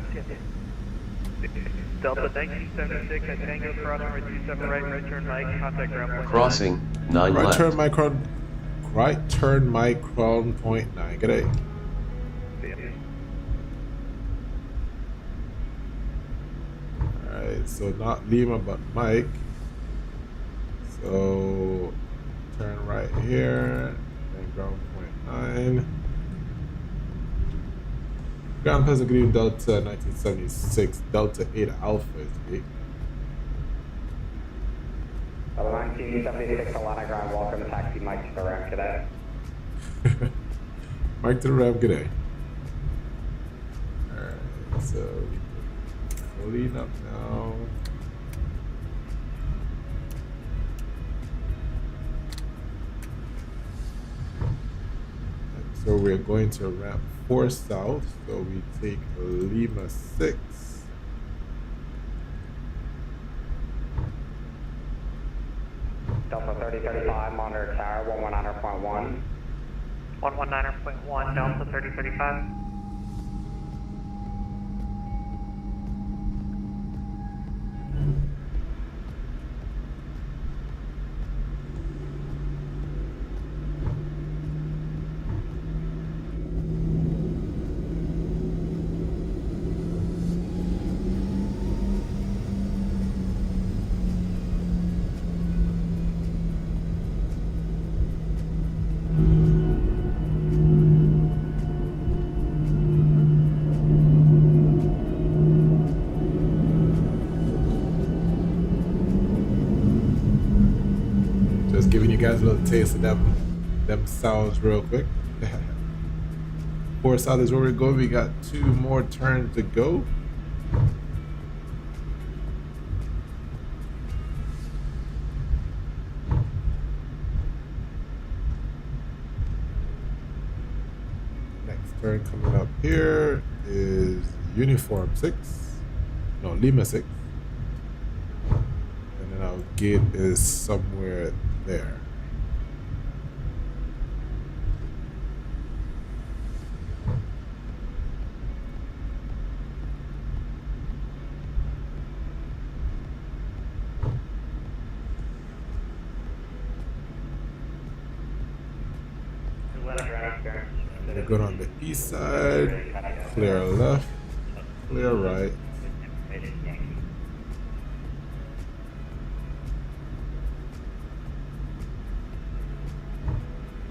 Delta 1976 at Tango, cross runway 27 right turn Mike, contact ground point. Crossing, 9 Right left. turn micron. Right turn micron point 9. Good day. Alright, so not Lima but Mike. So turn right here and ground point 9. Ground Pleasant Green Delta 1976 Delta 8 Alpha is big. 1976 Atlanta ground, welcome taxi Mike to the ramp today. Mike to the ramp, good day. Alright, so lean up now. So we're going to ramp 4 south, so we take Lima 6. Delta 3035, monitor tower 119.1. 119.1, Delta 3035. Giving you guys a little taste of them sounds real quick. 4 south is where we're going. We got 2 more turns to go. Next turn coming up here is Uniform 6. No, Lima 6. And then our gate is somewhere there. We're good on the east side, clear left, clear right.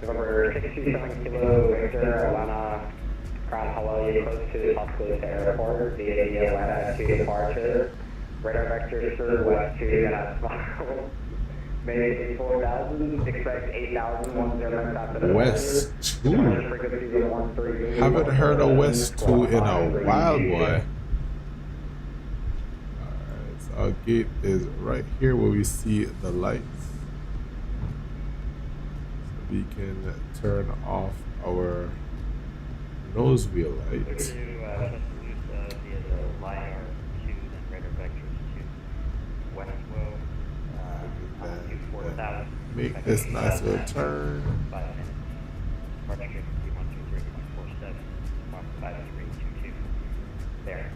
Number 627 Kilo Victor, Atlanta, ground hello, you close to Tuscaloosa Airport, via Atlanta 2 departure, radar vector sir, west 2, and maybe 4,000, expect 8,010 after the West 2? Haven't heard of West 2 in a while, boy. Alright, so our gate is right here where we see the lights. We can turn off our nose wheel lights. Make this nice little turn. There.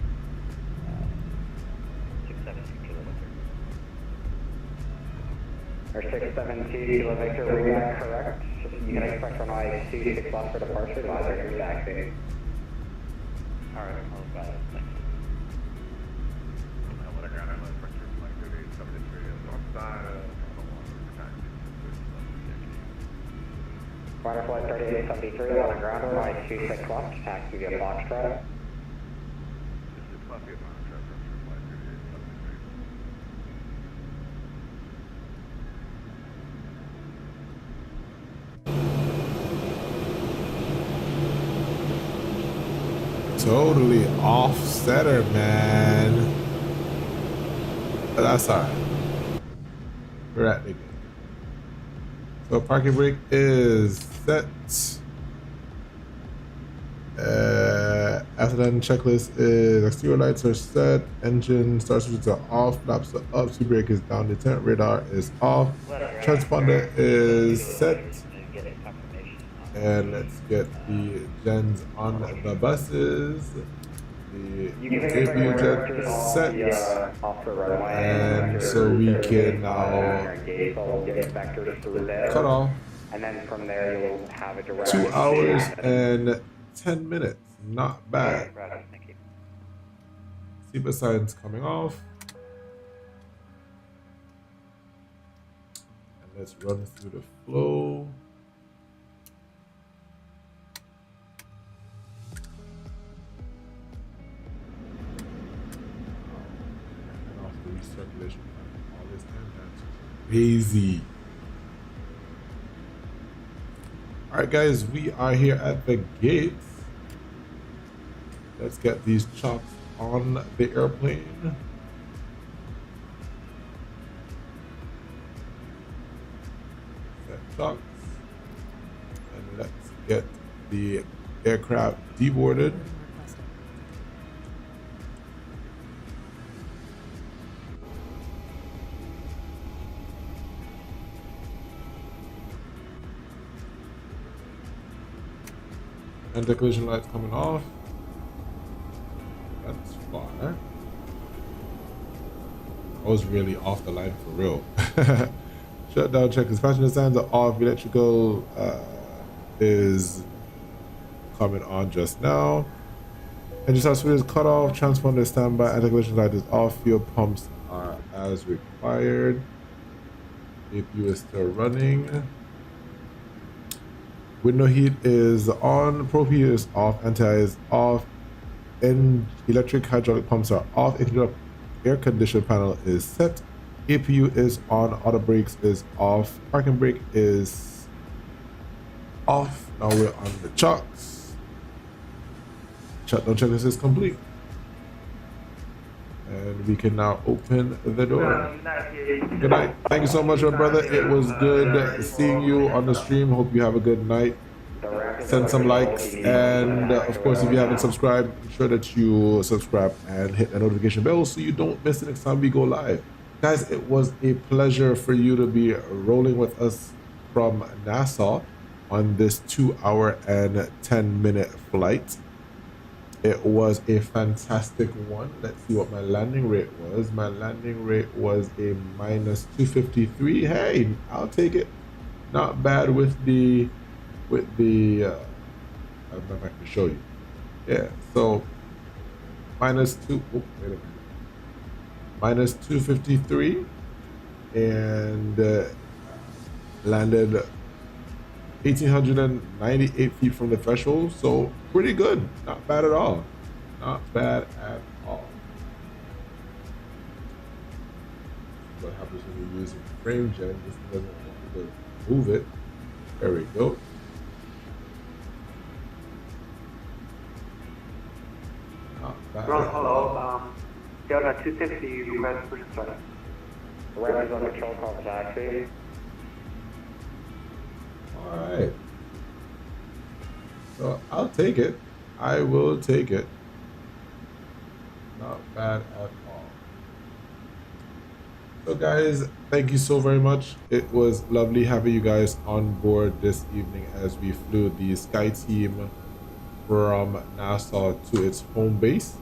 672 kilometers. Or 672 Kilo Victor, we got correct. You can expect runway 26 left for departure, advisor going to be taxi. Alright, I'll thank you. Butterfly 3873 on the ground runway 26 left, taxi via Foxtrot. Totally off-setter, man. But that's alright. We're at the game. So parking brake is set. After that, checklist is exterior lights are set, engine start switches are off, flaps are up, speed brake is down, deterrent radar is off, transponder is set. And let's get the gens on the buses. The debut gen set. And so we can now cut off. And then from there you'll have a direct 2 hours and 10 minutes. Not bad. Seatbelt signs coming off. And let's run through the flow. Circulation all this time, that's crazy. All right, guys, we are here at the gates. Let's get these chocks on the airplane. Set chocks, and let's get the aircraft deboarded. And the collision lights coming off. That's far. I was really off the line for real. Shutdown check. Passenger signs are off. Electrical is coming on just now. Engine start switch is cut off. Transponder standby. Anti-collision light is off. Fuel pumps are as required. APU is still running. Window heat is on, probe heat is off, anti-air is off, and electric hydraulic pumps are off, air conditioning panel is set, APU is on, auto brakes is off, parking brake is off. Now we're on the chocks. Shutdown checklist is complete. And we can now open the door. Good night. Thank you so much, my brother. It was good seeing you on the stream. Hope you have a good night. Send some likes. And of course, if you haven't subscribed, ensure that you subscribe and hit the notification bell so you don't miss the next time we go live. Guys, it was a pleasure for you to be rolling with us from Nassau on this 2 hour and 10 minute flight. It was a fantastic one. Let's see what my landing rate was. My landing rate was a minus 253. Hey, I'll take it. Not bad with the I'm not going to show you. Yeah, so minus 253 and landed 1,898 feet from the threshold, so pretty good. Not bad at all. Not bad at all. What happens when you're using frame gen? This doesn't want to move it. There we go. Not bad. Hello, Delta 260, request push start. Radeon on control call taxi. Alright. So I'll take it. I will take it. Not bad at all. So guys, thank you so very much. It was lovely having you guys on board this evening as we flew the Skyteam from Nassau to its home base.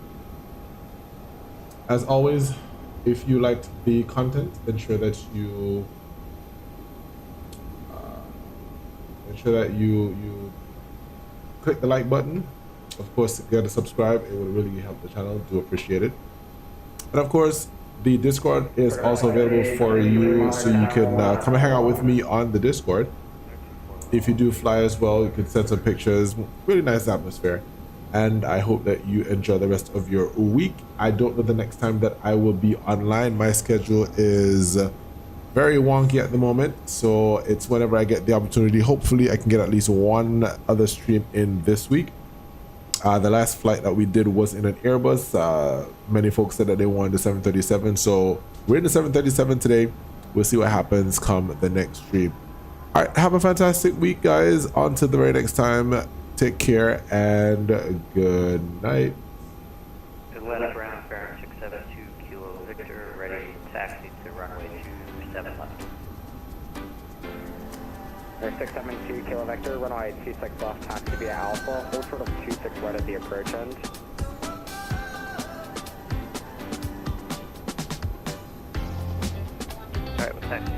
As always, if you liked the content, ensure that you you click the like button. Of course, if you got to subscribe, it would really help the channel. Do appreciate it. And of course, The Discord is also available for you, so you can come and hang out with me on the Discord. If you do fly as well, you can send some pictures. Really nice atmosphere. And I hope that you enjoy the rest of your week. I don't know the next time that I will be online. My schedule is very wonky at the moment, so it's whenever I get the opportunity. Hopefully I can get at least one other stream in this week. The last flight that we did was in an Airbus. Many folks said that they wanted the 737, so we're in the 737 today. We'll see what happens come the next stream. All right, have a fantastic week, guys. On to the very next time. Take care and good night. Atlanta Ground, Farron 672 Kilo Victor, ready taxi to runway 27 left. 672 Kilo Vector, runway 26 left, taxi via Alpha, hold short of 26 right at the approach end. Alright, we'll taxi